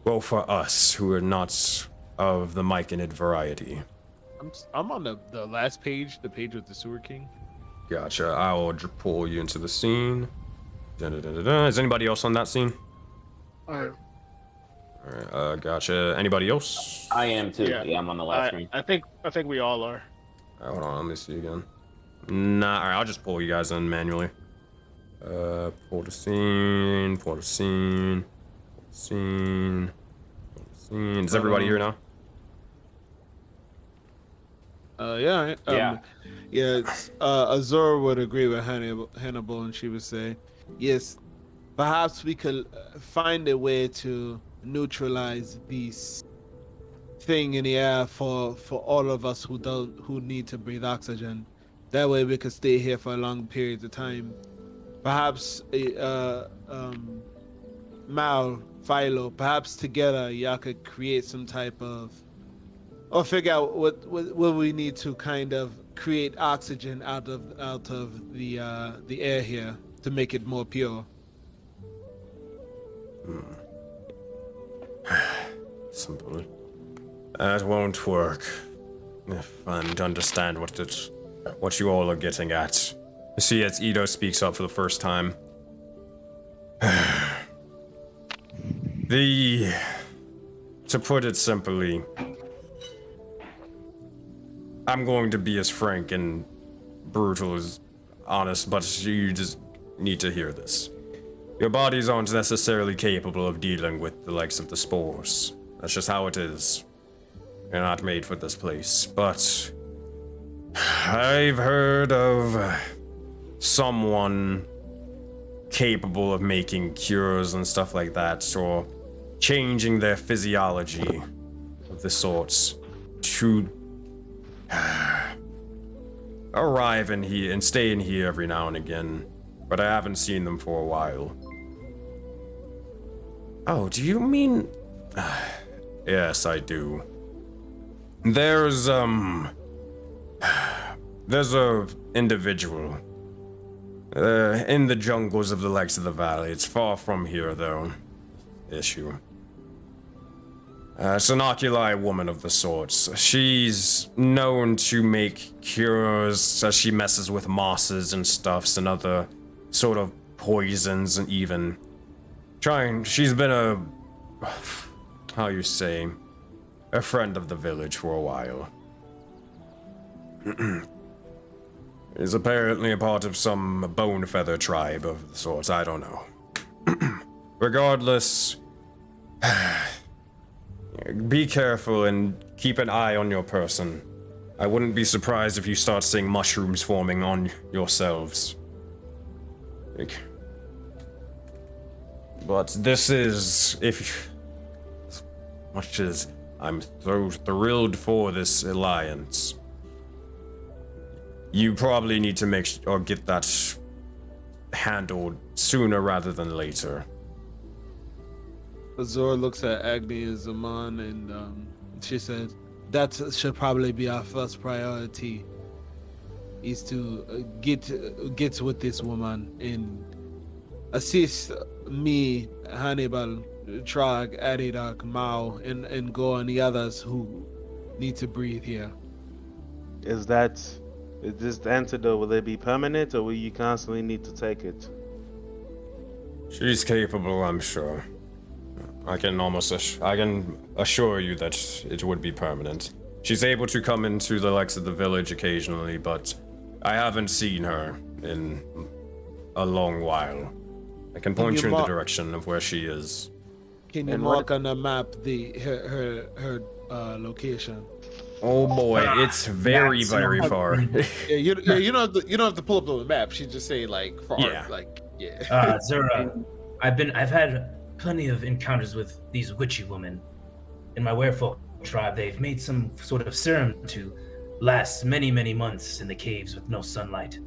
well, for us who are not of the Myconid variety. I'm on the last page, the page with the Sewer King. Gotcha. I'll pull you into the scene. Da-da-da-da-da. Is anybody else on that scene? Alright. Alright, gotcha. Anybody else? I am too. Yeah, I'm on the last screen. I think we all are. Alright, hold on, let me see again. Nah, alright, I'll just pull you guys in manually. Pull the scene, pull the scene, pull the scene, pull the scene. Is everybody here now? Azor would agree with Hannibal, and she would say, yes, perhaps we could find a way to neutralize this thing in the air for all of us who need to breathe oxygen. That way we could stay here for long periods of time. Perhaps Mal, Philo, perhaps together y'all could create some type of, or figure out what we need to kind of create oxygen out of the air here to make it more pure. Simple. That won't work. If I'm to understand what you all are getting at. See, as Ito speaks up for the first time. To put it simply, I'm going to be as frank and brutal as honest, but you just need to hear this. Your bodies aren't necessarily capable of dealing with the likes of the spores. That's just how it is. You're not made for this place, but I've heard of someone capable of making cures and stuff like that, or changing their physiology of the sorts to arrive in here and stay in here every now and again, but I haven't seen them for a while. Oh, do you mean? Yes, I do. There's a individual in the jungles of the Lakes of the Valley. It's far from here, though. Issue. It's an oculi woman of the sorts. She's known to make cures as she messes with mosses and stuffs and other sort of poisons, and even she's been how you say, a friend of the village for a while. Is apparently a part of some bone feather tribe of the sorts, I don't know. Regardless, be careful and keep an eye on your person. I wouldn't be surprised if you start seeing mushrooms forming on yourselves. But this is, as much as I'm so thrilled for this alliance, you probably need to get that handled sooner rather than later. Azor looks at Agni and Zaman, and she said, that should probably be our first priority, is to get with this woman and assist me, Hannibal, Trog, Adidak, Mao, and Go, and the others who need to breathe here. Is this antidote, will it be permanent, or will you constantly need to take it? She's capable, I'm sure. I can assure you that it would be permanent. She's able to come into the likes of the village occasionally, but I haven't seen her in a long while. I can point you in the direction of where she is. Can you mark on the map her location? Oh boy, it's very, very far. Yeah, you don't have to pull up the map. She just say like far, yeah. Zura, I've had plenty of encounters with these witchy women. In my werefolk tribe, they've made some sort of serum to last many, many months in the caves with no sunlight,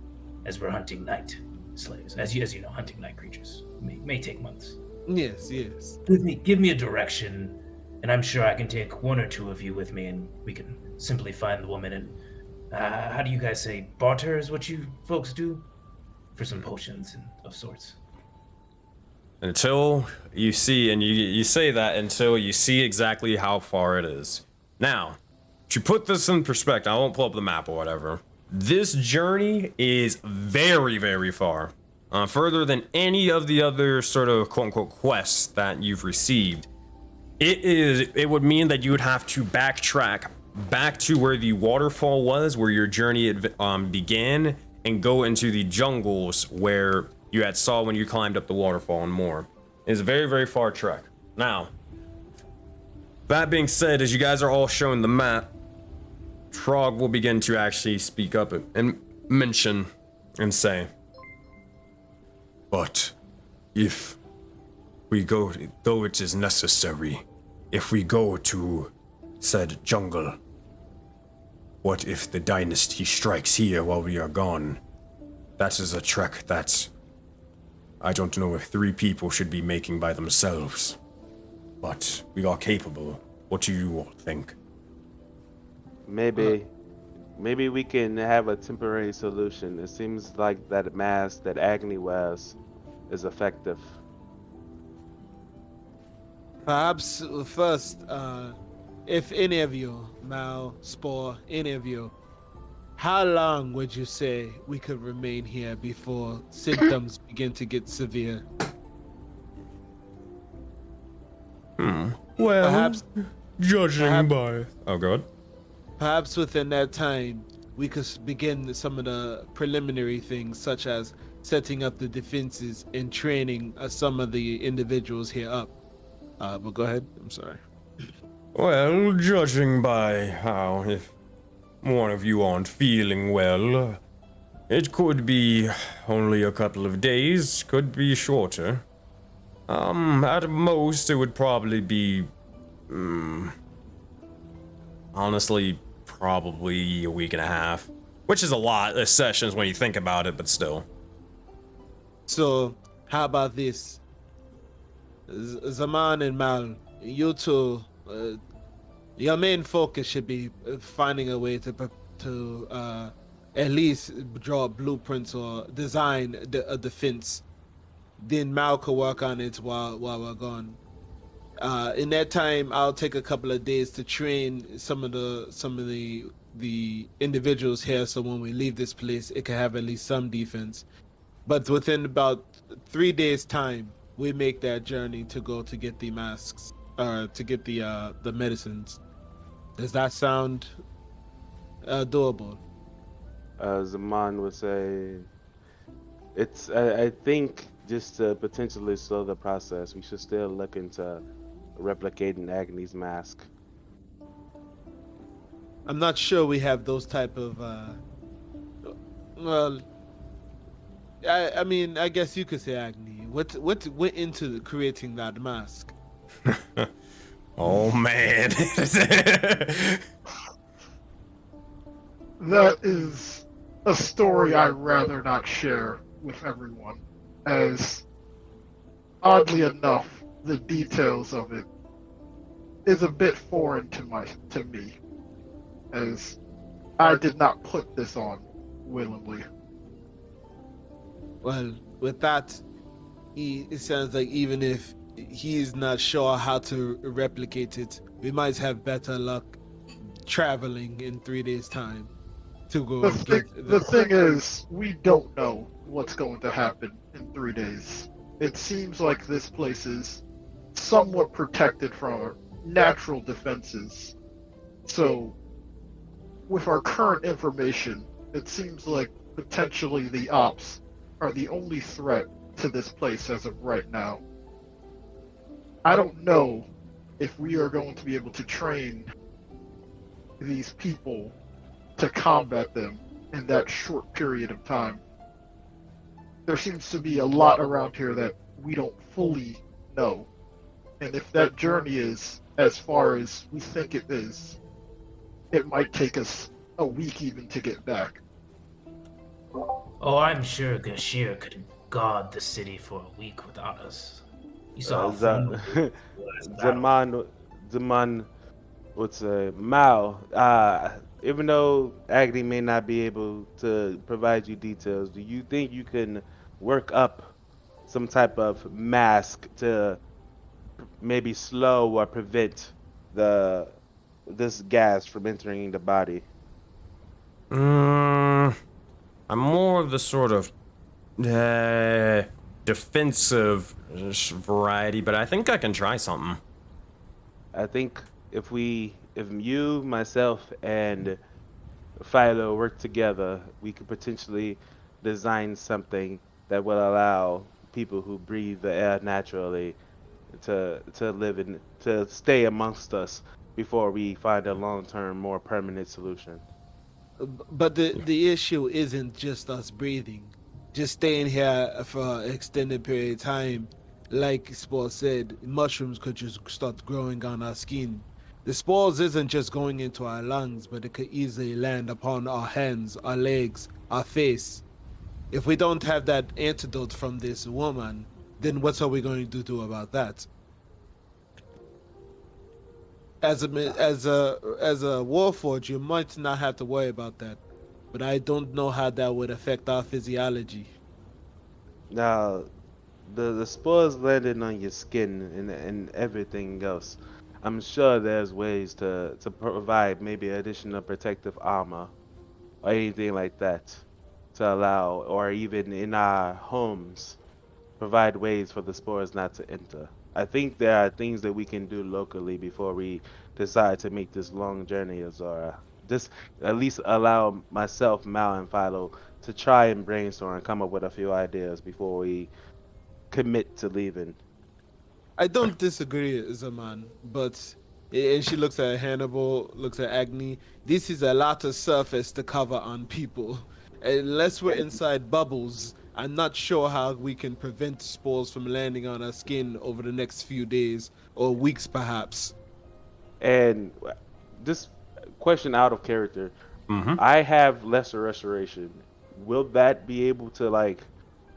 as we're hunting night slaves. As you know, hunting night creatures may take months. Yes. Give me a direction, and I'm sure I can take one or two of you with me, and we can simply find the woman. And how do you guys say, barter is what you folks do for some potions and of sorts? Until you see, and you say that until you see exactly how far it is. Now, to put this in perspective, I won't pull up the map or whatever. This journey is very, very far. Further than any of the other sort of quote-unquote quests that you've received. It would mean that you would have to backtrack back to where the waterfall was, where your journey began, and go into the jungles where you had saw when you climbed up the waterfall and more. It's a very, very far trek. Now, that being said, as you guys are all shown the map, Trog will begin to actually speak up and mention and say, but if we go, though it is necessary, if we go to said jungle, what if the dynasty strikes here while we are gone? That is a trek that I don't know if 3 people should be making by themselves, but we are capable. What do you all think? Maybe we can have a temporary solution. It seems like that mask that Agni wears is effective. Perhaps first, if any of you, Mal, Spore, any of you, how long would you say we could remain here before symptoms begin to get severe? Well, Perhaps, judging by... Oh, God. perhaps within that time, we could begin some of the preliminary things, such as setting up the defenses and training some of the individuals here up. But go ahead. I'm sorry. Well, judging by how if one of you aren't feeling well, it could be only a couple of days, could be shorter. At most, it would probably be, honestly, probably a week and a half, which is a lot of sessions when you think about it, but still. So, how about this? Zaman and Mal, you two, your main focus should be finding a way to at least draw blueprints or design a defense. Then Mal could work on it while we're gone. In that time, I'll take a couple of days to train some of the individuals here, so when we leave this place, it can have at least some defense. But within about 3 days' time, we make that journey to go to get the masks, or to get the medicines. Does that sound doable? Zaman would say, it's. I think just to potentially slow the process, we should still look into replicating Agni's mask. I'm not sure we have those type of. Well, I mean, I guess you could say Agni. What went into creating that mask? Oh man. That is a story I'd rather not share with everyone, as oddly enough, the details of it is a bit foreign to me, as I did not put this on willingly. Well, with that, it sounds like even if he's not sure how to replicate it, we might have better luck traveling in 3 days' time to go. The thing is, we don't know what's going to happen in 3 days. It seems like this place is somewhat protected from natural defenses. So, with our current information, it seems like potentially the ops are the only threat to this place as of right now. I don't know if we are going to be able to train these people to combat them in that short period of time. There seems to be a lot around here that we don't fully know. And if that journey is as far as we think it is, it might take us a week even to get back. Oh, I'm sure Gashir could guard the city for a week without us. You saw Zaman would say, Mao, even though Agni may not be able to provide you details, do you think you can work up some type of mask to maybe slow or prevent this gas from entering the body. I'm more of the sort of defensive variety, but I think I can try something. I think if you, myself, and Philo work together, we could potentially design something that will allow people who breathe the air naturally to live in to stay amongst us before we find a long-term, more permanent solution. But the issue isn't just us breathing. Just staying here for an extended period of time, like Spore said, mushrooms could just start growing on our skin. The spores isn't just going into our lungs, but it could easily land upon our hands, our legs, our face. If we don't have that antidote from this woman, then what are we going to do about that? As a warforged, you might not have to worry about that, but I don't know how that would affect our physiology. Now, the spores landing on your skin and everything else. I'm sure there's ways to provide maybe additional protective armor or anything like that to allow, or even in our homes, provide ways for the spores not to enter. I think there are things that we can do locally before we decide to make this long journey, Azora. Just at least allow myself, Mal, and Philo to try and brainstorm and come up with a few ideas before we commit to leaving. I don't disagree, Zaman, but and she looks at Hannibal, looks at Agni. This is a lot of surface to cover on people. Unless we're inside bubbles, I'm not sure how we can prevent spores from landing on our skin over the next few days or weeks, perhaps. And this question out of character, Mm-hmm. I have lesser restoration. Will that be able to, like,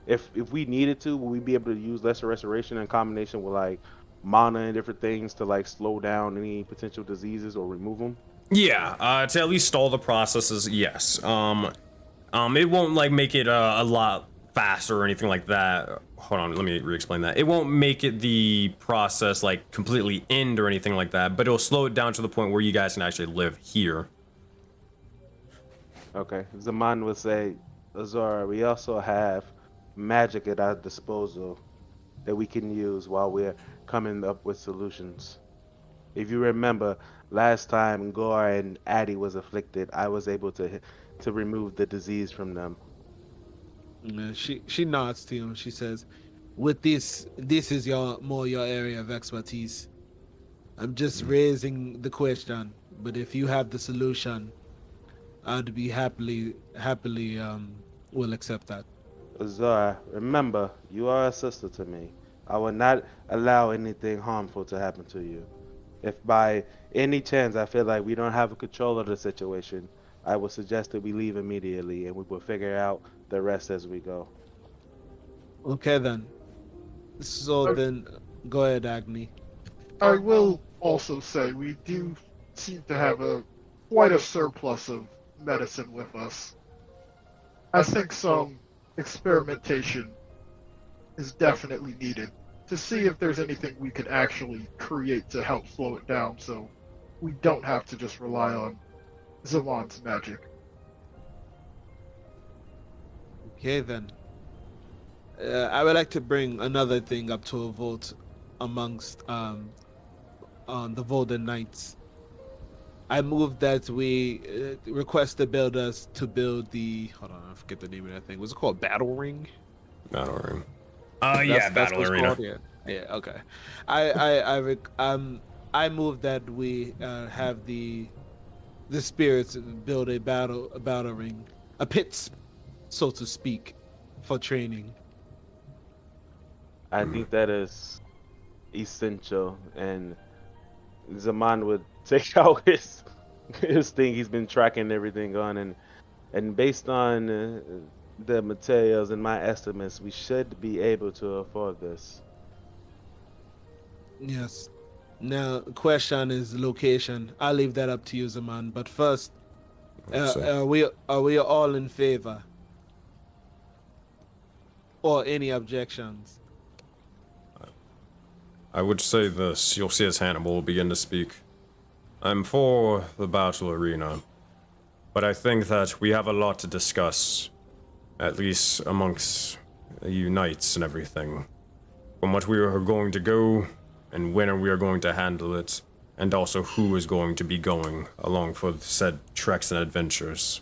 if we needed to, will we be able to use lesser restoration in combination with like mana and different things to like slow down any potential diseases or remove them? Yeah, to at least stall the processes, yes. It won't like make it a lot faster or anything like that. Hold on, let me re-explain that. It won't make it the process like completely end or anything like that, but it'll slow it down to the point where you guys can actually live here. Okay, Zaman would say, Azora, we also have magic at our disposal that we can use while we're coming up with solutions. If you remember, last time Gore and Addie was afflicted, I was able to remove the disease from them. Yeah, she nods to him. She says, "With this is your area of expertise. I'm just raising the question, but if you have the solution, I'd be happily will accept that." Azora, remember, you are a sister to me. I will not allow anything harmful to happen to you. If by any chance I feel like we don't have a control of the situation, I would suggest that we leave immediately and we will figure out the rest as we go. Okay then. So then, go ahead, Agni. I will also say we do seem to have quite a surplus of medicine with us. I think some experimentation is definitely needed to see if there's anything we can actually create to help slow it down so we don't have to just rely on Zamon's magic. Okay then. I would like to bring another thing up to a vote amongst on the Golden Knights. I move that we request the builders to build the. Hold on, I forget the name of that thing. Was it called Battle Ring? Battle Ring. That's Battle what it's Arena. called? Yeah. Okay. I move that we have the spirits build a battle ring, a pit, so to speak, for training. I think that is essential, and Zaman would take out his thing he's been tracking everything on, and based on the materials and my estimates, we should be able to afford this. Yes. Now, the question is location. I'll leave that up to you, Zaman. But first, are we all in favor? or any objections? I would say this. You'll see as Hannibal will begin to speak. I'm for the battle arena, but I think that we have a lot to discuss, at least amongst you knights and everything. From what we are going to go, and when we are going to handle it, and also who is going to be going along for said treks and adventures.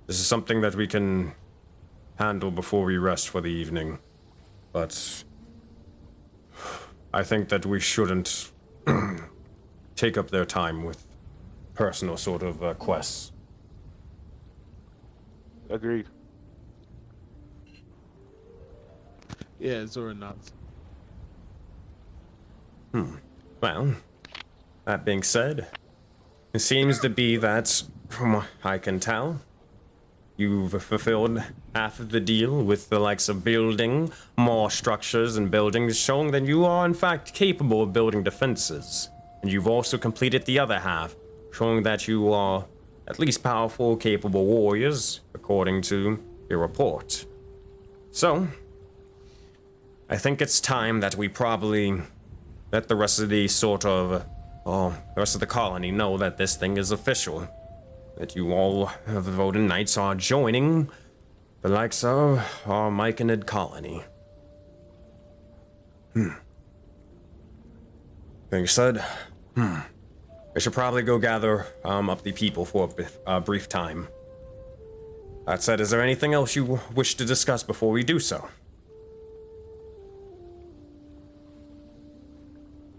This is something that we can handle before we rest for the evening, but I think that we shouldn't take up their time with personal sort of quests. Agreed. Yeah, Zora nods. Well, that being said, it seems to be that, from what I can tell, you've fulfilled half of the deal with the likes of building more structures and buildings, showing that you are in fact capable of building defenses. And you've also completed the other half, showing that you are at least powerful, capable warriors, according to your report. So, I think it's time that we probably let the rest of the the rest of the colony know that this thing is official. That you all of the voting knights are joining the likes of our Myconid colony. Being said, I should probably go gather up the people for a brief time. That said, is there anything else you wish to discuss before we do so?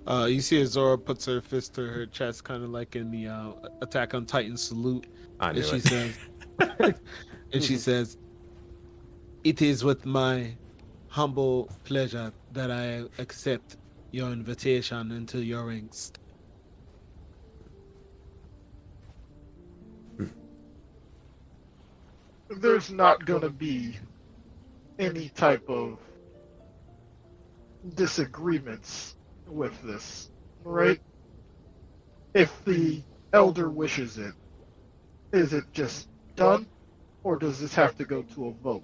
You see Zora puts her fist to her chest, kind of like in the Attack on Titan salute. I knew And she it. says, and she says, "It is with my humble pleasure that I accept your invitation into your ranks." There's not gonna be any type of disagreements with this, right? If the elder wishes it, is it just done, or does this have to go to a vote?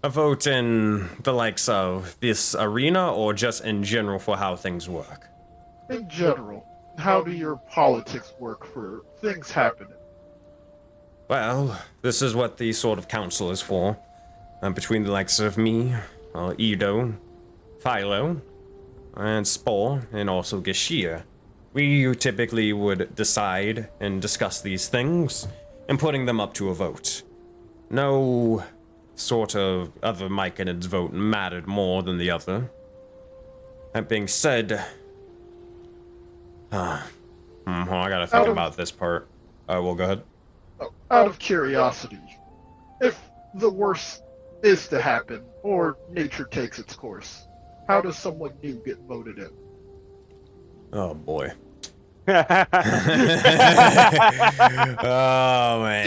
A vote in the likes of this arena, or just in general for how things work? In general, how do your politics work for things happening? Well, this is what the sort of council is for. Between the likes of me, Edo, Philo, and Spore, and also Gashir. We typically would decide and discuss these things, and putting them up to a vote. No sort of other Myconid's vote mattered more than the other. That being said, I gotta think about this part. Well, go ahead. Out of curiosity, if the worst is to happen, or nature takes its course, how does someone new get voted in? Oh boy. Oh man.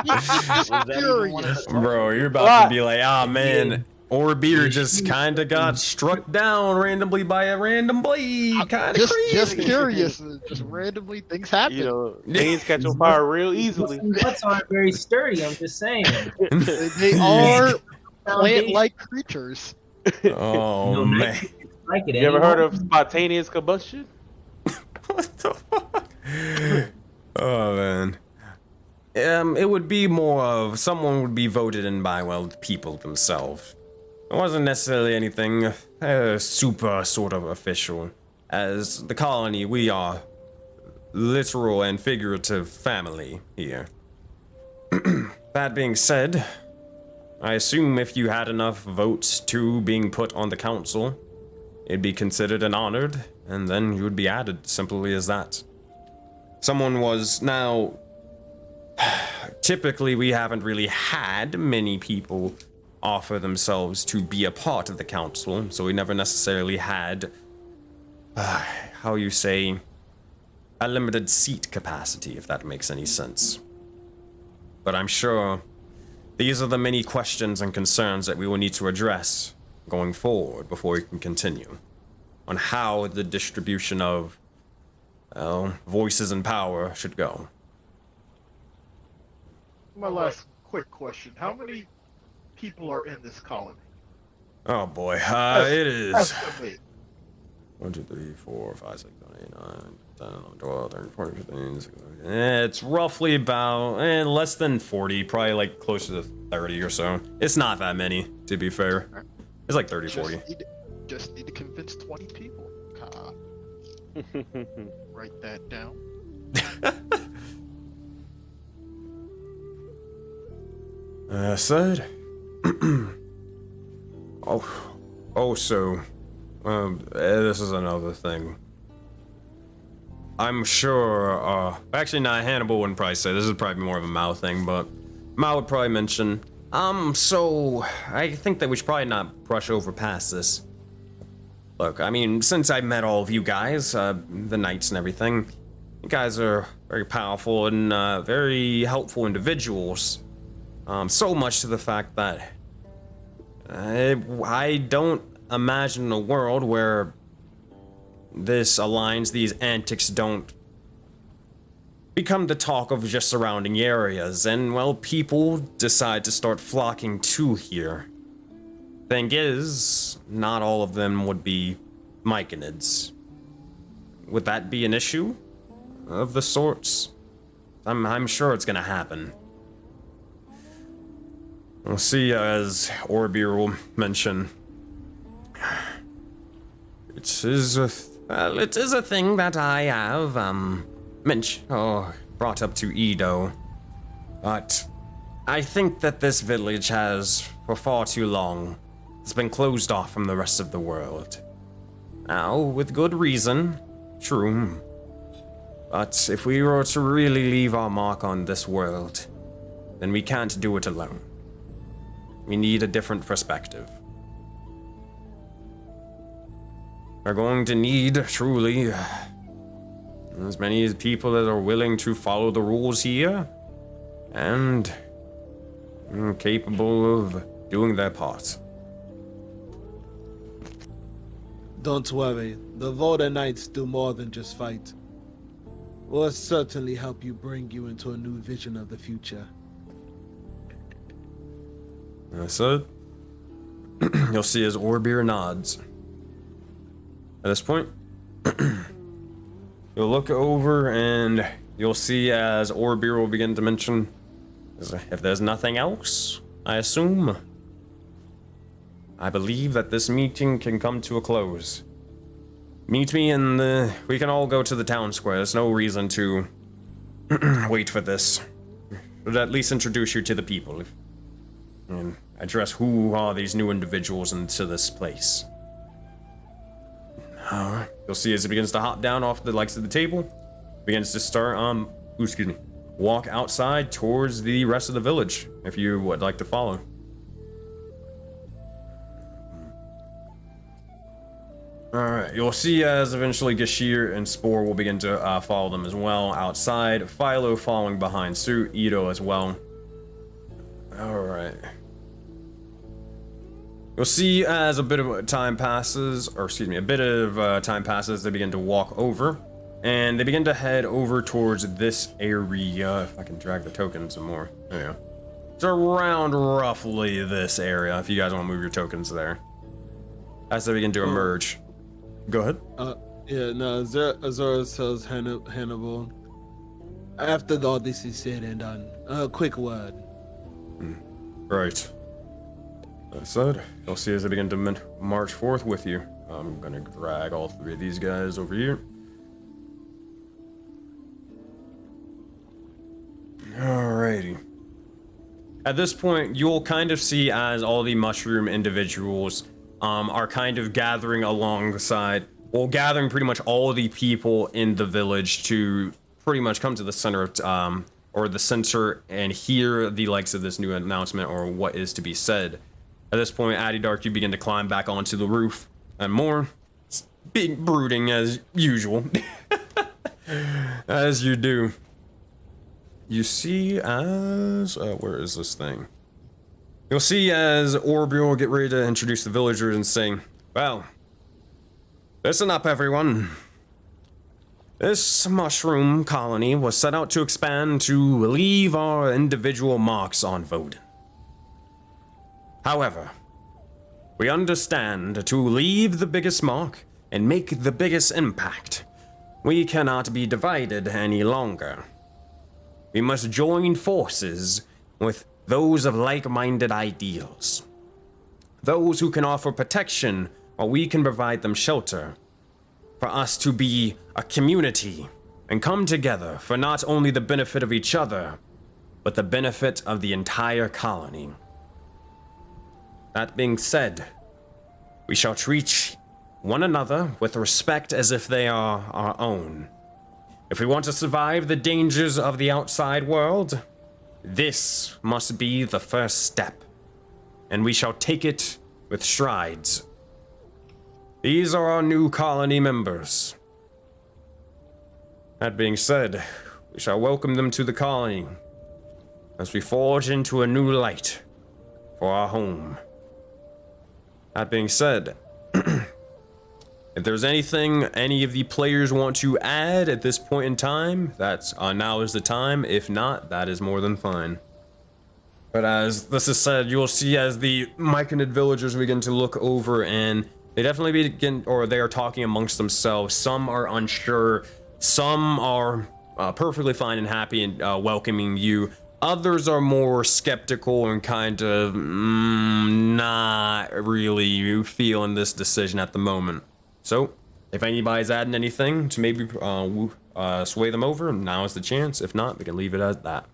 Just curious. Bro, you're about to be like, ah man, Orbeer just kinda got struck down randomly by a random blade. Kinda crazy. Just curious. Just randomly things happen. You know, things catch on fire real easily. Nuts aren't very sturdy. I'm just saying. They are plant-like creatures. Oh man. Like it You ever anymore. heard of spontaneous combustion? What the fuck? Oh man. It would be more of someone would be voted in by, well, the people themselves. It wasn't necessarily anything super sort of official. As the colony, we are literal and figurative family here. That being said, I assume if you had enough votes to being put on the council, it'd be considered and honored, and then you would be added, simply as that. Someone was now... Typically, we haven't really had many people offer themselves to be a part of the council, so we never necessarily had, how you say, a limited seat capacity, if that makes any sense. But I'm sure these are the many questions and concerns that we will need to address going forward before we can continue on how the distribution of, well, voices and power should go. my last quick question. How many people are in this colony? Oh boy, it is Estimate. 1, 2, 3, 4, 5, 6, 7, 8, 9, 10, 11, 12, 13, 14, 15, 16, it's roughly about less than 40, probably like closer to 30 or so. It's not that many, to be fair. It's like 30, 40. Just need to convince 20 people. Write that down. Said. So, this is another thing. I'm sure, actually, not Hannibal wouldn't probably say, this is probably more of a Mao thing, but Mao would probably mention, so I think that we should probably not brush over past this. Look, I mean, since I met all of you guys, the knights and everything, you guys are very powerful and very helpful individuals. So much to the fact that I don't imagine a world where this alliance, these antics don't become the talk of just surrounding areas, and well, people decide to start flocking to here. Thing is, not all of them would be Myconids. Would that be an issue of the sorts? I'm sure it's gonna happen. We'll see, as Orbir will mention. It is a thing that I have, brought up to Edo. But I think that this village has, for far too long, it's been closed off from the rest of the world. Now, with good reason, true. But if we were to really leave our mark on this world, then we can't do it alone. We need a different perspective. We're going to need, truly, as many people that are willing to follow the rules here, and capable of doing their part. Don't worry, the Voda Knights do more than just fight. We'll certainly help you bring you into a new vision of the future. That's it. You'll see as Orbir nods. At this point, you'll look over and you'll see as Orbir will begin to mention, if there's nothing else, I assume, I believe that this meeting can come to a close. Meet me we can all go to the town square. There's no reason to wait for this. But at least introduce you to the people and address who are these new individuals into this place. You'll see as it begins to hop down off the likes of the table, begins to start, walk outside towards the rest of the village, if you would like to follow. Alright, you'll see as eventually Gashir and Spore will begin to follow them as well outside, Philo following behind suit, Ito as well. Alright. You'll see as a bit of time passes, they begin to walk over, and they begin to head over towards this area. If I can drag the token some more. There you go. It's around roughly this area, if you guys want to move your tokens there. As they begin to emerge. Go ahead. Azora tells Hannibal, after all this is said and done, a quick word. Right. That said, you'll see as I begin to march forth with you. I'm gonna drag all three of these guys over here. Alrighty. At this point, you'll kind of see as all the mushroom individuals are kind of gathering alongside, gathering pretty much all the people in the village to pretty much come to the center of, or the center and hear the likes of this new announcement or what is to be said. At this point, Addy Dark, you begin to climb back onto the roof and more. Big brooding as usual. As you do. You see as, where is this thing? You'll see as Orbir will get ready to introduce the villagers and saying, well, listen up everyone. This mushroom colony was set out to expand to leave our individual marks on Voden. However, we understand to leave the biggest mark and make the biggest impact, we cannot be divided any longer. We must join forces with those of like-minded ideals. Those who can offer protection while we can provide them shelter. For us to be a community and come together for not only the benefit of each other, but the benefit of the entire colony. That being said, we shall treat one another with respect as if they are our own. If we want to survive the dangers of the outside world, this must be the first step, and we shall take it with strides. These are our new colony members. That being said, we shall welcome them to the colony as we forge into a new light for our home. That being said, if there's anything any of the players want to add at this point in time, that's now is the time. If not, that is more than fine. But as this is said, you'll see as the Myconid villagers begin to look over, and they definitely begin, or they are talking amongst themselves. Some are unsure, some are perfectly fine and happy and welcoming you. Others are more skeptical and kind of not really feeling this decision at the moment. So, if anybody's adding anything to maybe sway them over, now is the chance. If not, we can leave it as that.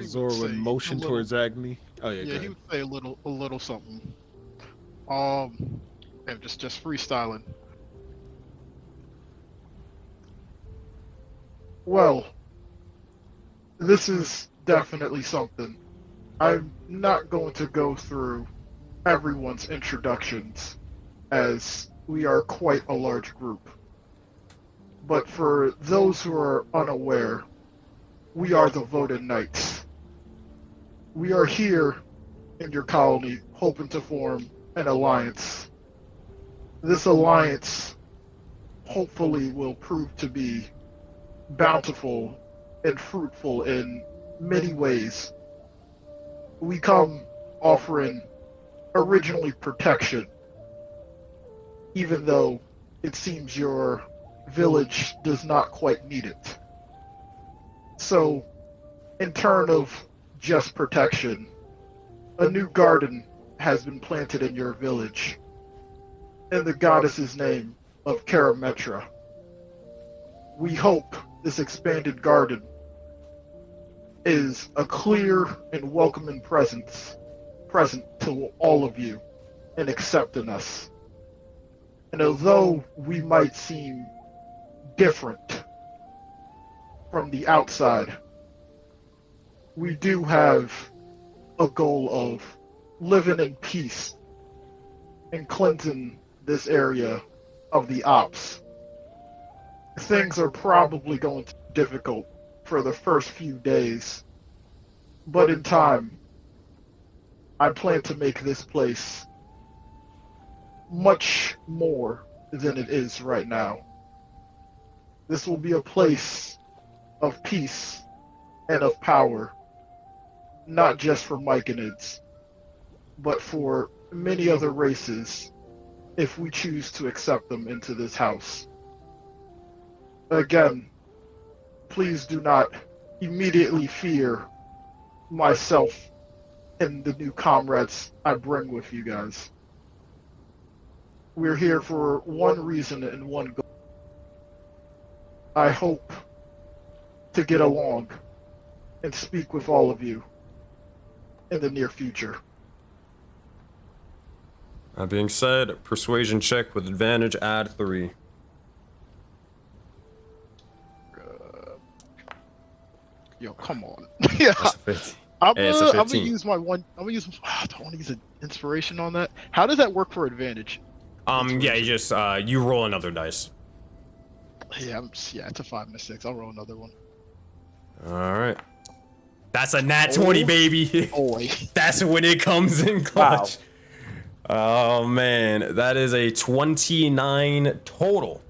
Zora would motion towards Agni. Oh yeah, Yeah, he would say a little something. And just freestyling. Well, this is definitely something. I'm not going to go through everyone's introductions, as we are quite a large group. But for those who are unaware, we are the Voted Knights. We are here in your colony hoping to form an alliance. This alliance hopefully will prove to be bountiful and fruitful in many ways. We come offering originally protection, even though it seems your village does not quite need it. So, in turn of just protection, a new garden has been planted in your village, in the goddess's name of Karametra. We hope this expanded garden is a clear and welcoming present to all of you in accepting us. And although we might seem different from the outside, we do have a goal of living in peace and cleansing this area of the ops. Things are probably going to be difficult for the first few days, but in time, I plan to make this place much more than it is right now. This will be a place of peace and of power, not just for Myconids, but for many other races, if we choose to accept them into this house. Again, please do not immediately fear myself and the new comrades I bring with you guys. We're here for one reason and one goal. I hope to get along and speak with all of you in the near future. That being said, persuasion check with advantage, add 3. Yo, come on. Yeah, That's a 15. I'm Hey, it's a gonna 15. use my one. I don't want to use an inspiration on that. How does that work for advantage? Yeah, you just you roll another dice. Yeah, it's a 5 and a 6. I'll roll another one. All right. That's a nat 20, baby. Boy. That's when it comes in clutch. Oh man, that is a 29 total.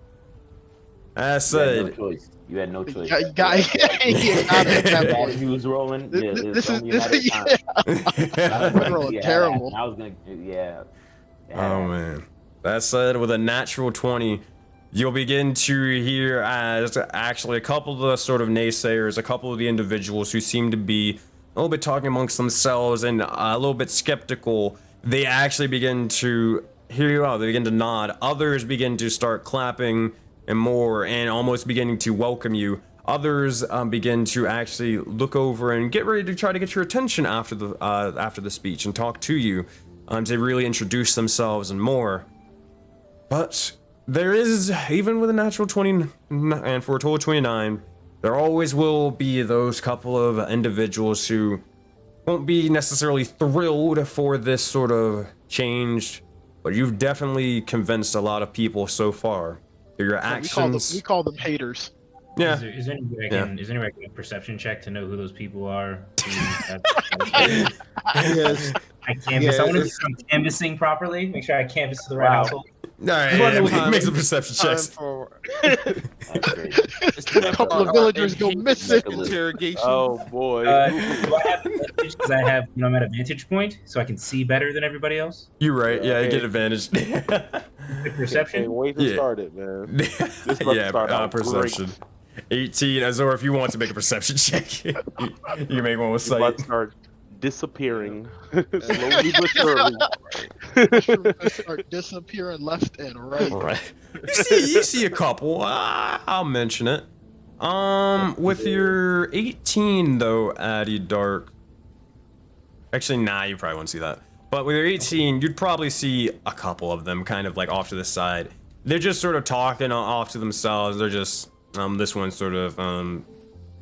As You had no said, choice. You had no choice. Yeah, you got As he was rolling, This only is a matter of time. we're rolling terrible. I was gonna, yeah. oh man. That said, with a natural 20, you'll begin to hear as actually a couple of the sort of naysayers, a couple of the individuals who seem to be a little bit talking amongst themselves and a little bit skeptical, they actually begin to hear you out. They begin to nod. Others begin to start clapping and more and almost beginning to welcome you. Others begin to actually look over and get ready to try to get your attention after the speech and talk to you to really introduce themselves and more. But there is, even with a natural 20 and for a total of 29, there always will be those couple of individuals who won't be necessarily thrilled for this sort of change, but you've definitely convinced a lot of people so far through your actions. We call them haters. Yeah. Is there any way I can, is there any way I can make a perception check to know who those people are? Yes. I canvas. I want to make sure I'm canvassing properly. Make sure I canvas to the right household. All right, make some perception checks. A couple of villagers go missing. Interrogation. Oh boy. Do I have advantage because I have, I'm at a vantage point, so I can see better than everybody else? You're right. Yeah, you get advantage. Good perception. Can't wait to start it, man. This is about to start out perception. great. 18, Azor, if you want to make a perception check, you can make one with It's about sight. to start disappearing slowly but surely. Start disappearing left and right. Right. You see a couple. I'll mention it. With your 18 though, Addy Dark. Actually, nah, you probably won't see that. But with your 18, you'd probably see a couple of them kind of like off to the side. They're just sort of talking off to themselves. They're just this one's sort of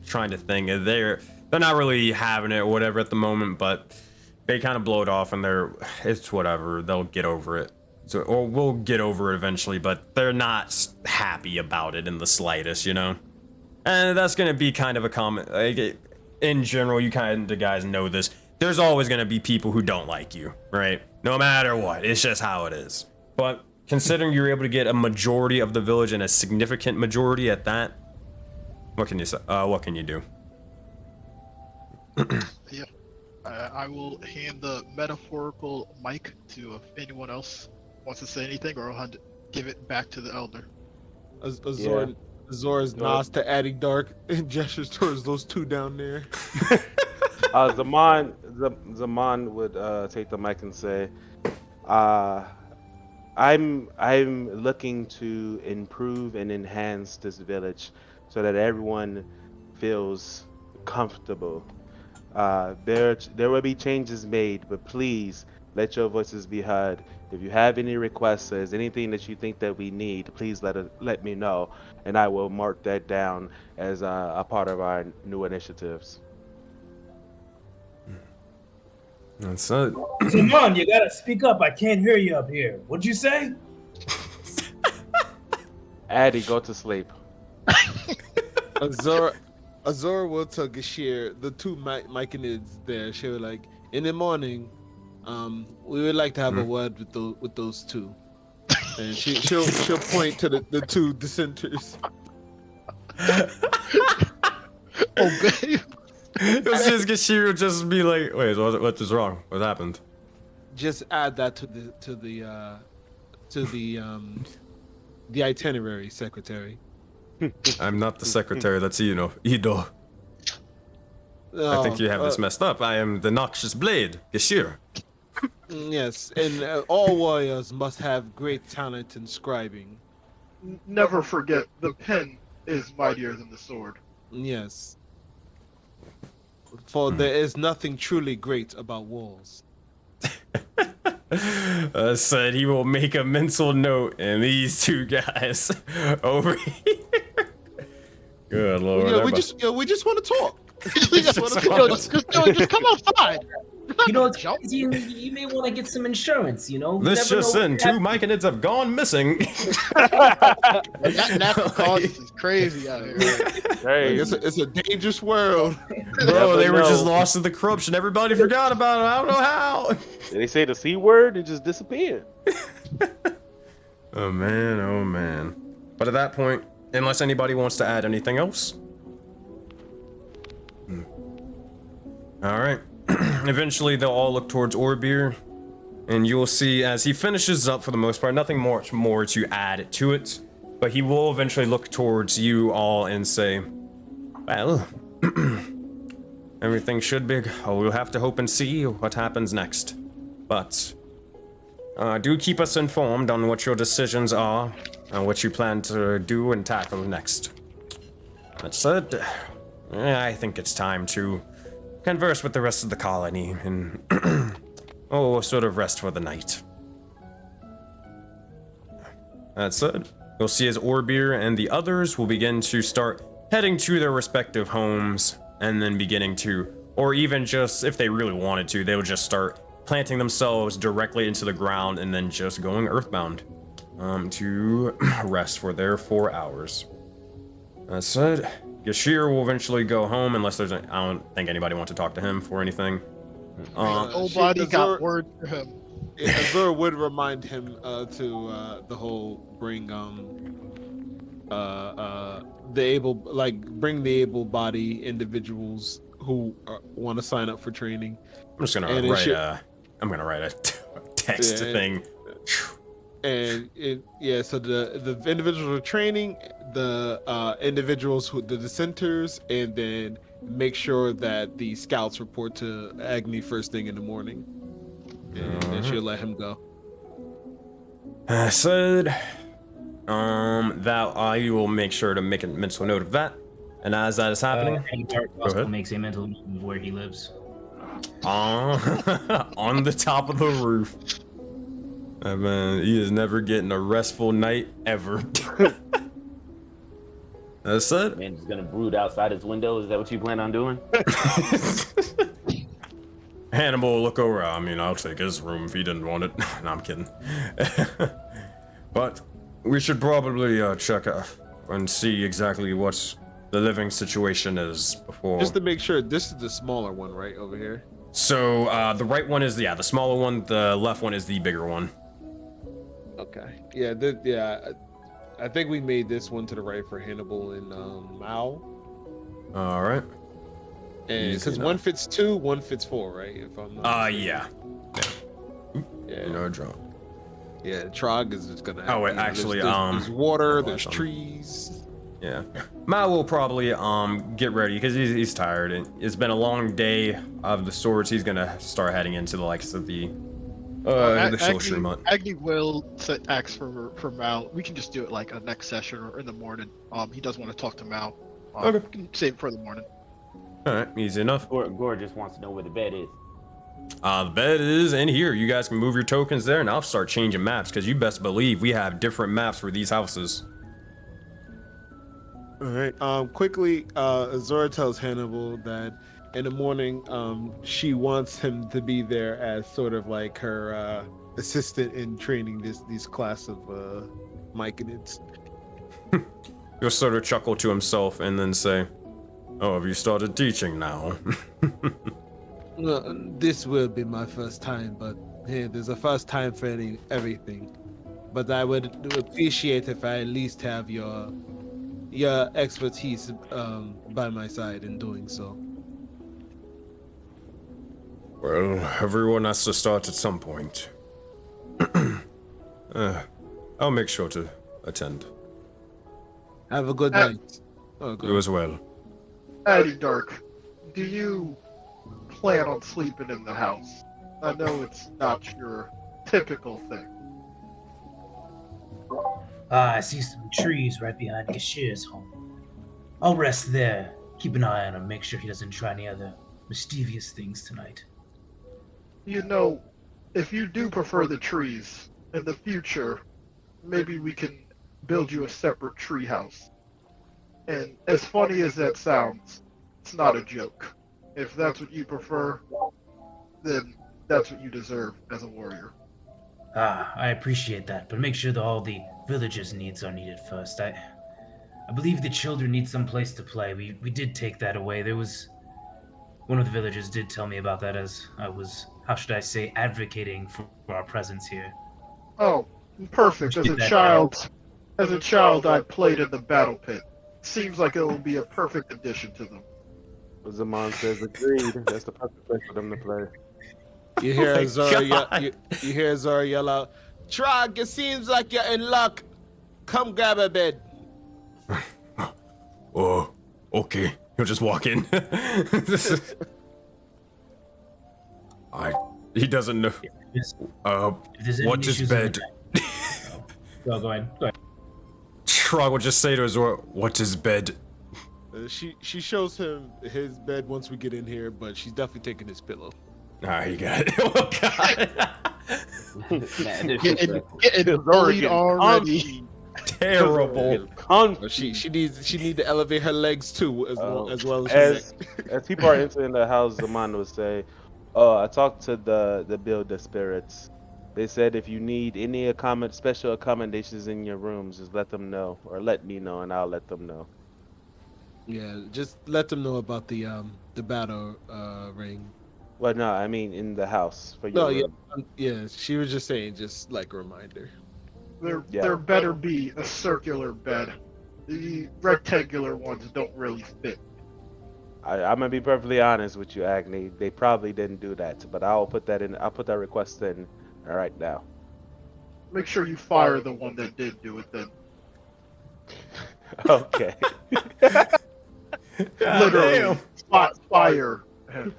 trying to think. They're not really having it or whatever at the moment, but they kind of blow it off and it's whatever. They'll get over it. So, or we'll get over it eventually, but they're not happy about it in the slightest, you know? And that's gonna be kind of a comment. Like, in general, you kind of guys know this. There's always gonna be people who don't like you, right? No matter what, it's just how it is. But considering you're able to get a majority of the village and a significant majority at that, what can you say? What can you do? Yeah. I will hand the metaphorical mic to if anyone else wants to say anything, or I'll give it back to the elder. Azor's nods to Addy Dark and gestures towards those two down there. Zaman would take the mic and say, I'm looking to improve and enhance this village so that everyone feels comfortable. There will be changes made, but please let your voices be heard. If you have any requests, or anything that you think that we need, please let me know, and I will mark that down as a part of our new initiatives. That's it. Simon, you gotta speak up. I can't hear you up here. What'd you say? Addy, go to sleep. Azor will tell Gashir, the two Myconids there, she'll like, in the morning, we would like to have a word with those two. And she'll point to the two dissenters. Oh, babe. It's just Gashir will just be like, wait, what is wrong? What happened? Just add that to the itinerary, secretary. I'm not the secretary, that's Ido. I think you have this messed up. I am the noxious blade, Gashir. Yes, and all warriors must have great talent in scribing. Never forget, the pen is mightier than the sword. Yes. For there is nothing truly great about walls. Said he will make a mental note, and these two guys over here. Good lord. Yeah, we just want to talk. Just come outside. You know, it's crazy. You may want to get some insurance, you know? This just in, two Myconids have gone missing. That natural causes is crazy out here. Hey, it's a dangerous world. Bro, they were just lost to the corruption. Everybody forgot about it. I don't know how. They say the C word and just disappeared. Oh man, oh man. But at that point, unless anybody wants to add anything else. All right. Eventually, they'll all look towards Orbir, and you'll see as he finishes up for the most part, nothing much more to add to it, but he will eventually look towards you all and say, well, everything should be, we'll have to hope and see what happens next. But do keep us informed on what your decisions are, and what you plan to do and tackle next. That said, I think it's time to converse with the rest of the colony and sort of rest for the night. That said, you'll see as Orbir and the others will begin to start heading to their respective homes, and then beginning to, or even just if they really wanted to, they would just start planting themselves directly into the ground and then just going earthbound to rest for their 4 hours. That said, Gashir will eventually go home unless there's I don't think anybody wants to talk to him for anything. Nobody got word to him. Yeah, Azur would remind him to the whole bring bring the able-bodied individuals who want to sign up for training. I'm just gonna write a text thing. And so the individuals are training, the individuals the dissenters, and then make sure that the scouts report to Agni first thing in the morning. And then she'll let him go. I said, that I will make sure to make a mental note of that. And as that is happening, also makes a mental note of where he lives. On the top of the roof. Man, he is never getting a restful night ever. That's it. Man, just gonna brood outside his window. Is that what you plan on doing? Hannibal will look over. I mean, I'll take his room if he didn't want it. No, I'm kidding. But we should probably check and see exactly what the living situation is before. Just to make sure, this is the smaller one, right, over here? So the right one is the smaller one. The left one is the bigger one. Okay. Yeah. I think we made this one to the right for Hannibal and Mao. All right. And because one fits 2, one fits 4, right? If I'm not yeah. No drunk. Yeah, Trog is just gonna. Oh wait, actually, there's water, there's trees. Yeah, Mao will probably get ready because he's tired. It's been a long day of the swords. He's gonna start heading into the likes of the social month. Agni will ask for Mal. We can just do it like a next session or in the morning. He does want to talk to Mal. Okay. We can save it for the morning. All right, easy enough. Gore just wants to know where the bed is. The bed is in here. You guys can move your tokens there, and I'll start changing maps because you best believe we have different maps for these houses. All right. Quickly, Azura tells Hannibal that in the morning, she wants him to be there as sort of like her assistant in training these class of Myconids. He'll sort of chuckle to himself and then say, "Oh, have you started teaching now?" Well, this will be my first time, but hey, there's a first time for everything. But I would appreciate if I at least have your expertise by my side in doing so. Well, everyone has to start at some point. I'll make sure to attend. Have a good night. You as well. Addy Dark, do you plan on sleeping in the house? I know it's not your typical thing. I see some trees right behind Gashir's home. I'll rest there. Keep an eye on him, make sure he doesn't try any other mischievous things tonight. You know, if you do prefer the trees, in the future, maybe we can build you a separate tree house. And as funny as that sounds, it's not a joke. If that's what you prefer, then that's what you deserve as a warrior. I appreciate that, but make sure that all the villagers' needs are needed first. I believe the children need some place to play. We did take that away. There was one of the villagers did tell me about that as I was, how should I say, advocating for our presence here. Oh, perfect. As a child, As a child, I played in the battle pit. Seems like it will be a perfect addition to them. Zaman says, agreed. That's the perfect place for them to play. You hear Oh my Zora yell, God. you hear Zora yell out, Trog, it seems like you're in luck. Come grab a bed. Oh, okay. He'll just walk in. He doesn't know. What is bed? Go ahead. Go ahead. Trog will just say to Azor, what is bed? She shows him his bed once we get in here, but she's definitely taking his pillow. Alright, you got it. Oh, God. Getting bullied already. Terrible. She need to elevate her legs too, as well as her as neck. people are entering the house, Zaman would say, "Oh, I talked to the builder spirits. They said if you need any special accommodations in your rooms, just let them know, or let me know, and I'll let them know." Yeah, just let them know about the battle ring. Well, no, I mean in the house for your room. Yeah. She was just saying, just like a reminder. There better be a circular bed. The rectangular ones don't really fit. I'm gonna be perfectly honest with you, Agni. They probably didn't do that, but I'll put that in. I'll put that request in right now. Make sure you fire the one that did do it then. Okay. Literally, fire him.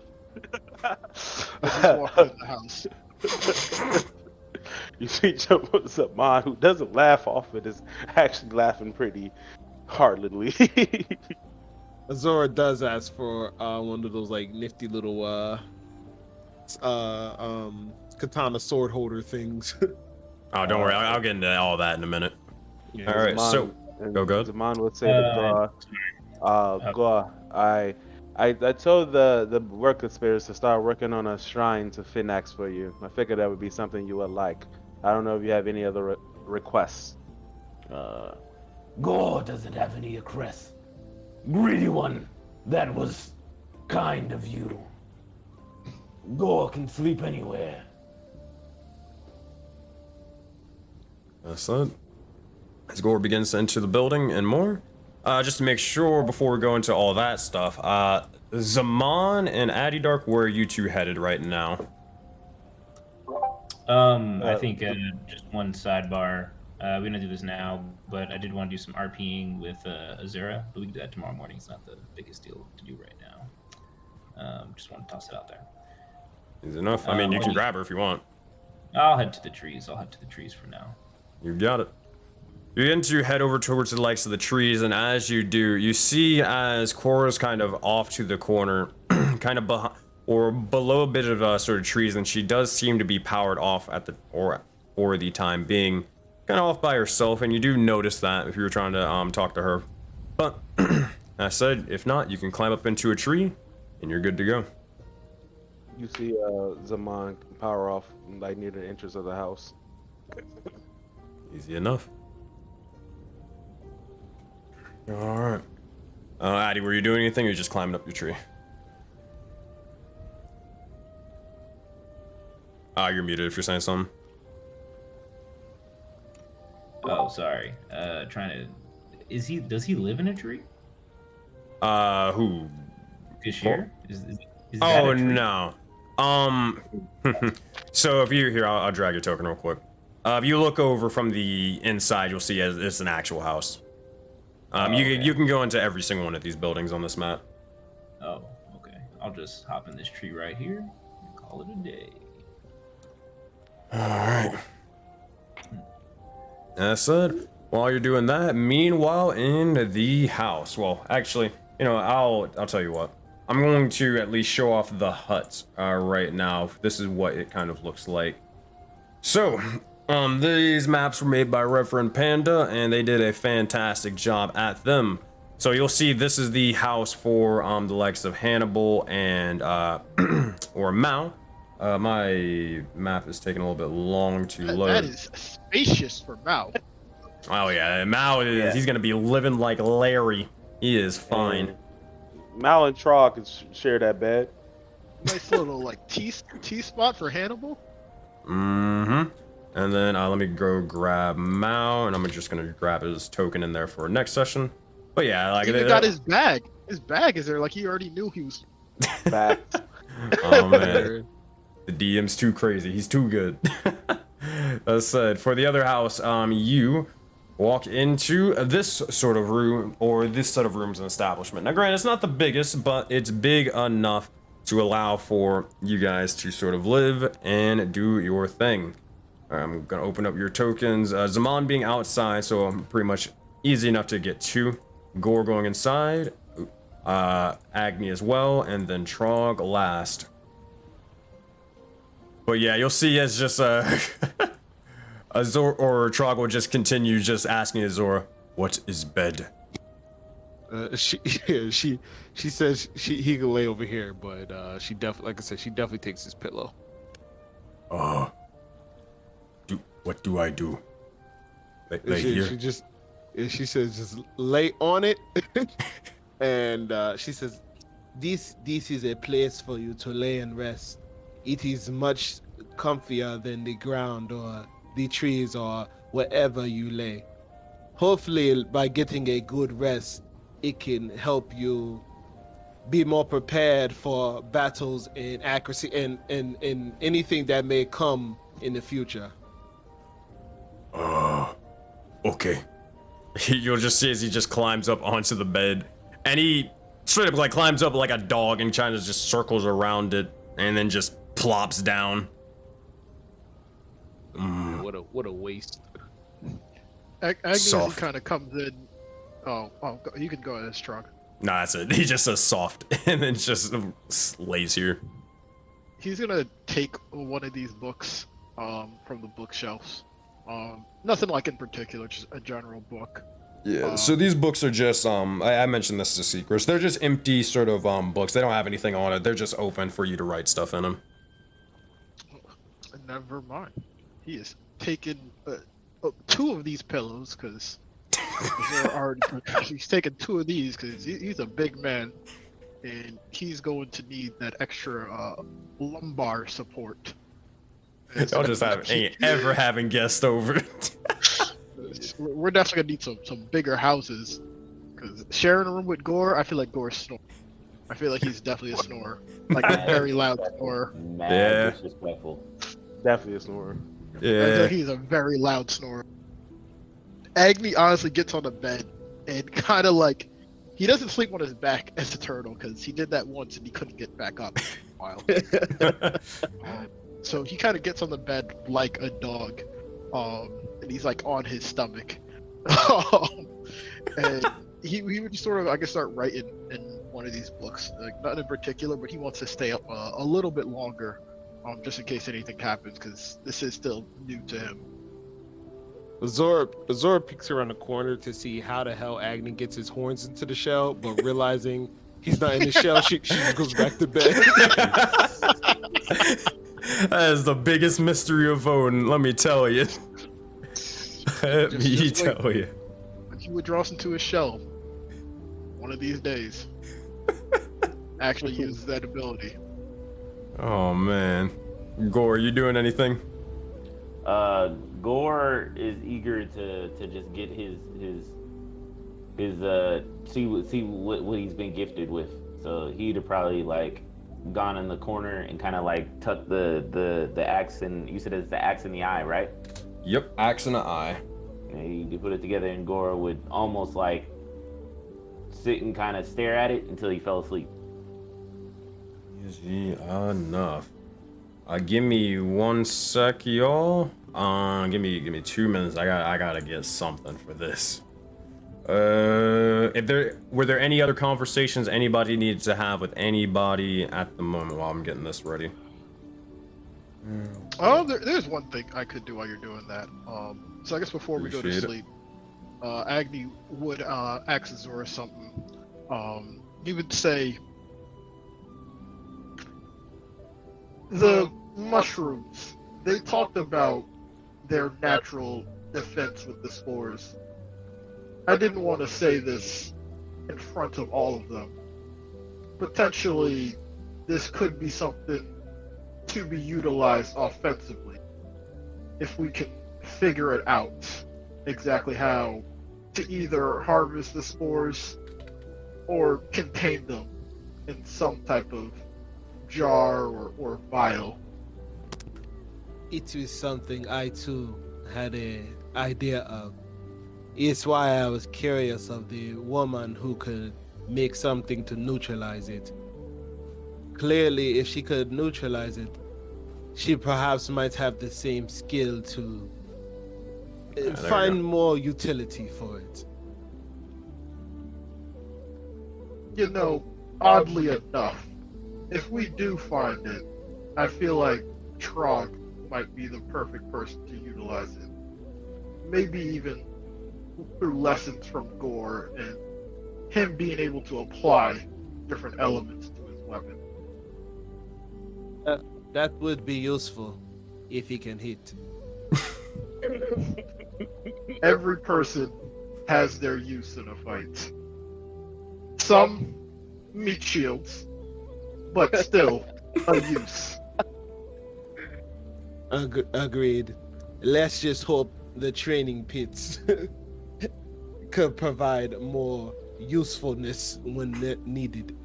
I just walked in the house. You see Zaman, who doesn't laugh often, is actually laughing pretty heartedly. Azora does ask for one of those like nifty little katana sword holder things. Oh, don't worry. I'll get into all that in a minute. Yeah. All right, so go good. Zaman would say to Gua, I told the worker spirits to start working on a shrine to Finax for you. I figured that would be something you would like. I don't know if you have any other requests. Gore doesn't have any requests. Greedy one, that was kind of you. Gore can sleep anywhere. That's it. As Gore begins to enter the building and more, just to make sure before we go into all that stuff, Zaman and Addydark, where are you two headed right now? I think just one sidebar. We're gonna do this now, but I did want to do some RPing with Azura, but we can do that tomorrow morning. It's not the biggest deal to do right now. Just want to toss it out there. Easy enough. I mean, you can grab her if you want. I'll head to the trees. For now. You got it. You begin to head over towards the likes of the trees, and as you do, you see as Cora's kind of off to the corner, kind of behind or below a bit of sort of trees, and she does seem to be powered off at the or the time being, kind of off by herself, and you do notice that if you were trying to talk to her. But as I said, if not, you can climb up into a tree, and you're good to go. You see Zaman power off like near the entrance of the house. Easy enough. Alright. Addy, were you doing anything or you just climbing up your tree? You're muted if you're saying something. Oh, sorry. Does he live in a tree? Who? Kashir? Is that Oh, a tree? no. So if you here, I'll drag your token real quick. If you look over from the inside, you'll see it's an actual house. You can go into every single one of these buildings on this map. Oh, okay. I'll just hop in this tree right here and call it a day. Alright. That's it. While you're doing that, meanwhile in the house. Well, actually, I'll tell you what. I'm going to at least show off the hut right now. This is what it kind of looks like. So, these maps were made by Reverend Panda, and they did a fantastic job at them. So you'll see this is the house for the likes of Hannibal and or Mao. My map is taking a little bit long to load. That is spacious for Mao. Oh yeah, Mao is he's gonna be living like Larry. He is fine. Mal and Trog can share that bed. Nice little like T spot for Hannibal. Mm-hmm. And then let me go grab Mao, and I'm just gonna grab his token in there for next session. But yeah, like He even got his bag. His bag is there, like he already knew he was. Facts. Oh man, the DM's too crazy. He's too good. That said, for the other house, you walk into this sort of room, or this set of rooms and establishment. Now, granted, it's not the biggest, but it's big enough to allow for you guys to sort of live and do your thing. I'm gonna open up your tokens. Zaman being outside, so pretty much easy enough to get to. Gore going inside, Agni as well, and then Trog last. But yeah, you'll see as just Azor or Trog will just continue just asking Azor, "What is bed?" She says he can lay over here, but she definitely, like I said, she definitely takes his pillow. What do I do? Lay here. She says just lay on it, and she says, this is a place for you to lay and rest. It is much comfier than the ground or the trees or wherever you lay. Hopefully, by getting a good rest, it can help you be more prepared for battles and accuracy and anything that may come in the future. Okay. You'll just see as he just climbs up onto the bed, and he straight up like climbs up like a dog and kind of just circles around it, and then just plops down. What a waste. Agnes kind of comes in. You can go ahead, Strong. Nah, that's it. He just says soft, and then just lays here. He's gonna take one of these books from the bookshelves. Nothing like in particular, just a general book. Yeah, so these books are just, I mentioned this to Secrets. They're just empty sort of books. They don't have anything on it. They're just open for you to write stuff in them. Never mind. He has taken 2 of these pillows, because he's taken 2 of these, because he's a big man, and he's going to need that extra lumbar support. Y'all just ain't ever having guests over. We're definitely gonna need some bigger houses, because sharing a room with Gore, I feel like Gore's snoring. I feel like he's definitely a snorer, like a very loud snorer. Mad disrespectful. Definitely a snorer. I feel like he's a very loud snorer. Agni honestly gets on the bed and kind of like, he doesn't sleep on his back as a turtle, because he did that once and he couldn't get back up for a while. So he kind of gets on the bed like a dog, and he's like on his stomach. And he would just sort of, I guess, start writing in one of these books. Like, not in particular, but he wants to stay up a little bit longer, just in case anything happens, because this is still new to him. Azor peeks around the corner to see how the hell Agni gets his horns into the shell, but realizing he's not in the shell, she just goes back to bed. That is the biggest mystery of Odin, let me tell you. Let me tell you. He withdraws into his shell one of these days. Actually uses that ability. Oh man. Gore, you doing anything? Gore is eager to just get his see what he's been gifted with. So he'd have probably like gone in the corner and kind of like tucked the axe in. You said it's the axe in the eye, right? Yep, axe in the eye. And he put it together, and Gore would almost like sit and kind of stare at it until he fell asleep. Easy enough. Give me 1 sec, y'all. Give me 2 minutes. I gotta get something for this. Were there any other conversations anybody needs to have with anybody at the moment while I'm getting this ready? Oh, there's one thing I could do while you're doing that. So I guess before we go to sleep, Agni would ask Azor something. He would say, the mushrooms, they talked about their natural defense with the spores. I didn't want to say this in front of all of them. Potentially, this could be something to be utilized offensively. if we can figure it out exactly how to either harvest the spores or contain them in some type of jar or vial. It was something I too had an idea of. It's why I was curious of the woman who could make something to neutralize it. Clearly, if she could neutralize it, she perhaps might have the same skill to find more utility for it. You know, oddly enough, if we do find it, I feel like Trog might be the perfect person to utilize it. Maybe even through lessons from Gore and him being able to apply different elements to his weapon. That would be useful if he can hit. Every person has their use in a fight. Some meat shields, but still a use. Agreed. Let's just hope the training pits could provide more usefulness when needed.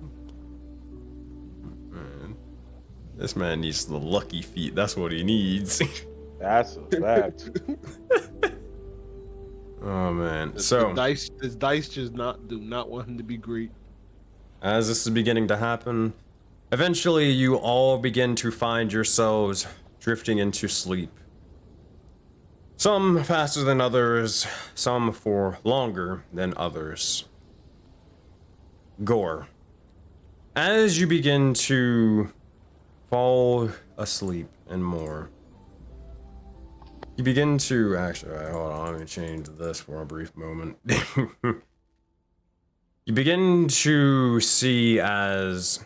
Man, this man needs the lucky feet. That's what he needs. That's a fact. Oh man. This So dice just do not want him to be great. as this is beginning to happen, eventually you all begin to find yourselves drifting into sleep. Some faster than others, some for longer than others. Gore. As you begin to fall asleep and more, you begin to actually, hold on, let me change this for a brief moment. You begin to see as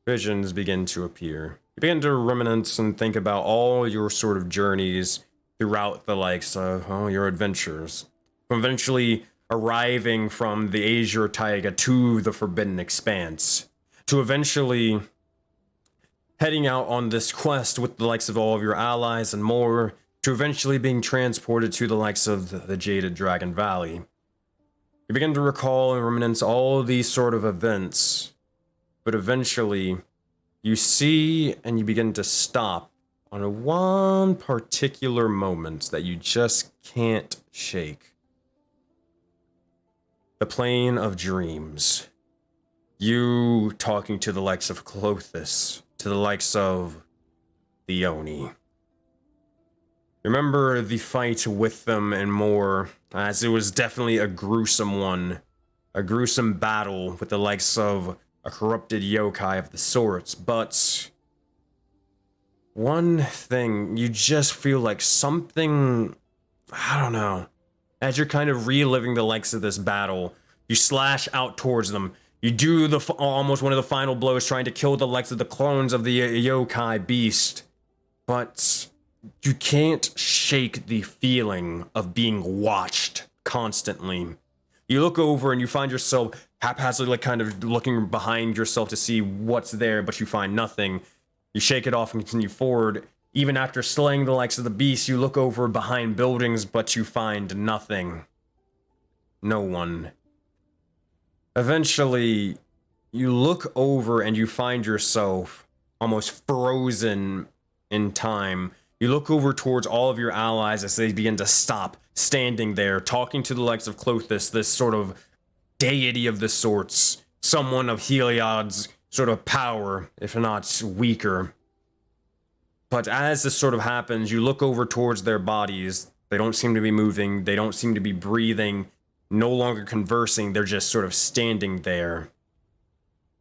visions begin to appear. You begin to reminisce and think about all your sort of journeys throughout the likes of your adventures. Eventually arriving from the Azure Taiga to the Forbidden Expanse. To eventually heading out on this quest with the likes of all of your allies and more. To eventually being transported to the likes of the Jaded Dragon Valley. You begin to recall and reminisce all these sort of events. But eventually you see and you begin to stop on one particular moment that you just can't shake. The plane of dreams. You talking to the likes of Clothis, to the likes of the Oni. Remember the fight with them and more, as it was definitely a gruesome one. A gruesome battle with the likes of a corrupted yokai of the sorts, but one thing, you just feel like something, I don't know, as you're kind of reliving the likes of this battle, you slash out towards them. You do the almost one of the final blows trying to kill the likes of the clones of the yokai beast, but you can't shake the feeling of being watched constantly. You look over and you find yourself haphazardly kind of looking behind yourself to see what's there, but you find nothing. You shake it off and continue forward. Even after slaying the likes of the beast, you look over behind buildings, but you find nothing. No one. Eventually, you look over and you find yourself almost frozen in time. You look over towards all of your allies as they begin to stop, standing there, talking to the likes of Clothis, this sort of deity of the sorts, someone of Heliod's sort of power, if not weaker. But as this sort of happens, you look over towards their bodies. They don't seem to be moving. They don't seem to be breathing, no longer conversing. They're just sort of standing there.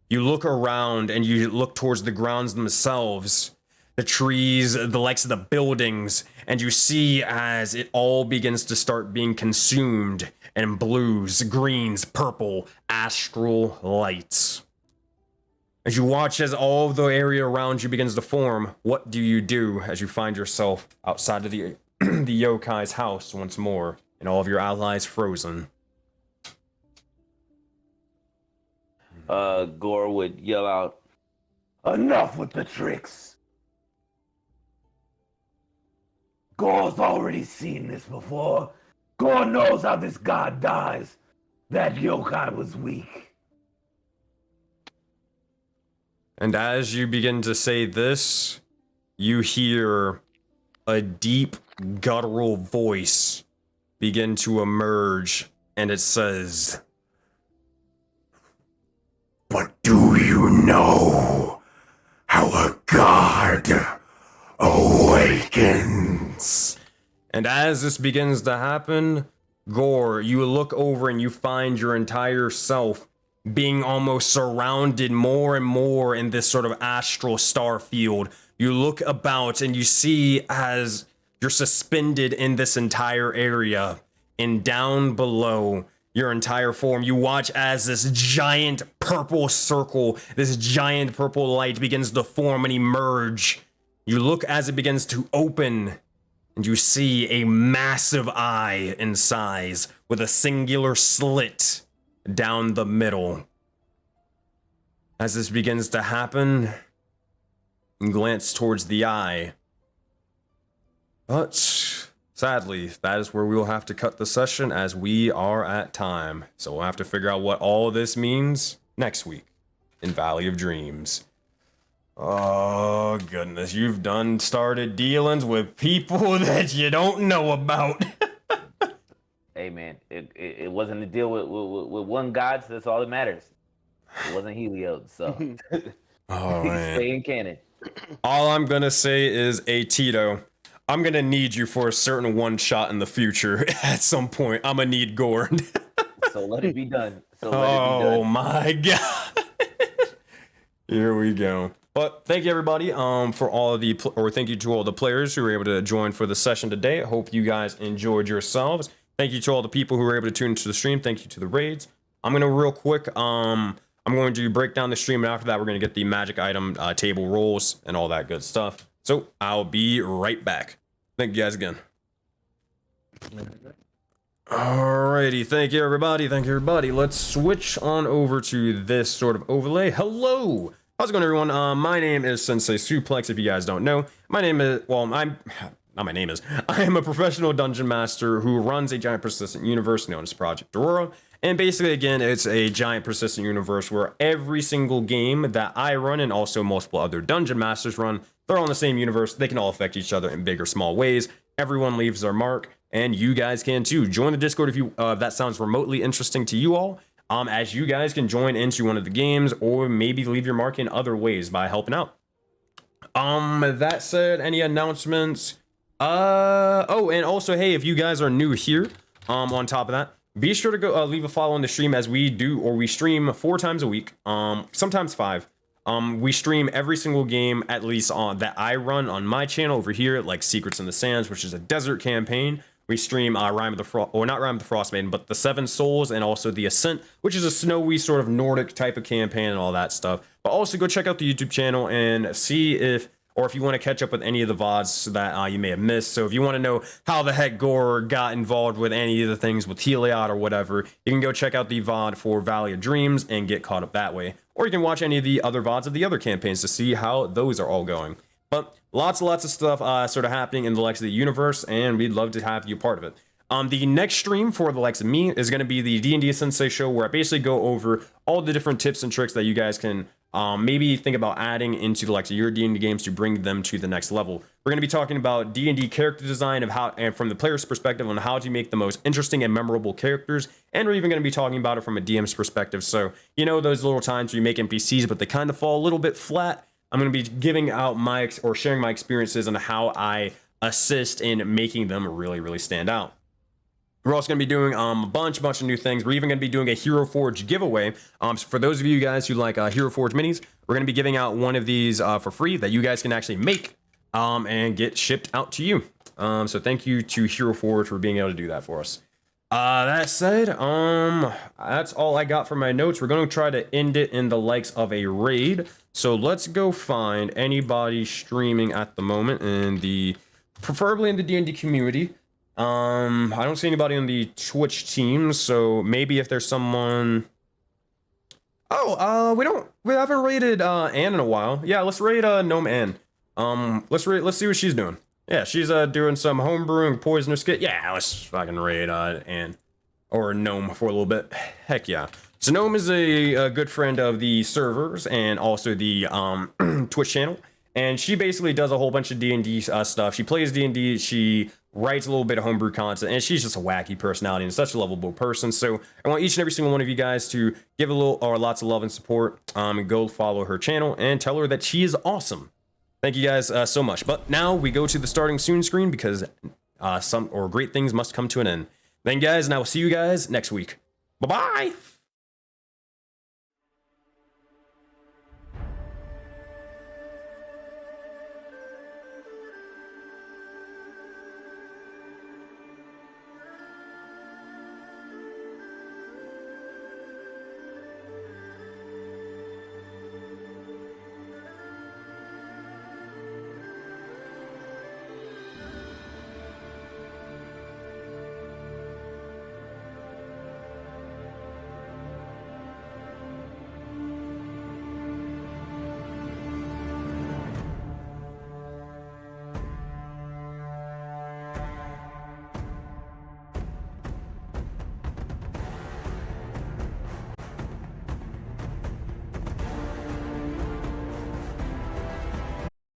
You look around and you look towards the grounds themselves, the trees, the likes of the buildings, and you see as it all begins to start being consumed in blues, greens, purple, astral lights. As you watch as all of the area around you begins to form, what do you do as you find yourself outside of the the yokai's house once more, and all of your allies frozen? Gore would yell out, "Enough with the tricks! Gore's already seen this before. Gore knows how this god dies. That yokai was weak. And as you begin to say this, you hear a deep, guttural voice begin to emerge, and it says, But do you know how a god awakens? And as this begins to happen, Gore, you look over and you find your entire self being almost surrounded more and more in this sort of astral star field. You look about and you see as you're suspended in this entire area, and down below your entire form, you watch as this giant purple circle, this giant purple light begins to form and emerge. You look as it begins to open, and you see a massive eye in size with a singular slit down the middle. As this begins to happen, you glance towards the eye. But sadly, that is where we will have to cut the session, as we are at time. So we'll have to figure out what all this means next week in Valley of Dreams. Oh goodness, you've done started dealings with people that you don't know about. Hey man, it wasn't a deal with one god, so that's all that matters. It wasn't Helios, so Oh man. stay in canon. All I'm gonna say is, Tito, I'm gonna need you for a certain one shot in the future. At some point, I'm gonna need Gord. So let it be done. Oh my god. Here we go. But thank you everybody for all of the, thank you to all the players who were able to join for the session today. I hope you guys enjoyed yourselves. Thank you to all the people who were able to tune into the stream. Thank you to the raids. I'm gonna real quick, I'm going to break down the stream, and after that we're gonna get the magic item table rolls and all that good stuff. So I'll be right back. Thank you guys again. Alrighty, thank you everybody, Let's switch on over to this sort of overlay. Hello! How's it going, everyone? My name is SenseiSuplex, if you guys don't know. I am a professional dungeon master who runs a giant persistent universe known as Project Aurora. And basically, again, it's a giant persistent universe where every single game that I run, and also multiple other dungeon masters run, they're all in the same universe. They can all affect each other in big or small ways. Everyone leaves their mark, and you guys can too. Join the Discord if you that sounds remotely interesting to you all. As you guys can join into one of the games, or maybe leave your mark in other ways by helping out. That said, any announcements? Oh, and also, hey, if you guys are new here, on top of that, be sure to go leave a follow on the stream, as we stream 4 times a week, sometimes 5. We stream every single game, at least that I run on my channel over here, like Secrets in the Sands, which is a desert campaign. We stream Rime of the Frost, or not Rime of the Frostmaiden, but the Seven Souls, and also the Ascent, which is a snowy sort of Nordic type of campaign and all that stuff. But also go check out the YouTube channel and see if you want to catch up with any of the VODs that you may have missed. So if you want to know how the heck Gore got involved with any of the things with Heliod or whatever, you can go check out the VOD for Valley of Dreams and get caught up that way. Or you can watch any of the other VODs of the other campaigns to see how those are all going. But lots of stuff sort of happening in the likes of the universe, and we'd love to have you part of it. The next stream for the likes of me is going to be the D&D Sensei show, where I basically go over all the different tips and tricks that you guys can maybe think about adding into the likes of your D&D games to bring them to the next level. We're going to be talking about D&D character design and from the player's perspective on how to make the most interesting and memorable characters, and we're even going to be talking about it from a DM's perspective. So, you know, those little times where you make NPCs, but they kind of fall a little bit flat. I'm going to be giving out sharing my experiences on how I assist in making them really, really stand out. We're also going to be doing a bunch of new things. We're even going to be doing a Hero Forge giveaway. So for those of you guys who like Hero Forge minis, we're going to be giving out one of these for free that you guys can actually make and get shipped out to you. So thank you to Hero Forge for being able to do that for us. That said, that's all I got for my notes. We're going to try to end it in the likes of a raid. So let's go find anybody streaming at the moment preferably in the D&D community. I don't see anybody on the Twitch team, so maybe if there's someone. Oh, we haven't raided Ann in a while. Yeah, let's raid Gnome Ann. Let's see what she's doing. Yeah, she's doing some homebrewing poisonous kit. Yeah, let's fucking raid Anne or Gnome for a little bit. Heck yeah. So Gnome is a good friend of the servers and also the Twitch channel, and she basically does a whole bunch of D&D stuff. She plays D&D, she writes a little bit of homebrew content, and she's just a wacky personality and such a lovable person. So I want each and every single one of you guys to give a little or lots of love and support. Go follow her channel and tell her that she is awesome. Thank you guys so much. But now we go to the starting soon screen because some great things must come to an end. Then guys, and I will see you guys next week. Bye-bye!